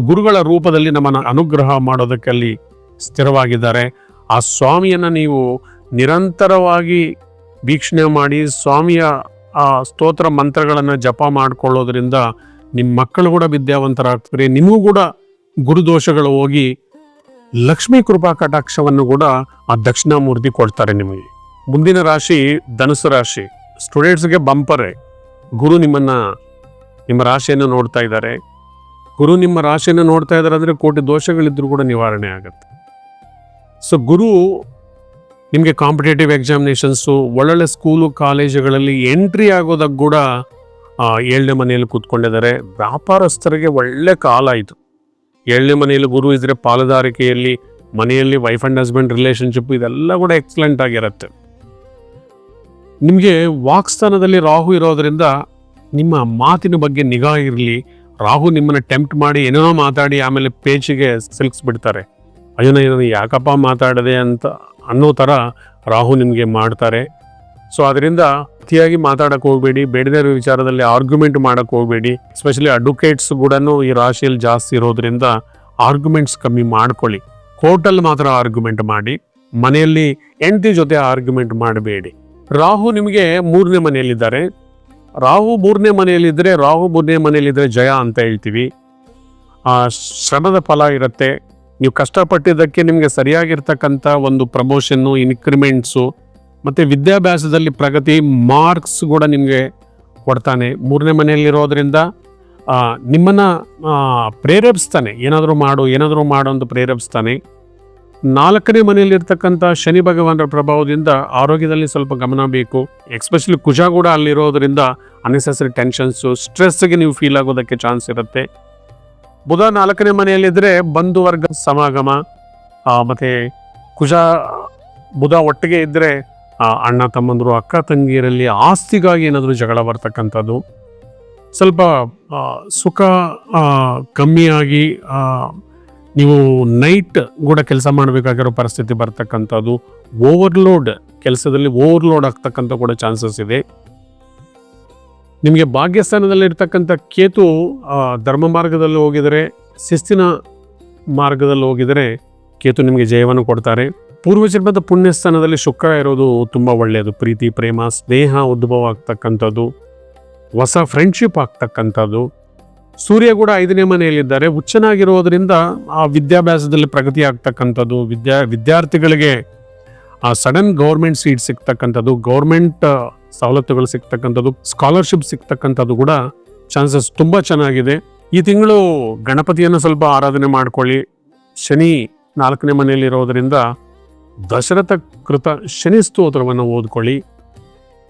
ಗುರುಗಳ ರೂಪದಲ್ಲಿ ನಮ್ಮನ್ನು ಅನುಗ್ರಹ ಮಾಡೋದಕ್ಕೆ ಅಲ್ಲಿ ಸ್ಥಿರವಾಗಿದ್ದಾರೆ. ಆ ಸ್ವಾಮಿಯನ್ನು ನೀವು ನಿರಂತರವಾಗಿ ವೀಕ್ಷಣೆ ಮಾಡಿ ಸ್ವಾಮಿಯ ಆ ಸ್ತೋತ್ರ ಮಂತ್ರಗಳನ್ನು ಜಪ ಮಾಡಿಕೊಳ್ಳೋದ್ರಿಂದ ನಿಮ್ಮ ಮಕ್ಕಳು ಕೂಡ ವಿದ್ಯಾವಂತರಾಗ್ತಾರೆ. ನಿಮಗೂ ಕೂಡ ಗುರುದೋಷಗಳು ಹೋಗಿ ಲಕ್ಷ್ಮೀ ಕೃಪಾ ಕಟಾಕ್ಷವನ್ನು ಕೂಡ ಆ ದಕ್ಷಿಣಾಮೂರ್ತಿ ಕೊಡ್ತಾರೆ ನಿಮಗೆ. ಮುಂದಿನ ರಾಶಿ ಧನುಸು ರಾಶಿ. ಸ್ಟೂಡೆಂಟ್ಸ್ಗೆ ಬಂಪರೇ. ಗುರು ನಿಮ್ಮ ರಾಶಿಯನ್ನು ನೋಡ್ತಾ ಇದ್ದಾರೆ. ಗುರು ನಿಮ್ಮ ರಾಶಿಯನ್ನು ನೋಡ್ತಾ ಇದ್ದಾರೆ ಅಂದರೆ ಕೋಟಿ ದೋಷಗಳಿದ್ರೂ ಕೂಡ ನಿವಾರಣೆ ಆಗುತ್ತೆ. ಸೊ ಗುರು ನಿಮಗೆ ಕಾಂಪಿಟೇಟಿವ್ ಎಕ್ಸಾಮಿನೇಷನ್ಸು, ಒಳ್ಳೊಳ್ಳೆ ಸ್ಕೂಲು ಕಾಲೇಜುಗಳಲ್ಲಿ ಎಂಟ್ರಿ ಆಗೋದಕ್ಕೆ ಕೂಡ 7ನೇ ಮನೆಯಲ್ಲಿ ಕೂತ್ಕೊಂಡಿದ್ದಾರೆ. ವ್ಯಾಪಾರಸ್ಥರಿಗೆ ಒಳ್ಳೆ ಕಾಲ ಇದು. 7ನೇ ಮನೆಯಲ್ಲಿ ಗುರು ಇದ್ದರೆ ಪಾಲುದಾರಿಕೆಯಲ್ಲಿ, ಮನೆಯಲ್ಲಿ ವೈಫ್ ಆ್ಯಂಡ್ ಹಸ್ಬೆಂಡ್ ರಿಲೇಷನ್ಶಿಪ್ ಇದೆಲ್ಲ ಕೂಡ ಎಕ್ಸಲೆಂಟ್ ಆಗಿರುತ್ತೆ. ನಿಮಗೆ ವಾಕ್ಸ್ಥಾನದಲ್ಲಿ ರಾಹು ಇರೋದರಿಂದ ನಿಮ್ಮ ಮಾತಿನ ಬಗ್ಗೆ ನಿಗಾ ಇರಲಿ. ರಾಹು ನಿಮ್ಮನ್ನು ಟೆಂಪ್ಟ್ ಮಾಡಿ ಏನೇನೋ ಮಾತಾಡಿ ಆಮೇಲೆ ಪೇಚಿಗೆ ಸಿಲುಕಿಸ್ಬಿಡ್ತಾರೆ. ಅಯ್ಯೋ ಯಾಕಪ್ಪ ಮಾತಾಡದೆ ಅಂತ ಅನ್ನೋ ಥರ ರಾಹು ನಿಮಗೆ ಮಾಡ್ತಾರೆ. ಸೊ ಅದರಿಂದ ಅತಿಯಾಗಿ ಮಾತಾಡಕ್ಕೆ ಹೋಗಬೇಡಿ. ಬೇಡದೇ ಇರೋ ವಿಚಾರದಲ್ಲಿ ಆರ್ಗ್ಯುಮೆಂಟ್ ಮಾಡೋಕ್ಕೆ ಹೋಗಬೇಡಿ. ಎಸ್ಪೆಷಲಿ ಅಡ್ವೊಕೇಟ್ಸ್ ಕೂಡ ಈ ರಾಶಿಯಲ್ಲಿ ಜಾಸ್ತಿ ಇರೋದ್ರಿಂದ ಆರ್ಗ್ಯುಮೆಂಟ್ಸ್ ಕಮ್ಮಿ ಮಾಡ್ಕೊಳ್ಳಿ. ಕೋರ್ಟಲ್ಲಿ ಮಾತ್ರ ಆರ್ಗ್ಯುಮೆಂಟ್ ಮಾಡಿ, ಮನೆಯಲ್ಲಿ ಹೆಂಡತಿ ಜೊತೆ ಆರ್ಗ್ಯುಮೆಂಟ್ ಮಾಡಬೇಡಿ. ರಾಹು ನಿಮಗೆ 3ನೇ ಮನೆಯಲ್ಲಿದ್ದಾರೆ. ರಾಹು 3ನೇ ಮನೆಯಲ್ಲಿದ್ದರೆ ಜಯ ಅಂತ ಹೇಳ್ತೀವಿ. ಶ್ರಮದ ಫಲ ಇರುತ್ತೆ. ನೀವು ಕಷ್ಟಪಟ್ಟಿದ್ದಕ್ಕೆ ನಿಮಗೆ ಸರಿಯಾಗಿರ್ತಕ್ಕಂಥ ಒಂದು ಪ್ರಮೋಷನ್ನು, ಇನ್ಕ್ರಿಮೆಂಟ್ಸು ಮತ್ತು ವಿದ್ಯಾಭ್ಯಾಸದಲ್ಲಿ ಪ್ರಗತಿ, ಮಾರ್ಕ್ಸ್ ಕೂಡ ನಿಮಗೆ ಕೊಡ್ತಾನೆ. 3ನೇ ಮನೆಯಲ್ಲಿರೋದ್ರಿಂದ ನಿಮ್ಮನ್ನು ಪ್ರೇರೇಪಿಸ್ತಾನೆ. ಏನಾದರೂ ಮಾಡು ಅಂತ ಪ್ರೇರೇಪಿಸ್ತಾನೆ. 4ನೇ ಮನೆಯಲ್ಲಿರ್ತಕ್ಕಂಥ ಶನಿ ಭಗವಾನರ ಪ್ರಭಾವದಿಂದ ಆರೋಗ್ಯದಲ್ಲಿ ಸ್ವಲ್ಪ ಗಮನ ಬೇಕು. ಎಕ್ಸ್ಪೆಷಲಿ ಕುಜ ಕೂಡ ಅಲ್ಲಿರೋದ್ರಿಂದ ಅನ್ನೆಸೆಸರಿ ಟೆನ್ಷನ್ಸು, ಸ್ಟ್ರೆಸ್ಗೆ ನೀವು ಫೀಲ್ ಆಗೋದಕ್ಕೆ ಚಾನ್ಸ್ ಇರುತ್ತೆ. ಬುಧ 4ನೇ ಮನೆಯಲ್ಲಿದ್ದರೆ ಬಂಧು ವರ್ಗ ಸಮಾಗಮ, ಮತ್ತು ಕುಜ ಬುಧ ಒಟ್ಟಿಗೆ ಇದ್ದರೆ ಅಣ್ಣ ತಮ್ಮಂದರು, ಅಕ್ಕ ತಂಗಿಯರಲ್ಲಿ ಆಸ್ತಿಗಾಗಿ ಏನಾದರೂ ಜಗಳ ಬರ್ತಕ್ಕಂಥದ್ದು. ಸ್ವಲ್ಪ ಆ, ಸುಖ ಆ, ಕಮ್ಮಿಯಾಗಿ ನೀವು ನೈಟ್ ಕೂಡ ಕೆಲಸ ಮಾಡಬೇಕಾಗಿರೋ ಪರಿಸ್ಥಿತಿ ಬರ್ತಕ್ಕಂಥದ್ದು, ಓವರ್ಲೋಡ್ ಕೆಲಸದಲ್ಲಿ ಓವರ್ಲೋಡ್ ಆಗ್ತಕ್ಕಂಥ ಕೂಡ ಚಾನ್ಸಸ್ ಇದೆ. ನಿಮಗೆ ಭಾಗ್ಯಸ್ಥಾನದಲ್ಲಿ ಇರ್ತಕ್ಕಂಥ ಕೇತು ಧರ್ಮ ಮಾರ್ಗದಲ್ಲಿ ಹೋಗಿದರೆ, ಶಿಸ್ತಿನ ಮಾರ್ಗದಲ್ಲಿ ಹೋಗಿದರೆ ಕೇತು ನಿಮಗೆ ಜಯವನ್ನು ಕೊಡ್ತಾರೆ. ಪೂರ್ವಜನ್ಮದ ಪುಣ್ಯಸ್ಥಾನದಲ್ಲಿ ಶುಕ್ರ ಇರೋದು ತುಂಬ ಒಳ್ಳೆಯದು. ಪ್ರೀತಿ, ಪ್ರೇಮ, ಸ್ನೇಹ ಉದ್ಭವ ಆಗ್ತಕ್ಕಂಥದ್ದು, ಹೊಸ ಫ್ರೆಂಡ್ಶಿಪ್ ಆಗ್ತಕ್ಕಂಥದ್ದು. ಸೂರ್ಯ ಕೂಡ 5ನೇ ಮನೆಯಲ್ಲಿದ್ದಾರೆ, ಉಚ್ಚನಾಗಿರೋದ್ರಿಂದ ಆ ವಿದ್ಯಾಭ್ಯಾಸದಲ್ಲಿ ಪ್ರಗತಿ ಆಗ್ತಕ್ಕಂಥದ್ದು, ವಿದ್ಯಾರ್ಥಿಗಳಿಗೆ ಸಡನ್ ಗೌರ್ಮೆಂಟ್ ಸೀಟ್ ಸಿಗ್ತಕ್ಕಂಥದ್ದು, ಗೌರ್ಮೆಂಟ್ ಸವಲತ್ತುಗಳು ಸಿಗ್ತಕ್ಕಂಥದ್ದು, ಸ್ಕಾಲರ್ಶಿಪ್ ಸಿಗ್ತಕ್ಕಂಥದ್ದು ಕೂಡ ಚಾನ್ಸಸ್ ತುಂಬ ಚೆನ್ನಾಗಿದೆ. ಈ ತಿಂಗಳು ಗಣಪತಿಯನ್ನು ಸ್ವಲ್ಪ ಆರಾಧನೆ ಮಾಡ್ಕೊಳ್ಳಿ. ಶನಿ 4ನೇ ಮನೆಯಲ್ಲಿರೋದ್ರಿಂದ ದಶರಥ ಕೃತ ಶನಿ ಸ್ತೋತ್ರವನ್ನು ಓದ್ಕೊಳ್ಳಿ.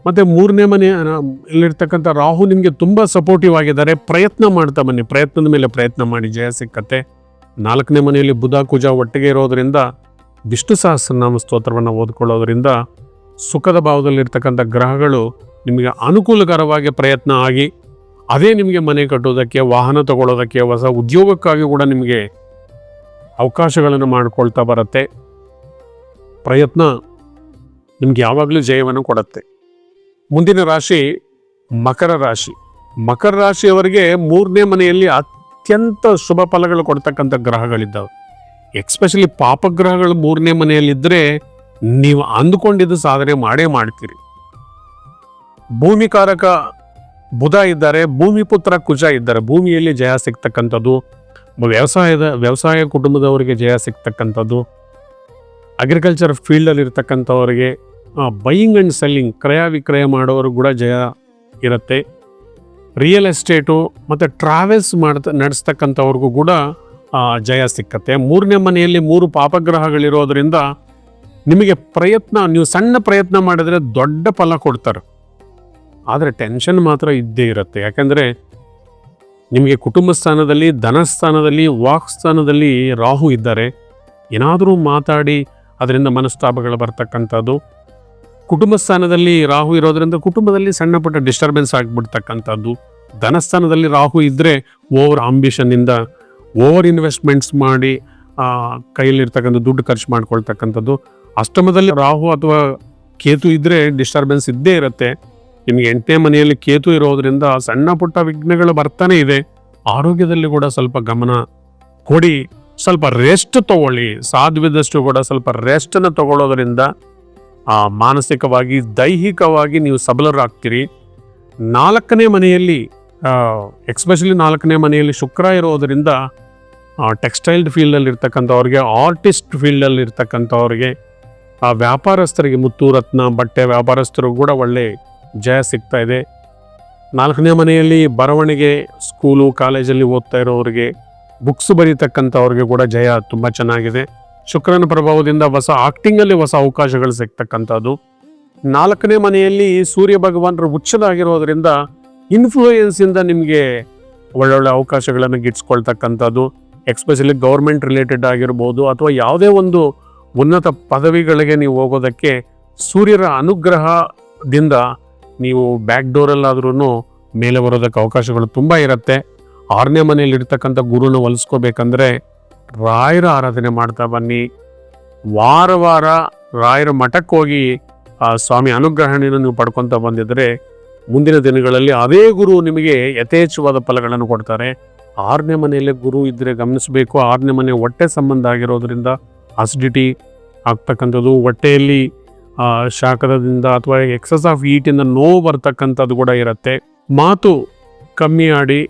ಮತ್ತು 3ನೇ ಮನೆಯಲ್ಲಿರ್ತಕ್ಕಂಥ ರಾಹು ನಿಮಗೆ ತುಂಬ ಸಪೋರ್ಟಿವ್ ಆಗಿದ್ದಾರೆ. ಪ್ರಯತ್ನ ಮಾಡ್ತಾ ಬನ್ನಿ, ಪ್ರಯತ್ನದ ಮೇಲೆ ಪ್ರಯತ್ನ ಮಾಡಿ, ಜಯ ಸಿಕ್ಕತ್ತೆ. 4ನೇ ಮನೆಯಲ್ಲಿ ಬುಧ ಕುಜ ಒಟ್ಟಿಗೆ ಇರೋದರಿಂದ ವಿಷ್ಣು ಸಹಸ್ರನಾಮ ಸ್ತೋತ್ರವನ್ನು ಓದ್ಕೊಳ್ಳೋದ್ರಿಂದ ಸುಖದ ಭಾವದಲ್ಲಿರ್ತಕ್ಕಂಥ ಗ್ರಹಗಳು ನಿಮಗೆ ಅನುಕೂಲಕರವಾಗಿ ಪ್ರಯತ್ನ ಆಗಿ ಅದೇ ನಿಮಗೆ ಮನೆ ಕಟ್ಟೋದಕ್ಕೆ, ವಾಹನ ತಗೊಳ್ಳೋದಕ್ಕೆ, ಹೊಸ ಉದ್ಯೋಗಕ್ಕಾಗಿ ಕೂಡ ನಿಮಗೆ ಅವಕಾಶಗಳನ್ನು ಮಾಡಿಕೊಳ್ತಾ ಬರುತ್ತೆ. ಪ್ರಯತ್ನ ನಿಮ್ಗೆ ಯಾವಾಗಲೂ ಜಯವನ್ನು ಕೊಡುತ್ತೆ. ಮುಂದಿನ ರಾಶಿ ಮಕರ ರಾಶಿ. ಮಕರ ರಾಶಿಯವರಿಗೆ 3ನೇ ಮನೆಯಲ್ಲಿ ಅತ್ಯಂತ ಶುಭ ಫಲಗಳು ಕೊಡ್ತಕ್ಕಂಥ ಗ್ರಹಗಳಿದ್ದಾವೆ. ಎಕ್ಸ್ಪೆಷಲಿ ಪಾಪಗ್ರಹಗಳು 3ನೇ ಮನೆಯಲ್ಲಿದ್ದರೆ ನೀವು ಅಂದುಕೊಂಡಿದ್ದು ಸಾಧನೆ ಮಾಡೇ ಮಾಡ್ತೀರಿ. ಭೂಮಿಕಾರಕ ಬುಧ ಇದ್ದಾರೆ, ಭೂಮಿ ಪುತ್ರ ಕುಜ ಇದ್ದಾರೆ. ಭೂಮಿಯಲ್ಲಿ ಜಯ ಸಿಗ್ತಕ್ಕಂಥದ್ದು, ವ್ಯವಸಾಯ ಕುಟುಂಬದವರಿಗೆ ಜಯ ಸಿಗ್ತಕ್ಕಂಥದ್ದು, ಅಗ್ರಿಕಲ್ಚರ್ ಫೀಲ್ಡಲ್ಲಿ ಇರ್ತಕ್ಕಂಥವರಿಗೆ, ಬೈಯಿಂಗ್ ಆ್ಯಂಡ್ ಸೆಲ್ಲಿಂಗ್, ಕ್ರಯ ವಿಕ್ರಯ ಮಾಡೋರು ಕೂಡ ಜಯ ಇರುತ್ತೆ. ರಿಯಲ್ ಎಸ್ಟೇಟು ಮತ್ತು ಟ್ರಾವೆಲ್ಸ್ ನಡೆಸ್ತಕ್ಕಂಥವ್ರಿಗೂ ಕೂಡ ಜಯ ಸಿಕ್ಕತ್ತೆ. 3ನೇ ಮನೆಯಲ್ಲಿ 3 ಪಾಪಗ್ರಹಗಳಿರೋದ್ರಿಂದ ನಿಮಗೆ ಪ್ರಯತ್ನ, ನೀವು ಸಣ್ಣ ಪ್ರಯತ್ನ ಮಾಡಿದ್ರೆ ದೊಡ್ಡ ಫಲ ಕೊಡ್ತಾರೆ. ಆದರೆ ಟೆನ್ಷನ್ ಮಾತ್ರ ಇದ್ದೇ ಇರುತ್ತೆ. ಯಾಕೆಂದರೆ ನಿಮಗೆ ಕುಟುಂಬ ಸ್ಥಾನದಲ್ಲಿ, ಧನಸ್ಥಾನದಲ್ಲಿ, ವಾಕ್ಸ್ಥಾನದಲ್ಲಿ ರಾಹು ಇದ್ದಾರೆ. ಏನಾದರೂ ಮಾತಾಡಿ ಅದರಿಂದ ಮನಸ್ತಾಪಗಳು ಬರ್ತಕ್ಕಂಥದ್ದು. ಕುಟುಂಬ ಸ್ಥಾನದಲ್ಲಿ ರಾಹು ಇರೋದ್ರಿಂದ ಕುಟುಂಬದಲ್ಲಿ ಸಣ್ಣ ಪುಟ್ಟ ಡಿಸ್ಟರ್ಬೆನ್ಸ್ ಆಗಿಬಿಡ್ತಕ್ಕಂಥದ್ದು. ಧನಸ್ಥಾನದಲ್ಲಿ ರಾಹು ಇದ್ದರೆ ಓವರ್ ಆಂಬಿಷನ್ನಿಂದ ಓವರ್ ಇನ್ವೆಸ್ಟ್ಮೆಂಟ್ಸ್ ಮಾಡಿ ಕೈಯಲ್ಲಿರ್ತಕ್ಕಂಥ ದುಡ್ಡು ಖರ್ಚು ಮಾಡ್ಕೊಳ್ತಕ್ಕಂಥದ್ದು. ಅಷ್ಟಮದಲ್ಲಿ ರಾಹು ಅಥವಾ ಕೇತು ಇದ್ದರೆ ಡಿಸ್ಟರ್ಬೆನ್ಸ್ ಇದ್ದೇ ಇರುತ್ತೆ. ನಿಮಗೆ 8ನೇ ಮನೆಯಲ್ಲಿ ಕೇತು ಇರೋದ್ರಿಂದ ಸಣ್ಣ ಪುಟ್ಟ ವಿಘ್ನಗಳು ಬರ್ತಾನೆ ಇದೆ. ಆರೋಗ್ಯದಲ್ಲಿ ಕೂಡ ಸ್ವಲ್ಪ ಗಮನ ಕೊಡಿ, ಸ್ವಲ್ಪ ರೆಸ್ಟ್ ತಗೊಳ್ಳಿ. ಸಾಧ್ಯವಿದ್ದಷ್ಟು ಕೂಡ ಸ್ವಲ್ಪ ರೆಸ್ಟನ್ನು ತಗೊಳ್ಳೋದ್ರಿಂದ ಮಾನಸಿಕವಾಗಿ, ದೈಹಿಕವಾಗಿ ನೀವು ಸಬಲರಾಗ್ತೀರಿ. 4ನೇ ಮನೆಯಲ್ಲಿ ಎಕ್ಸ್ಪೆಷಲಿ 4ನೇ ಮನೆಯಲ್ಲಿ ಶುಕ್ರ ಇರೋದರಿಂದ ಟೆಕ್ಸ್ಟೈಲ್ ಫೀಲ್ಡಲ್ಲಿ ಇರ್ತಕ್ಕಂಥವ್ರಿಗೆ, ಆರ್ಟಿಸ್ಟ್ ಫೀಲ್ಡಲ್ಲಿ ಇರ್ತಕ್ಕಂಥವ್ರಿಗೆ, ವ್ಯಾಪಾರಸ್ಥರಿಗೆ, ಮುತ್ತು ರತ್ನ ಬಟ್ಟೆ ವ್ಯಾಪಾರಸ್ಥರು ಕೂಡ ಒಳ್ಳೆ ಜಯ ಸಿಗ್ತಾ ಇದೆ. 4ನೇ ಮನೆಯಲ್ಲಿ ಬರವಣಿಗೆ, ಸ್ಕೂಲು ಕಾಲೇಜಲ್ಲಿ ಓದ್ತಾ ಇರೋರಿಗೆ, ಬುಕ್ಸ್ ಬರೀತಕ್ಕಂಥವ್ರಿಗೆ ಕೂಡ ಜಯ ತುಂಬ ಚೆನ್ನಾಗಿದೆ. ಶುಕ್ರನ ಪ್ರಭಾವದಿಂದ ಹೊಸ ಆಕ್ಟಿಂಗಲ್ಲಿ ಹೊಸ ಅವಕಾಶಗಳು ಸಿಗ್ತಕ್ಕಂಥದ್ದು. 4ನೇ ಮನೆಯಲ್ಲಿ ಸೂರ್ಯ ಭಗವಾನರು ಉಚ್ಚದಾಗಿರೋದ್ರಿಂದ ಇನ್ಫ್ಲೂಯೆನ್ಸಿಂದ ನಿಮಗೆ ಒಳ್ಳೊಳ್ಳೆ ಅವಕಾಶಗಳನ್ನು ಗಿಟ್ಸ್ಕೊಳ್ತಕ್ಕಂಥದ್ದು. ಎಕ್ಸ್ಪೆಷಲಿ ಗೌರ್ಮೆಂಟ್ ರಿಲೇಟೆಡ್ ಆಗಿರ್ಬೋದು ಅಥವಾ ಯಾವುದೇ ಒಂದು ಉನ್ನತ ಪದವಿಗಳಿಗೆ ನೀವು ಹೋಗೋದಕ್ಕೆ ಸೂರ್ಯರ ಅನುಗ್ರಹದಿಂದ ನೀವು ಬ್ಯಾಕ್ ಡೋರಲ್ಲಾದ್ರೂ ಮೇಲೆ ಬರೋದಕ್ಕೆ ಅವಕಾಶಗಳು ತುಂಬ ಇರುತ್ತೆ. 6ನೇ ಮನೆಯಲ್ಲಿ ಇರ್ತಕ್ಕಂಥ ಗುರುನ ಹೊಲಿಸ್ಕೋಬೇಕಂದ್ರೆ ರಾಯರ ಆರಾಧನೆ ಮಾಡ್ತಾ ಬನ್ನಿ. ವಾರ ವಾರ ರಾಯರ ಮಠಕ್ಕೆ ಹೋಗಿ ಆ ಸ್ವಾಮಿ ಅನುಗ್ರಹಣೆಯನ್ನು ನೀವು ಪಡ್ಕೊತಾ ಬಂದಿದ್ರೆ ಮುಂದಿನ ದಿನಗಳಲ್ಲಿ ಅದೇ ಗುರು ನಿಮಗೆ ಯಥೇಚ್ಛವಾದ ಫಲಗಳನ್ನು ಕೊಡ್ತಾರೆ. 6ನೇ ಮನೆಯಲ್ಲೇ ಗುರು ಇದ್ದರೆ ಗಮನಿಸಬೇಕು. 6ನೇ ಮನೆ ಹೊಟ್ಟೆ ಸಂಬಂಧ ಆಗಿರೋದ್ರಿಂದ ಅಸಿಡಿಟಿ ಆಗ್ತಕ್ಕಂಥದ್ದು, ಹೊಟ್ಟೆಯಲ್ಲಿ ಶಾಖದಿಂದ ಅಥವಾ ಎಕ್ಸಸ್ ಆಫ್ ಹೀಟಿಂದ ನೋವು ಬರ್ತಕ್ಕಂಥದ್ದು ಕೂಡ ಇರುತ್ತೆ. ಮಾತು ಕಮ್ಮಿ ಆಡಿ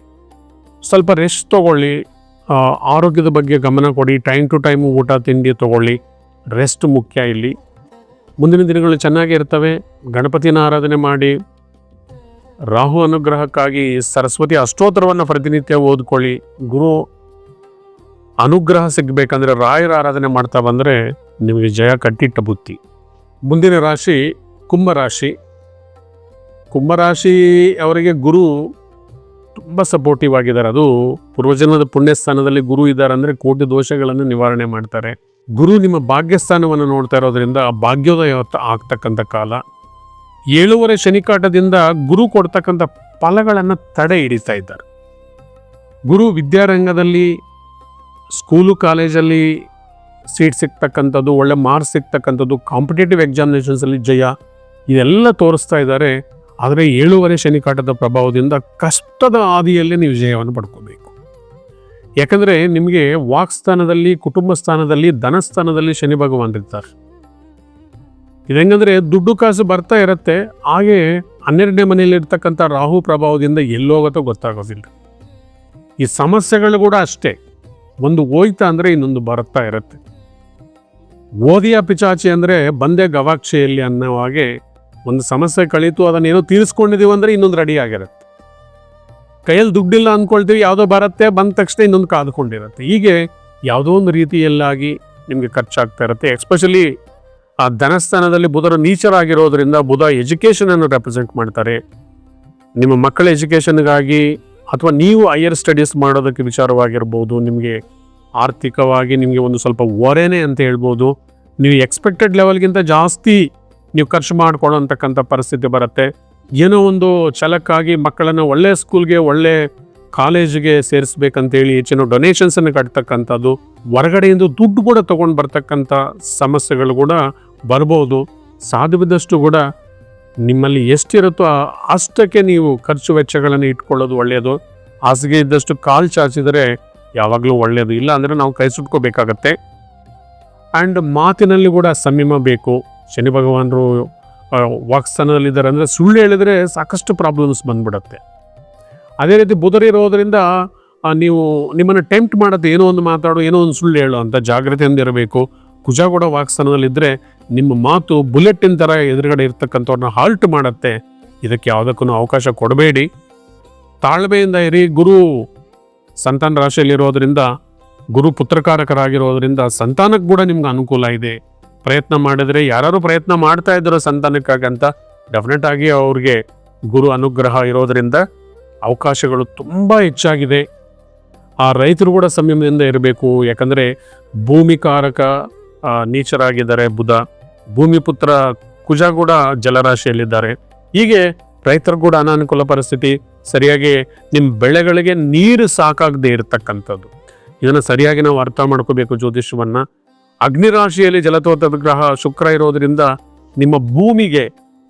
ಸ್ವಲ್ಪ ರೆಸ್ಟ್ ತಗೊಳ್ಳಿ. ಆರೋಗ್ಯದ ಬಗ್ಗೆ ಗಮನ ಕೊಡಿ. ಟೈಮ್ ಟು ಟೈಮ್ ಊಟ ತಿಂಡಿ ತಗೊಳ್ಳಿ. ರೆಸ್ಟ್ ಮುಖ್ಯ ಇಲ್ಲಿ. ಮುಂದಿನ ದಿನಗಳು ಚೆನ್ನಾಗಿ ಇರ್ತವೆ. ಗಣಪತಿನ ಆರಾಧನೆ ಮಾಡಿ. ರಾಹು ಅನುಗ್ರಹಕ್ಕಾಗಿ ಸರಸ್ವತಿ ಅಷ್ಟೋತ್ತರವನ್ನು ಪ್ರತಿನಿತ್ಯ ಓದ್ಕೊಳ್ಳಿ. ಗುರು ಅನುಗ್ರಹ ಸಿಗಬೇಕಂದ್ರೆ ರಾಯರ ಆರಾಧನೆ ಮಾಡ್ತಾ ಬಂದರೆ ನಿಮಗೆ ಜಯ ಕಟ್ಟಿಟ್ಟ ಬುತ್ತಿ. ಮುಂದಿನ ರಾಶಿ ಕುಂಭರಾಶಿ. ಕುಂಭರಾಶಿ ಅವರಿಗೆ ಗುರು ತುಂಬ ಸಪೋರ್ಟಿವ್ ಆಗಿದ್ದಾರೆ. ಅದು ಪೂರ್ವಜನ್ಮದ ಪುಣ್ಯ ಸ್ಥಾನದಲ್ಲಿ ಗುರು ಇದ್ದಾರೆ ಅಂದರೆ ಕೋಟಿ ದೋಷಗಳನ್ನು ನಿವಾರಣೆ ಮಾಡ್ತಾರೆ. ಗುರು ನಿಮ್ಮ ಭಾಗ್ಯಸ್ಥಾನವನ್ನು ನೋಡ್ತಾ ಇರೋದ್ರಿಂದ ಭಾಗ್ಯೋದಯ ಆಗ್ತಕ್ಕಂಥ ಕಾಲ. 7 ಶನಿಕಾಟದಿಂದ ಗುರು ಕೊಡ್ತಕ್ಕಂಥ ಫಲಗಳನ್ನು ತಡೆ ಹಿಡಿತಾ ಇದ್ದಾರೆ. ಗುರು ವಿದ್ಯಾರಂಗದಲ್ಲಿ ಸ್ಕೂಲು ಕಾಲೇಜಲ್ಲಿ ಸೀಟ್ ಸಿಗ್ತಕ್ಕಂಥದ್ದು, ಒಳ್ಳೆ ಮಾರ್ಕ್ಸ್ ಸಿಗ್ತಕ್ಕಂಥದ್ದು, ಕಾಂಪಿಟೇಟಿವ್ ಎಕ್ಸಾಮಿನೇಷನ್ಸಲ್ಲಿ ಜಯ, ಇದೆಲ್ಲ ತೋರಿಸ್ತಾ ಇದ್ದಾರೆ. ಆದರೆ 7 ಶನಿಕಾಟದ ಪ್ರಭಾವದಿಂದ ಕಷ್ಟದ ಹಾದಿಯಲ್ಲಿ ನೀವು ವಿಜಯವನ್ನು ಪಡ್ಕೋಬೇಕು. ಯಾಕಂದರೆ ನಿಮಗೆ ವಾಕ್ಸ್ಥಾನದಲ್ಲಿ, ಕುಟುಂಬ ಸ್ಥಾನದಲ್ಲಿ, ಧನಸ್ಥಾನದಲ್ಲಿ ಶನಿ ಭಗವಾನ್ ಇರ್ತಾರೆ. ಇದೆಂಗಂದರೆ ದುಡ್ಡು ಕಾಸು ಬರ್ತಾ ಇರುತ್ತೆ, ಹಾಗೆ 12ನೇ ಮನೆಯಲ್ಲಿರ್ತಕ್ಕಂಥ ರಾಹು ಪ್ರಭಾವದಿಂದ ಎಲ್ಲೋಗುತ್ತೋ ಗೊತ್ತಾಗೋದಿಲ್ಲ. ಈ ಸಮಸ್ಯೆಗಳು ಕೂಡ ಅಷ್ಟೇ, ಒಂದು ಹೋಯ್ತಾ ಅಂದರೆ ಇನ್ನೊಂದು ಬರ್ತಾ ಇರುತ್ತೆ. ಓದಿಯ ಪಿಚಾಚಿ ಅಂದರೆ ಬಂದೆ ಗವಾಕ್ಷೆಯಲ್ಲಿ ಅನ್ನೋ ಹಾಗೆ ಒಂದು ಸಮಸ್ಯೆ ಕಳೀತು, ಅದನ್ನೇನೋ ತೀರಿಸ್ಕೊಂಡಿದ್ದೀವಿ ಅಂದರೆ ಇನ್ನೊಂದು ರೆಡಿ ಆಗಿರುತ್ತೆ. ಕೈಯಲ್ಲಿ ದುಡ್ಡಿಲ್ಲ ಅಂದ್ಕೊಳ್ತೀವಿ, ಯಾವುದೋ ಬರುತ್ತೆ, ಬಂದ ತಕ್ಷಣ ಇನ್ನೊಂದು ಕಾದುಕೊಂಡಿರುತ್ತೆ. ಹೀಗೆ ಯಾವುದೋ ಒಂದು ರೀತಿಯಲ್ಲಾಗಿ ನಿಮಗೆ ಖರ್ಚಾಗ್ತಾ ಇರುತ್ತೆ. ಎಸ್ಪೆಷಲಿ ಆ ಧನಸ್ಥಾನದಲ್ಲಿ ಬುಧರ ನೀಚರಾಗಿರೋದ್ರಿಂದ ಬುಧ ಎಜುಕೇಷನನ್ನು ರೆಪ್ರೆಸೆಂಟ್ ಮಾಡ್ತಾರೆ. ನಿಮ್ಮ ಮಕ್ಕಳ ಎಜುಕೇಷನ್ಗಾಗಿ ಅಥವಾ ನೀವು ಹೈಯರ್ ಸ್ಟಡೀಸ್ ಮಾಡೋದಕ್ಕೆ ವಿಚಾರವಾಗಿರ್ಬೋದು, ನಿಮಗೆ ಆರ್ಥಿಕವಾಗಿ ನಿಮಗೆ ಒಂದು ಸ್ವಲ್ಪ ಹೊರೆನೇ ಅಂತ ಹೇಳ್ಬೋದು. ನೀವು ಎಕ್ಸ್ಪೆಕ್ಟೆಡ್ ಲೆವೆಲ್ಗಿಂತ ಜಾಸ್ತಿ ನೀವು ಖರ್ಚು ಮಾಡ್ಕೊಳ್ಳೋಂತಕ್ಕಂಥ ಪರಿಸ್ಥಿತಿ ಬರುತ್ತೆ. ಏನೋ ಒಂದು ಛಲಕ್ಕಾಗಿ ಮಕ್ಕಳನ್ನು ಒಳ್ಳೆ ಸ್ಕೂಲ್ಗೆ, ಒಳ್ಳೆ ಕಾಲೇಜಿಗೆ ಸೇರಿಸ್ಬೇಕಂತೇಳಿ ಹೆಚ್ಚಿನ ಡೊನೇಷನ್ಸನ್ನು ಕಟ್ತಕ್ಕಂಥದ್ದು, ಹೊರಗಡೆಯಿಂದ ದುಡ್ಡು ಕೂಡ ತೊಗೊಂಡು ಬರ್ತಕ್ಕಂಥ ಸಮಸ್ಯೆಗಳು ಕೂಡ ಬರ್ಬೋದು. ಸಾಧ್ಯವಿದ್ದಷ್ಟು ಕೂಡ ನಿಮ್ಮಲ್ಲಿ ಎಷ್ಟಿರುತ್ತೋ ಅಷ್ಟಕ್ಕೆ ನೀವು ಖರ್ಚು ವೆಚ್ಚಗಳನ್ನು ಇಟ್ಕೊಳ್ಳೋದು ಒಳ್ಳೆಯದು. ಹಾಸಿಗೆ ಇದ್ದಷ್ಟು ಕಾಲು ಚಾಚಿದರೆ ಯಾವಾಗಲೂ ಒಳ್ಳೆಯದು, ಇಲ್ಲ ಅಂದರೆ ನಾವು ಕೈ ಸುಟ್ಕೋಬೇಕಾಗತ್ತೆ. ಆ್ಯಂಡ್ ಮಾತಿನಲ್ಲಿ ಕೂಡ ಸಂಯಮ ಬೇಕು. ಶನಿ ಭಗವಾನರು ವಾಕ್ಸ್ಥಾನದಲ್ಲಿದ್ದಾರೆ ಅಂದರೆ ಸುಳ್ಳು ಹೇಳಿದರೆ ಸಾಕಷ್ಟು ಪ್ರಾಬ್ಲಮ್ಸ್ ಬಂದ್ಬಿಡುತ್ತೆ. ಅದೇ ರೀತಿ ಬುಧರಿರೋದ್ರಿಂದ ನೀವು ನಿಮ್ಮನ್ನು ಟೆಂಪ್ಟ್ ಮಾಡುತ್ತೆ, ಏನೋ ಒಂದು ಮಾತಾಡು, ಏನೋ ಒಂದು ಸುಳ್ಳು ಹೇಳು ಅಂತ ಜಾಗ್ರತೆಯಿಂದ ಇರಬೇಕು. ಕುಜ ಕೂಡ ವಾಕ್ಸ್ಥಾನದಲ್ಲಿದ್ದರೆ ನಿಮ್ಮ ಮಾತು ಬುಲೆಟಿನ್ ಥರ ಎದುರುಗಡೆ ಇರ್ತಕ್ಕಂಥವ್ರನ್ನ ಹಾಲ್ಟ್ ಮಾಡುತ್ತೆ. ಇದಕ್ಕೆ ಯಾವುದಕ್ಕೂ ಅವಕಾಶ ಕೊಡಬೇಡಿ, ತಾಳ್ಮೆಯಿಂದ ಇರಿ. ಗುರು ಸಂತಾನ ರಾಶಿಯಲ್ಲಿರೋದ್ರಿಂದ, ಗುರು ಪುತ್ರಕಾರಕರಾಗಿರೋದ್ರಿಂದ ಸಂತಾನಕ್ಕೆ ಕೂಡ ನಿಮ್ಗೆ ಅನುಕೂಲ ಇದೆ. ಪ್ರಯತ್ನ ಮಾಡಿದರೆ, ಯಾರು ಪ್ರಯತ್ನ ಮಾಡ್ತಾ ಇದ್ದಾರೋ ಸಂತಾನಕ್ಕಾಗಂತ, ಡೆಫಿನೆಟ್ ಆಗಿ ಅವ್ರಿಗೆ ಗುರು ಅನುಗ್ರಹ ಇರೋದ್ರಿಂದ ಅವಕಾಶಗಳು ತುಂಬ ಹೆಚ್ಚಾಗಿದೆ. ಆ ರೈತರು ಕೂಡ ಸಂಯಮದಿಂದ ಇರಬೇಕು. ಯಾಕಂದರೆ ಭೂಮಿಕಾರಕ ನೀಚರಾಗಿದ್ದಾರೆ ಬುಧ, ಭೂಮಿಪುತ್ರ ಕುಜ ಕೂಡ ಜಲರಾಶಿಯಲ್ಲಿದ್ದಾರೆ. ಹೀಗೆ ರೈತರು ಕೂಡ ಅನಾನುಕೂಲ ಪರಿಸ್ಥಿತಿ. ಸರಿಯಾಗಿ ನಿಮ್ಮ ಬೆಳೆಗಳಿಗೆ ನೀರು ಸಾಕಾಗದೇ ಇರತಕ್ಕಂಥದ್ದು, ಇದನ್ನು ಸರಿಯಾಗಿ ನಾವು ಅರ್ಥ ಮಾಡ್ಕೋಬೇಕು ಜ್ಯೋತಿಷ್ಯವನ್ನು. ಅಗ್ನಿರಾಶಿಯಲ್ಲಿ ಜಲತೋತದ ಗ್ರಹ ಶುಕ್ರ ಇರೋದ್ರಿಂದ ನಿಮ್ಮ ಭೂಮಿಗೆ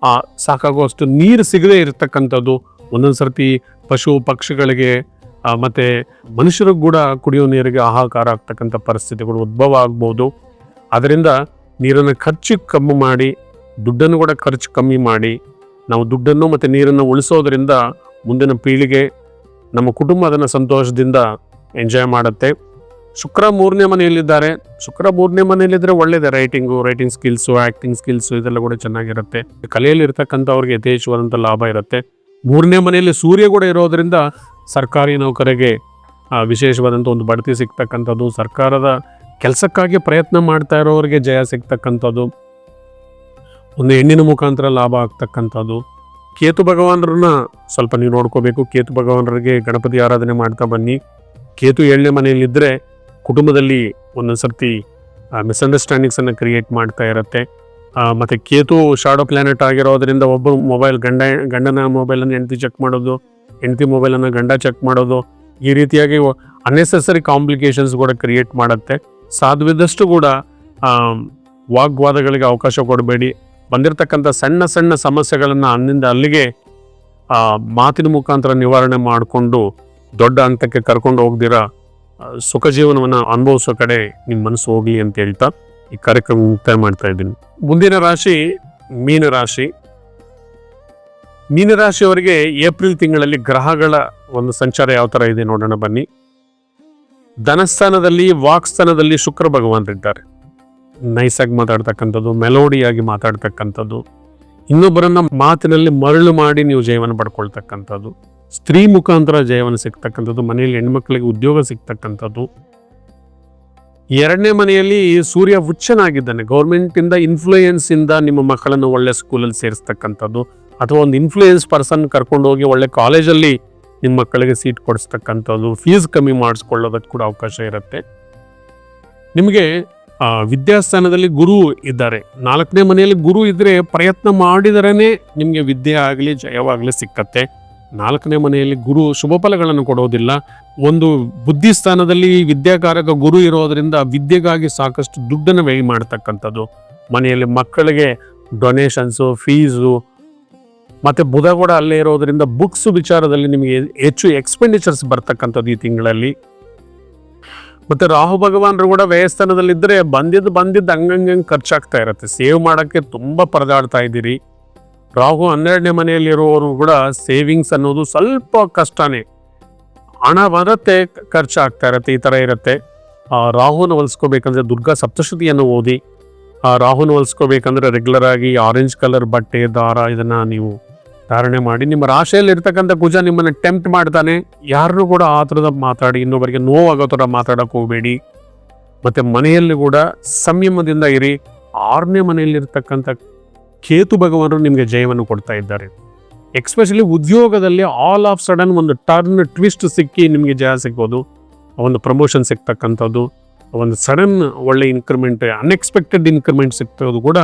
ಸಾಕಾಗುವಷ್ಟು ನೀರು ಸಿಗದೇ ಇರತಕ್ಕಂಥದ್ದು, ಒಂದೊಂದು ಸರ್ತಿ ಪಶು ಪಕ್ಷಿಗಳಿಗೆ ಮತ್ತು ಮನುಷ್ಯರಿಗೂ ಕೂಡ ಕುಡಿಯೋ ನೀರಿಗೆ ಹಾಹಾಕಾರ ಆಗ್ತಕ್ಕಂಥ ಪರಿಸ್ಥಿತಿಗಳು ಉದ್ಭವ ಆಗ್ಬೋದು. ಅದರಿಂದ ನೀರನ್ನು ಖರ್ಚು ಕಮ್ಮಿ ಮಾಡಿ, ದುಡ್ಡನ್ನು ಕೂಡ ಖರ್ಚು ಕಮ್ಮಿ ಮಾಡಿ, ನಾವು ದುಡ್ಡನ್ನು ಮತ್ತು ನೀರನ್ನು ಉಳಿಸೋದ್ರಿಂದ ಮುಂದಿನ ಪೀಳಿಗೆ, ನಮ್ಮ ಕುಟುಂಬ ಅದನ್ನು ಸಂತೋಷದಿಂದ ಎಂಜಾಯ್ ಮಾಡುತ್ತೆ. ಶುಕ್ರ 3ನೇ ಮನೆಯಲ್ಲಿದ್ದಾರೆ. ಶುಕ್ರ 3ನೇ ಮನೆಯಲ್ಲಿದ್ದರೆ ಒಳ್ಳೆಯದೇ. ರೈಟಿಂಗ್ ಸ್ಕಿಲ್ಸು, ಆ್ಯಕ್ಟಿಂಗ್ ಸ್ಕಿಲ್ಸು ಇದೆಲ್ಲ ಕೂಡ ಚೆನ್ನಾಗಿರುತ್ತೆ. ಕಲೆಯಲ್ಲಿ ಇರ್ತಕ್ಕಂಥವ್ರಿಗೆ ಯಥೇಚ್ಛವಾದಂಥ ಲಾಭ ಇರುತ್ತೆ. 3ನೇ ಮನೆಯಲ್ಲಿ ಸೂರ್ಯ ಕೂಡ ಇರೋದರಿಂದ ಸರ್ಕಾರಿ ನೌಕರಿಗೆ ವಿಶೇಷವಾದಂಥ ಒಂದು ಬಡ್ತಿ ಸಿಗ್ತಕ್ಕಂಥದ್ದು, ಸರ್ಕಾರದ ಕೆಲಸಕ್ಕಾಗಿ ಪ್ರಯತ್ನ ಮಾಡ್ತಾ ಇರೋರಿಗೆ ಜಯ ಸಿಗ್ತಕ್ಕಂಥದ್ದು, ಒಂದು ಹೆಣ್ಣಿನ ಮುಖಾಂತರ ಲಾಭ ಆಗ್ತಕ್ಕಂಥದ್ದು. ಕೇತು ಭಗವಾನರನ್ನ ಸ್ವಲ್ಪ ನೀವು ನೋಡ್ಕೋಬೇಕು. ಕೇತು ಭಗವಾನರಿಗೆ ಗಣಪತಿ ಆರಾಧನೆ ಮಾಡ್ತಾ ಬನ್ನಿ. ಕೇತು 7ನೇ ಮನೆಯಲ್ಲಿದ್ದರೆ ಕುಟುಂಬದಲ್ಲಿ ಒಂದೊಂದು ಸರ್ತಿ ಮಿಸ್ಅಂಡರ್ಸ್ಟ್ಯಾಂಡಿಂಗ್ಸನ್ನು ಕ್ರಿಯೇಟ್ ಮಾಡ್ತಾ ಇರುತ್ತೆ. ಮತ್ತು ಕೇತು ಶಾಡೋ ಪ್ಲ್ಯಾನೆಟ್ ಆಗಿರೋದ್ರಿಂದ ಒಬ್ಬರು ಗಂಡನ ಮೊಬೈಲನ್ನು ಹೆಂಡತಿ ಚೆಕ್ ಮಾಡೋದು, ಹೆಂಡತಿ ಮೊಬೈಲನ್ನು ಗಂಡ ಚೆಕ್ ಮಾಡೋದು, ಈ ರೀತಿಯಾಗಿ ಅನ್ನೆಸೆಸರಿ ಕಾಂಪ್ಲಿಕೇಶನ್ಸ್ ಕೂಡ ಕ್ರಿಯೇಟ್ ಮಾಡುತ್ತೆ. ಸಾಧ್ಯವಿದ್ದಷ್ಟು ಕೂಡ ವಾಗ್ವಾದಗಳಿಗೆ ಅವಕಾಶ ಕೊಡಬೇಡಿ. ಬಂದಿರತಕ್ಕಂಥ ಸಣ್ಣ ಸಣ್ಣ ಸಮಸ್ಯೆಗಳನ್ನು ಅಲ್ಲಿಂದ ಅಲ್ಲಿಗೆ ಮಾತಿನ ಮುಖಾಂತರ ನಿವಾರಣೆ ಮಾಡಿಕೊಂಡು ದೊಡ್ಡ ಹಂತಕ್ಕೆ ಕರ್ಕೊಂಡು ಹೋಗ್ದಿರಾ ಸುಖ ಜೀವನವನ್ನು ಅನುಭವಿಸೋ ಕಡೆ ನಿಮ್ಮ ಮನಸ್ಸು ಹೋಗಲಿ ಅಂತ ಹೇಳ್ತಾ ಈ ಕಾರ್ಯಕ್ರಮ ಮುಕ್ತಾಯ ಮಾಡ್ತಾ ಇದ್ದೀನಿ. ಮುಂದಿನ ರಾಶಿ ಮೀನರಾಶಿ. ಮೀನರಾಶಿಯವರಿಗೆ ಏಪ್ರಿಲ್ ತಿಂಗಳಲ್ಲಿ ಗ್ರಹಗಳ ಒಂದು ಸಂಚಾರ ಯಾವ ಥರ ಇದೆ ನೋಡೋಣ ಬನ್ನಿ. ಧನಸ್ಥಾನದಲ್ಲಿ, ವಾಕ್ಸ್ಥಾನದಲ್ಲಿ ಶುಕ್ರ ಭಗವಾನರಿದ್ದಾರೆ. ನೈಸಾಗಿ ಮಾತಾಡ್ತಕ್ಕಂಥದ್ದು, ಮೆಲೋಡಿಯಾಗಿ ಮಾತಾಡ್ತಕ್ಕಂಥದ್ದು, ಇನ್ನೊಬ್ಬರನ್ನ ಮಾತಿನಲ್ಲಿ ಮರಳು ಮಾಡಿ ನೀವು ಜಯವನ್ನು ಪಡ್ಕೊಳ್ತಕ್ಕಂಥದ್ದು, ಸ್ತ್ರೀ ಮುಖಾಂತರ ಜಯವನ್ನು ಸಿಗ್ತಕ್ಕಂಥದ್ದು, ಮನೆಯಲ್ಲಿ ಹೆಣ್ಮಕ್ಳಿಗೆ ಉದ್ಯೋಗ ಸಿಗ್ತಕ್ಕಂಥದ್ದು. 2ನೇ ಮನೆಯಲ್ಲಿ ಸೂರ್ಯ ಉಚ್ಚನಾಗಿದ್ದಾನೆ. ಗೌರ್ಮೆಂಟಿಂದ ಇನ್ಫ್ಲೂಯೆನ್ಸಿಂದ ನಿಮ್ಮ ಮಕ್ಕಳನ್ನು ಒಳ್ಳೆ ಸ್ಕೂಲಲ್ಲಿ ಸೇರಿಸ್ತಕ್ಕಂಥದ್ದು, ಅಥವಾ ಒಂದು ಇನ್ಫ್ಲೂಯೆನ್ಸ್ ಪರ್ಸನ್ ಕರ್ಕೊಂಡೋಗಿ ಒಳ್ಳೆ ಕಾಲೇಜಲ್ಲಿ ನಿಮ್ಮ ಮಕ್ಕಳಿಗೆ ಸೀಟ್ ಕೊಡಿಸ್ತಕ್ಕಂಥದ್ದು, ಫೀಸ್ ಕಮ್ಮಿ ಮಾಡಿಸ್ಕೊಳ್ಳೋದಕ್ಕೆ ಕೂಡ ಅವಕಾಶ ಇರುತ್ತೆ. ನಿಮಗೆ ವಿದ್ಯಾಸ್ಥಾನದಲ್ಲಿ ಗುರು ಇದ್ದಾರೆ. 4ನೇ ಮನೆಯಲ್ಲಿ ಗುರು ಇದ್ರೆ ಪ್ರಯತ್ನ ಮಾಡಿದರೇನೆ ನಿಮಗೆ ವಿದ್ಯೆ ಆಗಲಿ ಜಯವಾಗಲಿ ಸಿಕ್ಕತ್ತೆ. 4ನೇ ಮನೆಯಲ್ಲಿ ಗುರು ಶುಭ ಫಲಗಳನ್ನು ಕೊಡೋದಿಲ್ಲ. ಒಂದು ಬುದ್ಧಿಸ್ಥಾನದಲ್ಲಿ ವಿದ್ಯಾಕಾರಕ ಗುರು ಇರೋದ್ರಿಂದ ವಿದ್ಯೆಗಾಗಿ ಸಾಕಷ್ಟು ದುಡ್ಡನ್ನು ವ್ಯಯ ಮಾಡ್ತಕ್ಕಂಥದ್ದು, ಮನೆಯಲ್ಲಿ ಮಕ್ಕಳಿಗೆ ಡೊನೇಷನ್ಸು, ಫೀಸು, ಮತ್ತು ಬುಧ ಕೂಡ ಅಲ್ಲೇ ಇರೋದ್ರಿಂದ ಬುಕ್ಸ್ ವಿಚಾರದಲ್ಲಿ ನಿಮಗೆ ಹೆಚ್ಚು ಎಕ್ಸ್ಪೆಂಡಿಚರ್ಸ್ ಬರ್ತಕ್ಕಂಥದ್ದು ಈ ತಿಂಗಳಲ್ಲಿ. ಮತ್ತು ರಾಹು ಭಗವಾನರು ಕೂಡ ವ್ಯಯಸ್ಥಾನದಲ್ಲಿದ್ದರೆ ಬಂದಿದ್ದು ಹಂಗಂಗೆ ಖರ್ಚಾಗ್ತಾ ಇರುತ್ತೆ. ಸೇವ್ ಮಾಡೋಕ್ಕೆ ತುಂಬ ಪರದಾಡ್ತಾ ಇದ್ದೀರಿ. ರಾಹು 12ನೇ ಮನೆಯಲ್ಲಿರುವವರು ಕೂಡ ಸೇವಿಂಗ್ಸ್ ಅನ್ನೋದು ಸ್ವಲ್ಪ ಕಷ್ಟನೇ. ಹಣ ಬರುತ್ತೆ, ಖರ್ಚಾಗ್ತಾ ಇರುತ್ತೆ, ಈ ಥರ ಇರುತ್ತೆ. ರಾಹುನ ಹೊಲಿಸ್ಕೋಬೇಕಂದ್ರೆ ದುರ್ಗಾ ಸಪ್ತಶತಿಯನ್ನು ಓದಿ. ರಾಹುನ ಹೊಲಿಸ್ಕೋಬೇಕಂದ್ರೆ ರೆಗ್ಯುಲರ್ ಆಗಿ ಆರೆಂಜ್ ಕಲರ್ ಬಟ್ಟೆ, ದಾರ ಇದನ್ನು ನೀವು ಧಾರಣೆ ಮಾಡಿ. ನಿಮ್ಮ ರಾಶಿಯಲ್ಲಿ ಇರ್ತಕ್ಕಂಥ ಕುಜ ನಿಮ್ಮನ್ನು ಟೆಂಪ್ಟ್ ಮಾಡ್ತಾನೆ. ಯಾರನ್ನೂ ಕೂಡ ಆ ಥರದ ಮಾತಾಡಿ ಇನ್ನೊಬ್ಬರಿಗೆ ನೋವಾಗೋ ಥರ ಮಾತಾಡೋಕೆ ಹೋಗಬೇಡಿ. ಮತ್ತು ಮನೆಯಲ್ಲಿ ಕೂಡ ಸಂಯಮದಿಂದ ಇರಿ. 6ನೇ ಮನೆಯಲ್ಲಿರ್ತಕ್ಕಂಥ ಕೇತು ಭಗವಾನರು ನಿಮಗೆ ಜಯವನ್ನು ಕೊಡ್ತಾ ಇದ್ದಾರೆ. ಎಕ್ಸ್ಪೆಷಲಿ ಉದ್ಯೋಗದಲ್ಲಿ ಆಲ್ ಆಫ್ ಸಡನ್ ಒಂದು ಟರ್ನ್ ಟ್ವಿಸ್ಟ್ ಸಿಕ್ಕಿ ನಿಮಗೆ ಜಯ ಸಿಗ್ಬೋದು. ಒಂದು ಪ್ರಮೋಷನ್ ಸಿಗ್ತಕ್ಕಂಥದ್ದು, ಒಂದು ಸಡನ್ ಒಳ್ಳೆ ಇನ್ಕ್ರಿಮೆಂಟ್, ಅನ್ಎಕ್ಸ್ಪೆಕ್ಟೆಡ್ ಇನ್ಕ್ರಿಮೆಂಟ್ ಸಿಗ್ತೋದು ಕೂಡ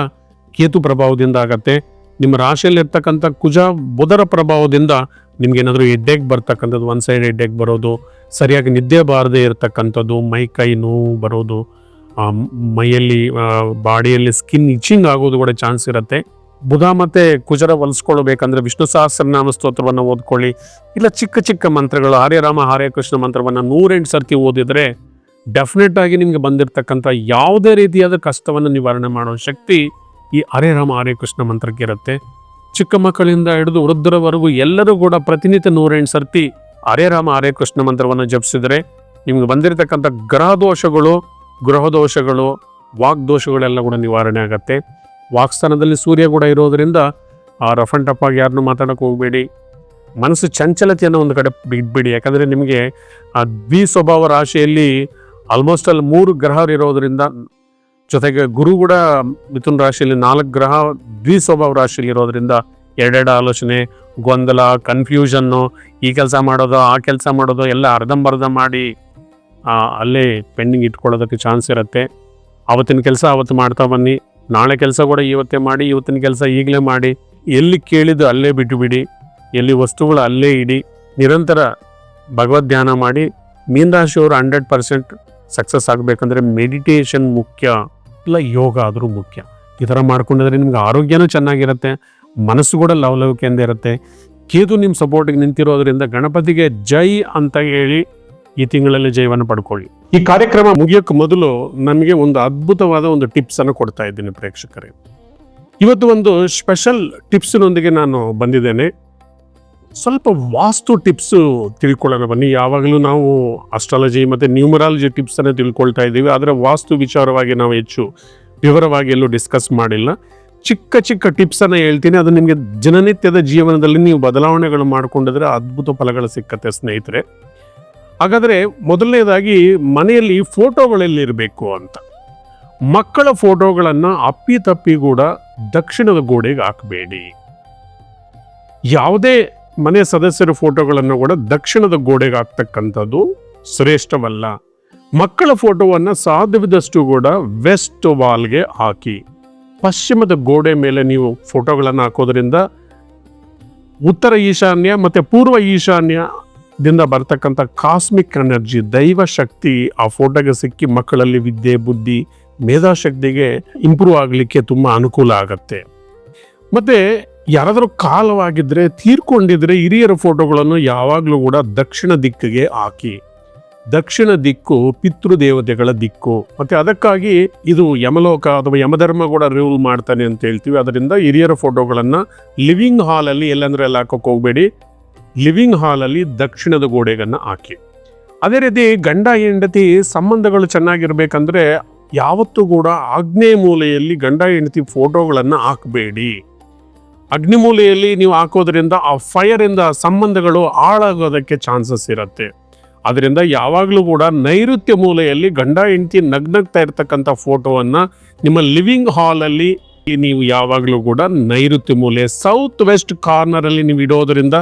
ಕೇತು ಪ್ರಭಾವದಿಂದ ಆಗತ್ತೆ. ನಿಮ್ಮ ರಾಶಿಯಲ್ಲಿರ್ತಕ್ಕಂಥ ಕುಜ ಬುಧರ ಪ್ರಭಾವದಿಂದ ನಿಮ್ಗೇನಾದರೂ ಹೆಡ್ಡೇಕ್ ಬರ್ತಕ್ಕಂಥದ್ದು, ಒನ್ ಸೈಡ್ ಹೆಡ್ಡೇಕ್ ಬರೋದು, ಸರಿಯಾಗಿ ನಿದ್ದೆ ಬಾರದೇ ಇರತಕ್ಕಂಥದ್ದು, ಮೈ ಕೈ ನೋವು ಬರೋದು, ಮೈಯಲ್ಲಿ ಬಾಡಿಯಲ್ಲಿ ಸ್ಕಿನ್ ಇಚಿಂಗ್ ಆಗೋದು ಕೂಡ ಚಾನ್ಸ್ ಇರುತ್ತೆ. ಬುಧ ಮತ್ತು ಕುಜರ ಹೊಲಿಸ್ಕೊಳ್ಬೇಕಂದ್ರೆ ವಿಷ್ಣು ಸಹಸ್ರನಾಮ ಸ್ತೋತ್ರವನ್ನು ಓದ್ಕೊಳ್ಳಿ. ಇಲ್ಲ ಚಿಕ್ಕ ಚಿಕ್ಕ ಮಂತ್ರಗಳು, ಹರೇ ರಾಮ ಹರೇ ಕೃಷ್ಣ ಮಂತ್ರವನ್ನು 108 ಸರ್ತಿ ಓದಿದರೆ ಡೆಫಿನೆಟ್ ಆಗಿ ನಿಮಗೆ ಬಂದಿರತಕ್ಕಂಥ ಯಾವುದೇ ರೀತಿಯಾದ ಕಷ್ಟವನ್ನು ನಿವಾರಣೆ ಮಾಡೋ ಶಕ್ತಿ ಈ ಹರೇ ರಾಮ ಹರೇ ಕೃಷ್ಣ ಮಂತ್ರಕ್ಕೆ ಇರುತ್ತೆ. ಚಿಕ್ಕ ಮಕ್ಕಳಿಂದ ಹಿಡಿದು ವೃದ್ಧರವರೆಗೂ ಎಲ್ಲರೂ ಕೂಡ ಪ್ರತಿನಿತ್ಯ 108 ಸರ್ತಿ ಹರೇ ರಾಮ ಹರೇ ಕೃಷ್ಣ ಮಂತ್ರವನ್ನು ಜಪಿಸಿದರೆ ನಿಮ್ಗೆ ಬಂದಿರತಕ್ಕಂಥ ಗೃಹ ದೋಷಗಳು, ವಾಗ್ದೋಷಗಳೆಲ್ಲ ಕೂಡ ನಿವಾರಣೆ ಆಗತ್ತೆ. ವಾಕ್ಸ್ಥಾನದಲ್ಲಿ ಸೂರ್ಯ ಕೂಡ ಇರೋದರಿಂದ ರಫ್ ಅಂಡ್ ಟಫ್ ಆಗಿ ಯಾರನ್ನೂ ಮಾತಾಡೋಕೆ ಹೋಗಬೇಡಿ. ಮನಸ್ಸು ಚಂಚಲತೆಯನ್ನು ಒಂದು ಕಡೆ ಬಿಟ್ಬಿಡಿ. ಯಾಕಂದರೆ ನಿಮಗೆ ಆ ದ್ವಿಸ್ವಭಾವ ರಾಶಿಯಲ್ಲಿ ಆಲ್ಮೋಸ್ಟ್ ಅಲ್ಲಿ 3 ಗ್ರಹರು ಇರೋದರಿಂದ, ಜೊತೆಗೆ ಗುರು ಕೂಡ ಮಿಥುನ ರಾಶಿಯಲ್ಲಿ 4 ಗ್ರಹ ದ್ವಿಸ್ವಭಾವ ರಾಶಿಯಲ್ಲಿ ಇರೋದ್ರಿಂದ ಎರಡೆರಡು ಆಲೋಚನೆ, ಗೊಂದಲ, ಕನ್ಫ್ಯೂಷನ್ನು, ಈ ಕೆಲಸ ಮಾಡೋದು ಆ ಕೆಲಸ ಮಾಡೋದು ಎಲ್ಲ ಅರ್ಧಂಬರ್ಧ ಮಾಡಿ ಅಲ್ಲೇ ಪೆಂಡಿಂಗ್ ಇಟ್ಕೊಳ್ಳೋದಕ್ಕೆ ಚಾನ್ಸ್ ಇರುತ್ತೆ. ಆವತ್ತಿನ ಕೆಲಸ ಆವತ್ತು ಮಾಡ್ತಾ ಬನ್ನಿ, ನಾಳೆ ಕೆಲಸ ಕೂಡ ಇವತ್ತೇ ಮಾಡಿ, ಇವತ್ತಿನ ಕೆಲಸ ಈಗಲೇ ಮಾಡಿ. ಎಲ್ಲಿ ಕೇಳಿದ್ದು ಅಲ್ಲೇ ಬಿಟ್ಟು ಬಿಡಿ, ಎಲ್ಲಿ ವಸ್ತುಗಳು ಅಲ್ಲೇ ಇಡಿ. ನಿರಂತರ ಭಗವದ್ ಧ್ಯಾನ ಮಾಡಿ. ಮೀನ ರಾಶಿಯವರು 100% ಸಕ್ಸಸ್ ಆಗಬೇಕಂದ್ರೆ ಮೆಡಿಟೇಷನ್ ಮುಖ್ಯ, ಇಲ್ಲ ಯೋಗ ಆದರೂ ಮುಖ್ಯ. ಈ ಥರ ಮಾಡ್ಕೊಂಡಿದ್ರೆ ನಿಮ್ಗೆ ಆರೋಗ್ಯನೂ ಚೆನ್ನಾಗಿರುತ್ತೆ, ಮನಸ್ಸು ಕೂಡ ಲವಲವಿಕೆಯಿಂದ ಇರುತ್ತೆ. ಕೇತು ನಿಮ್ಮ ಸಪೋರ್ಟಿಗೆ ನಿಂತಿರೋದ್ರಿಂದ ಗಣಪತಿಗೆ ಜೈ ಅಂತ ಹೇಳಿ ಈ ತಿಂಗಳಲ್ಲಿ ಜಯವನ್ನು ಪಡ್ಕೊಳ್ಳಿ. ಈ ಕಾರ್ಯಕ್ರಮ ಮುಗಿಯೋಕ್ಕೆ ಮೊದಲು ನಮಗೆ ಒಂದು ಅದ್ಭುತವಾದ ಒಂದು ಟಿಪ್ಸ್ ಅನ್ನು ಕೊಡ್ತಾ ಇದ್ದೀನಿ ಪ್ರೇಕ್ಷಕರೇ. ಇವತ್ತು ಒಂದು ಸ್ಪೆಷಲ್ ಟಿಪ್ಸ್ನೊಂದಿಗೆ ನಾನು ಬಂದಿದ್ದೇನೆ. ಸ್ವಲ್ಪ ವಾಸ್ತು ಟಿಪ್ಸು ತಿಳ್ಕೊಳ್ಳೋಣ ಬನ್ನಿ. ಯಾವಾಗಲೂ ನಾವು ಅಸ್ಟ್ರಾಲಜಿ ಮತ್ತು ನ್ಯೂಮರಾಲಜಿ ಟಿಪ್ಸನ್ನು ತಿಳ್ಕೊಳ್ತಾ ಇದ್ದೀವಿ, ಆದರೆ ವಾಸ್ತು ವಿಚಾರವಾಗಿ ನಾವು ಹೆಚ್ಚು ವಿವರವಾಗಿ ಎಲ್ಲೂ ಡಿಸ್ಕಸ್ ಮಾಡಿಲ್ಲ. ಚಿಕ್ಕ ಚಿಕ್ಕ ಟಿಪ್ಸನ್ನು ಹೇಳ್ತೀನಿ, ಅದು ನಿಮಗೆ ದಿನನಿತ್ಯದ ಜೀವನದಲ್ಲಿ ನೀವು ಬದಲಾವಣೆಗಳು ಮಾಡಿಕೊಂಡಿದ್ರೆ ಅದ್ಭುತ ಫಲಗಳು ಸಿಕ್ಕತ್ತೆ ಸ್ನೇಹಿತರೆ. ಹಾಗಾದರೆ ಮೊದಲನೇದಾಗಿ ಮನೆಯಲ್ಲಿ ಫೋಟೋಗಳಲ್ಲಿರಬೇಕು ಅಂತ. ಮಕ್ಕಳ ಫೋಟೋಗಳನ್ನು ಅಪ್ಪಿತಪ್ಪಿ ಕೂಡ ದಕ್ಷಿಣದ ಗೋಡೆಗೆ ಹಾಕಬೇಡಿ. ಯಾವುದೇ ಮನೆ ಸದಸ್ಯರ ಫೋಟೋಗಳನ್ನು ಕೂಡ ದಕ್ಷಿಣದ ಗೋಡೆಗೆ ಹಾಕ್ತಕ್ಕಂಥದ್ದು ಶ್ರೇಷ್ಠವಲ್ಲ. ಮಕ್ಕಳ ಫೋಟೋವನ್ನು ಸಾಧ್ಯವಿದಷ್ಟು ಕೂಡ ವೆಸ್ಟ್ ವಾಲ್ಗೆ ಹಾಕಿ. ಪಶ್ಚಿಮದ ಗೋಡೆ ಮೇಲೆ ನೀವು ಫೋಟೋಗಳನ್ನು ಹಾಕೋದ್ರಿಂದ ಉತ್ತರ ಈಶಾನ್ಯ ಮತ್ತು ಪೂರ್ವ ಈಶಾನ್ಯದಿಂದ ಬರ್ತಕ್ಕಂಥ ಕಾಸ್ಮಿಕ್ ಎನರ್ಜಿ, ದೈವ ಶಕ್ತಿ ಆ ಫೋಟೋಗೆ ಸಿಕ್ಕಿ ಮಕ್ಕಳಲ್ಲಿ ವಿದ್ಯೆ, ಬುದ್ಧಿ, ಮೇಧಾಶಕ್ತಿಗೆ ಇಂಪ್ರೂವ್ ಆಗಲಿಕ್ಕೆ ತುಂಬ ಅನುಕೂಲ ಆಗತ್ತೆ. ಮತ್ತು ಯಾರಾದರೂ ಕಾಲವಾಗಿದ್ದರೆ, ತೀರ್ಕೊಂಡಿದ್ರೆ ಹಿರಿಯರ ಫೋಟೋಗಳನ್ನು ಯಾವಾಗಲೂ ಕೂಡ ದಕ್ಷಿಣ ದಿಕ್ಕಿಗೆ ಹಾಕಿ. ದಕ್ಷಿಣ ದಿಕ್ಕು ಪಿತೃದೇವತೆಗಳ ದಿಕ್ಕು, ಮತ್ತು ಅದಕ್ಕಾಗಿ ಇದು ಯಮಲೋಕ ಅಥವಾ ಯಮಧರ್ಮ ಕೂಡ ರೂಲ್ ಮಾಡ್ತಾನೆ ಅಂತ ಹೇಳ್ತೀವಿ. ಅದರಿಂದ ಹಿರಿಯರ ಫೋಟೋಗಳನ್ನು ಲಿವಿಂಗ್ ಹಾಲಲ್ಲಿ, ಎಲ್ಲಂದ್ರೆ ಎಲ್ಲ ಹಾಕೋಕೆ ಹೋಗಬೇಡಿ, ಲಿವಿಂಗ್ ಹಾಲಲ್ಲಿ ದಕ್ಷಿಣದ ಗೋಡೆಗನ್ನು ಹಾಕಿ. ಅದೇ ರೀತಿ ಗಂಡ ಹೆಂಡತಿ ಸಂಬಂಧಗಳು ಚೆನ್ನಾಗಿರ್ಬೇಕಂದ್ರೆ ಯಾವತ್ತೂ ಕೂಡ ಆಗ್ನೇಯ ಮೂಲೆಯಲ್ಲಿ ಗಂಡ ಹೆಂಡತಿ ಫೋಟೋಗಳನ್ನು ಹಾಕಬೇಡಿ. ಅಗ್ನಿಮೂಲೆಯಲ್ಲಿ ನೀವು ಹಾಕೋದ್ರಿಂದ ಆ ಫೈರಿಂದ ಸಂಬಂಧಗಳು ಹಾಳಾಗೋದಕ್ಕೆ ಚಾನ್ಸಸ್ ಇರುತ್ತೆ. ಅದರಿಂದ ಯಾವಾಗಲೂ ಕೂಡ ನೈಋತ್ಯ ಮೂಲೆಯಲ್ಲಿ ಗಂಡ ಹೆಂಡತಿ ನಗ್ನಗ್ತಾ ಇರ್ತಕ್ಕಂಥ ಫೋಟೋವನ್ನು ನಿಮ್ಮ ಲಿವಿಂಗ್ ಹಾಲಲ್ಲಿ ನೀವು ಯಾವಾಗಲೂ ಕೂಡ ನೈಋತ್ಯ ಮೂಲೆ, ಸೌತ್ ವೆಸ್ಟ್ ಕಾರ್ನರಲ್ಲಿ ನೀವು ಇಡೋದ್ರಿಂದ,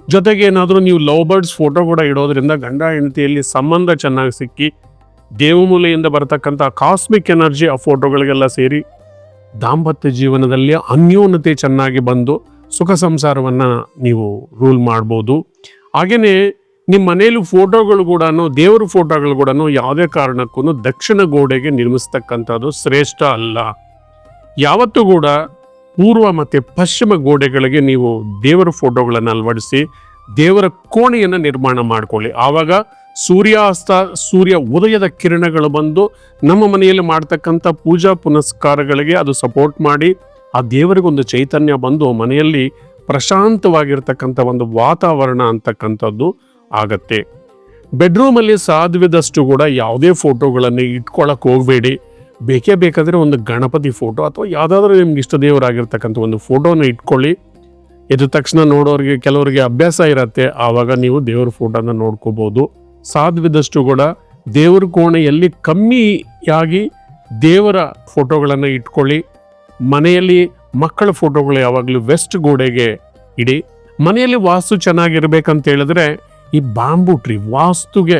ಜೊತೆಗೆ ಏನಾದರೂ ನೀವು ಲವ್ ಬರ್ಡ್ಸ್ ಫೋಟೋ ಕೂಡ ಇಡೋದ್ರಿಂದ ಗಂಡ ಹೆಂಡತಿಯಲ್ಲಿ ಸಂಬಂಧ ಚೆನ್ನಾಗಿ ಸಿಕ್ಕಿ ದೇವಮೂಲೆಯಿಂದ ಬರತಕ್ಕಂಥ ಕಾಸ್ಮಿಕ್ ಎನರ್ಜಿ ಆ ಫೋಟೋಗಳಿಗೆಲ್ಲ ಸೇರಿ ದಾಂಪತ್ಯ ಜೀವನದಲ್ಲಿ ಅನ್ಯೋನ್ಯತೆ ಚೆನ್ನಾಗಿ ಬಂದು ಸುಖ ಸಂಸಾರವನ್ನು ನೀವು ರೂಲ್ ಮಾಡ್ಬೋದು. ಹಾಗೆಯೇ ನಿಮ್ಮ ಮನೆಯಲ್ಲಿ ಫೋಟೋಗಳು ಕೂಡ, ದೇವರ ಫೋಟೋಗಳು ಕೂಡ ಯಾವುದೇ ಕಾರಣಕ್ಕೂ ದಕ್ಷಿಣ ಗೋಡೆಗೆ ನಿರ್ಮಿಸ್ತಕ್ಕಂಥದ್ದು ಶ್ರೇಷ್ಠ ಅಲ್ಲ. ಯಾವತ್ತೂ ಕೂಡ ಪೂರ್ವ ಮತ್ತು ಪಶ್ಚಿಮ ಗೋಡೆಗಳಿಗೆ ನೀವು ದೇವರ ಫೋಟೋಗಳನ್ನು ಅಳವಡಿಸಿ ದೇವರ ಕೋಣೆಯನ್ನು ನಿರ್ಮಾಣ ಮಾಡ್ಕೊಳ್ಳಿ. ಆವಾಗ ಸೂರ್ಯಾಸ್ತ, ಸೂರ್ಯ ಉದಯದ ಕಿರಣಗಳು ಬಂದು ನಮ್ಮ ಮನೆಯಲ್ಲಿ ಮಾಡ್ತಕ್ಕಂಥ ಪೂಜಾ ಪುನಸ್ಕಾರಗಳಿಗೆ ಅದು ಸಪೋರ್ಟ್ ಮಾಡಿ ಆ ದೇವರಿಗೊಂದು ಚೈತನ್ಯ ಬಂದು ಮನೆಯಲ್ಲಿ ಪ್ರಶಾಂತವಾಗಿರ್ತಕ್ಕಂಥ ಒಂದು ವಾತಾವರಣ ಅಂತಕ್ಕಂಥದ್ದು ಆಗತ್ತೆ. ಬೆಡ್ರೂಮಲ್ಲಿ ಸಾಧ್ಯವಿದಷ್ಟು ಕೂಡ ಯಾವುದೇ ಫೋಟೋಗಳನ್ನು ಇಟ್ಕೊಳ್ಳೋಕೆ ಹೋಗಬೇಡಿ. ಬೇಕೇ ಬೇಕಾದರೆ ಒಂದು ಗಣಪತಿ ಫೋಟೋ ಅಥವಾ ಯಾವುದಾದ್ರೂ ನಿಮ್ಗೆ ಇಷ್ಟ ದೇವರಾಗಿರ್ತಕ್ಕಂಥ ಒಂದು ಫೋಟೋನ ಇಟ್ಕೊಳ್ಳಿ. ಎದ್ದ ತಕ್ಷಣ ನೋಡೋರಿಗೆ ಕೆಲವರಿಗೆ ಅಭ್ಯಾಸ ಇರತ್ತೆ, ಆವಾಗ ನೀವು ದೇವ್ರ ಫೋಟೋನ ನೋಡ್ಕೋಬೋದು. ಸಾಧ್ಯವಿದಷ್ಟು ಕೂಡ ದೇವ್ರ ಕೋಣೆಯಲ್ಲಿ ಕಮ್ಮಿಯಾಗಿ ದೇವರ ಫೋಟೋಗಳನ್ನು ಇಟ್ಕೊಳ್ಳಿ. ಮನೆಯಲ್ಲಿ ಮಕ್ಕಳ ಫೋಟೋಗಳು ಯಾವಾಗಲೂ ವೆಸ್ಟ್ ಗೋಡೆಗೆ ಇಡಿ. ಮನೆಯಲ್ಲಿ ವಾಸ್ತು ಚೆನ್ನಾಗಿರ್ಬೇಕಂತ ಹೇಳಿದ್ರೆ ಈ ಬಾಂಬು ಟ್ರೀ, ವಾಸ್ತುಗೆ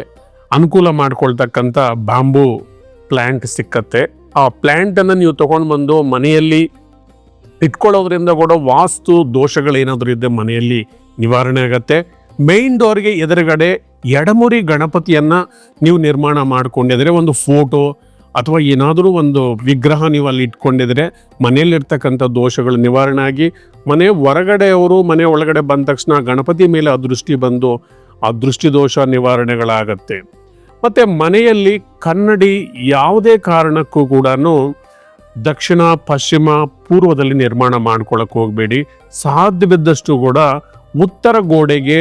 ಅನುಕೂಲ ಮಾಡ್ಕೊಳ್ತಕ್ಕಂಥ ಬಾಂಬು ಪ್ಲ್ಯಾಂಟ್ ಸಿಕ್ಕತ್ತೆ. ಆ ಪ್ಲ್ಯಾಂಟನ್ನು ನೀವು ತೊಗೊಂಡು ಬಂದು ಮನೆಯಲ್ಲಿ ಇಟ್ಕೊಳ್ಳೋದ್ರಿಂದ ಕೂಡ ವಾಸ್ತು ದೋಷಗಳೇನಾದರೂ ಇದ್ದರೆ ಮನೆಯಲ್ಲಿ ನಿವಾರಣೆ ಆಗತ್ತೆ. ಮೇನ್ ಡೋರ್ಗೆ ಎದುರುಗಡೆ ಎಡಮುರಿ ಗಣಪತಿಯನ್ನು ನೀವು ನಿರ್ಮಾಣ ಮಾಡಿಕೊಂಡಿದ್ರೆ, ಒಂದು ಫೋಟೋ ಅಥವಾ ಏನಾದರೂ ಒಂದು ವಿಗ್ರಹ ನೀವು ಅಲ್ಲಿ ಇಟ್ಕೊಂಡಿದ್ರೆ ಮನೆಯಲ್ಲಿರ್ತಕ್ಕಂಥ ದೋಷಗಳು ನಿವಾರಣೆ ಆಗಿ ಮನೆ ಹೊರಗಡೆಯವರು ಮನೆ ಒಳಗಡೆ ಬಂದ ತಕ್ಷಣ ಗಣಪತಿ ಮೇಲೆ ಆ ದೃಷ್ಟಿ ಬಂದು ಆ ದೃಷ್ಟಿ ದೋಷ ನಿವಾರಣೆಗಳಾಗತ್ತೆ. ಮತ್ತು ಮನೆಯಲ್ಲಿ ಕನ್ನಡಿ ಯಾವುದೇ ಕಾರಣಕ್ಕೂ ಕೂಡ ದಕ್ಷಿಣ, ಪಶ್ಚಿಮ, ಪೂರ್ವದಲ್ಲಿ ನಿರ್ಮಾಣ ಮಾಡ್ಕೊಳ್ಳೋಕೆ ಹೋಗಬೇಡಿ. ಸಾಧ್ಯವಿದ್ದಷ್ಟು ಕೂಡ ಉತ್ತರ ಗೋಡೆಗೆ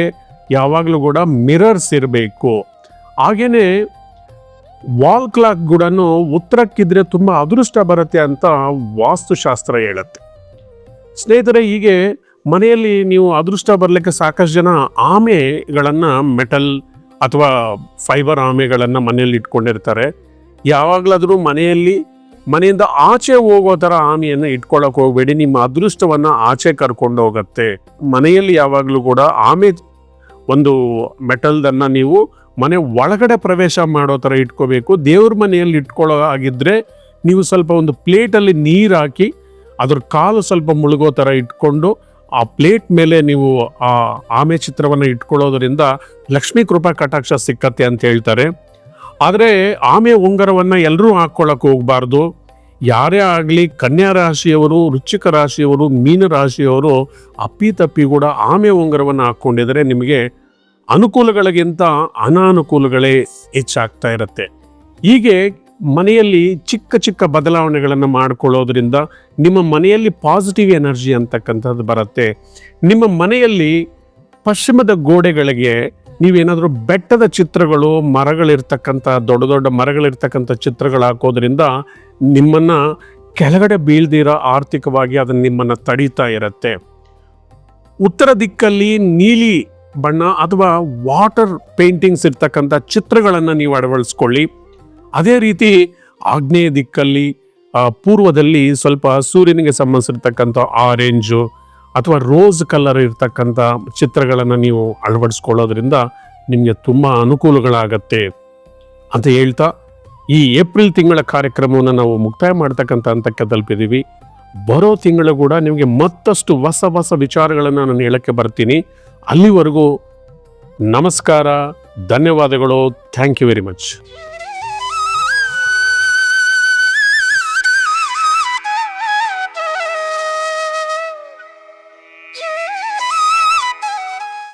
ಯಾವಾಗಲೂ ಕೂಡ ಮಿರರ್ಸ್ ಇರಬೇಕು. ಹಾಗೆಯೇ ವಾಲ್ ಕ್ಲಾಕ್ ಕೂಡ ಉತ್ತರಕ್ಕಿದ್ರೆ ತುಂಬ ಅದೃಷ್ಟ ಬರುತ್ತೆ ಅಂತ ವಾಸ್ತುಶಾಸ್ತ್ರ ಹೇಳುತ್ತೆ. ಸ್ನೇಹಿತರೆ, ಹೀಗೆ ಮನೆಯಲ್ಲಿ ನೀವು ಅದೃಷ್ಟ ಬರಲಿಕ್ಕೆ ಸಾಕಷ್ಟು ಜನ ಆಮೆಗಳನ್ನು, ಮೆಟಲ್ ಅಥವಾ ಫೈಬರ್ ಆಮೆಗಳನ್ನು ಮನೆಯಲ್ಲಿ ಇಟ್ಕೊಂಡಿರ್ತಾರೆ. ಯಾವಾಗಲಾದರೂ ಮನೆಯಿಂದ ಆಚೆ ಹೋಗೋ ಥರ ಆಮೆಯನ್ನು ಇಟ್ಕೊಳ್ಳೋಕೆ ಹೋಗಬೇಡಿ. ನಿಮ್ಮ ಅದೃಷ್ಟವನ್ನು ಆಚೆ ಕರ್ಕೊಂಡು ಹೋಗುತ್ತೆ. ಮನೆಯಲ್ಲಿ ಯಾವಾಗಲೂ ಕೂಡ ಆಮೆ ಒಂದು ಮೆಟಲ್ದನ್ನು ನೀವು ಮನೆ ಒಳಗಡೆ ಪ್ರವೇಶ ಮಾಡೋ ಥರ ಇಟ್ಕೋಬೇಕು. ದೇವ್ರ ಮನೆಯಲ್ಲಿ ಇಟ್ಕೊಳ್ಳೋ ಆಗಿದ್ದರೆ ನೀವು ಸ್ವಲ್ಪ ಒಂದು ಪ್ಲೇಟಲ್ಲಿ ನೀರು ಹಾಕಿ ಅದ್ರ ಕಾಲು ಸ್ವಲ್ಪ ಮುಳುಗೋ ಥರ ಇಟ್ಕೊಂಡು ಆ ಪ್ಲೇಟ್ ಮೇಲೆ ನೀವು ಆ ಆಮೆ ಚಿತ್ರವನ್ನು ಇಟ್ಕೊಳ್ಳೋದ್ರಿಂದ ಲಕ್ಷ್ಮೀ ಕೃಪಾ ಕಟಾಕ್ಷ ಸಿಕ್ಕತ್ತೆ ಅಂತ ಹೇಳ್ತಾರೆ. ಆದರೆ ಆಮೆ ಉಂಗುರವನ್ನು ಎಲ್ಲರೂ ಹಾಕ್ಕೊಳ್ಳೋಕೆ ಹೋಗಬಾರ್ದು. ಯಾರೇ ಆಗಲಿ ಕನ್ಯಾ ರಾಶಿಯವರು, ವೃಶ್ಚಿಕ ರಾಶಿಯವರು, ಮೀನ ರಾಶಿಯವರು ಅಪ್ಪಿತಪ್ಪಿ ಕೂಡ ಆಮೆ ಉಂಗುರವನ್ನು ಹಾಕ್ಕೊಂಡಿದ್ರೆ ನಿಮಗೆ ಅನುಕೂಲಗಳಿಗಿಂತ ಅನಾನುಕೂಲಗಳೇ ಹೆಚ್ಚಾಗ್ತಾ ಇರುತ್ತೆ. ಹೀಗೆ ಮನೆಯಲ್ಲಿ ಚಿಕ್ಕ ಚಿಕ್ಕ ಬದಲಾವಣೆಗಳನ್ನು ಮಾಡಿಕೊಳ್ಳೋದ್ರಿಂದ ನಿಮ್ಮ ಮನೆಯಲ್ಲಿ ಪಾಸಿಟಿವ್ ಎನರ್ಜಿ ಅಂತಕ್ಕಂಥದ್ದು ಬರುತ್ತೆ. ನಿಮ್ಮ ಮನೆಯಲ್ಲಿ ಪಶ್ಚಿಮದ ಗೋಡೆಗಳಿಗೆ ನೀವೇನಾದರೂ ಬೆಟ್ಟದ ಚಿತ್ರಗಳು, ಮರಗಳಿರ್ತಕ್ಕಂಥ ದೊಡ್ಡ ದೊಡ್ಡ ಮರಗಳಿರ್ತಕ್ಕಂಥ ಚಿತ್ರಗಳು ಹಾಕೋದ್ರಿಂದ ನಿಮ್ಮನ್ನು ಕೆಳಗಡೆ ಬೀಳ್ದಿರೋ ಆರ್ಥಿಕವಾಗಿ ಅದನ್ನು ನಿಮ್ಮನ್ನು ತಡೀತಾ ಇರುತ್ತೆ. ಉತ್ತರ ದಿಕ್ಕಲ್ಲಿ ನೀಲಿ ಬಣ್ಣ ಅಥವಾ ವಾಟರ್ ಪೇಂಟಿಂಗ್ಸ್ ಇರ್ತಕ್ಕಂಥ ಚಿತ್ರಗಳನ್ನು ನೀವು ಅಳವಡಿಸ್ಕೊಳ್ಳಿ. ಅದೇ ರೀತಿ ಆಗ್ನೇಯ ದಿಕ್ಕಲ್ಲಿ, ಪೂರ್ವದಲ್ಲಿ ಸ್ವಲ್ಪ ಸೂರ್ಯನಿಗೆ ಸಂಬಂಧಿಸಿರ್ತಕ್ಕಂಥ ಆರೆಂಜು ಅಥವಾ ರೋಸ್ ಕಲರ್ ಇರ್ತಕ್ಕಂಥ ಚಿತ್ರಗಳನ್ನು ನೀವು ಅಳವಡಿಸ್ಕೊಳ್ಳೋದ್ರಿಂದ ನಿಮಗೆ ತುಂಬ ಅನುಕೂಲಗಳಾಗತ್ತೆ ಅಂತ ಹೇಳ್ತಾ ಈ ಏಪ್ರಿಲ್ ತಿಂಗಳ ಕಾರ್ಯಕ್ರಮವನ್ನು ನಾವು ಮುಕ್ತಾಯ ಮಾಡ್ತಕ್ಕಂಥ ಹಂತಕ್ಕೆ ತಲುಪಿದ್ದೀವಿ. ಬರೋ ತಿಂಗಳು ಕೂಡ ನಿಮಗೆ ಮತ್ತಷ್ಟು ಹೊಸ ಹೊಸ ವಿಚಾರಗಳನ್ನು ನಾನು ಹೇಳಕ್ಕೆ ಬರ್ತೀನಿ. ಅಲ್ಲಿವರೆಗೂ ನಮಸ್ಕಾರ, ಧನ್ಯವಾದಗಳು. Thank you very much.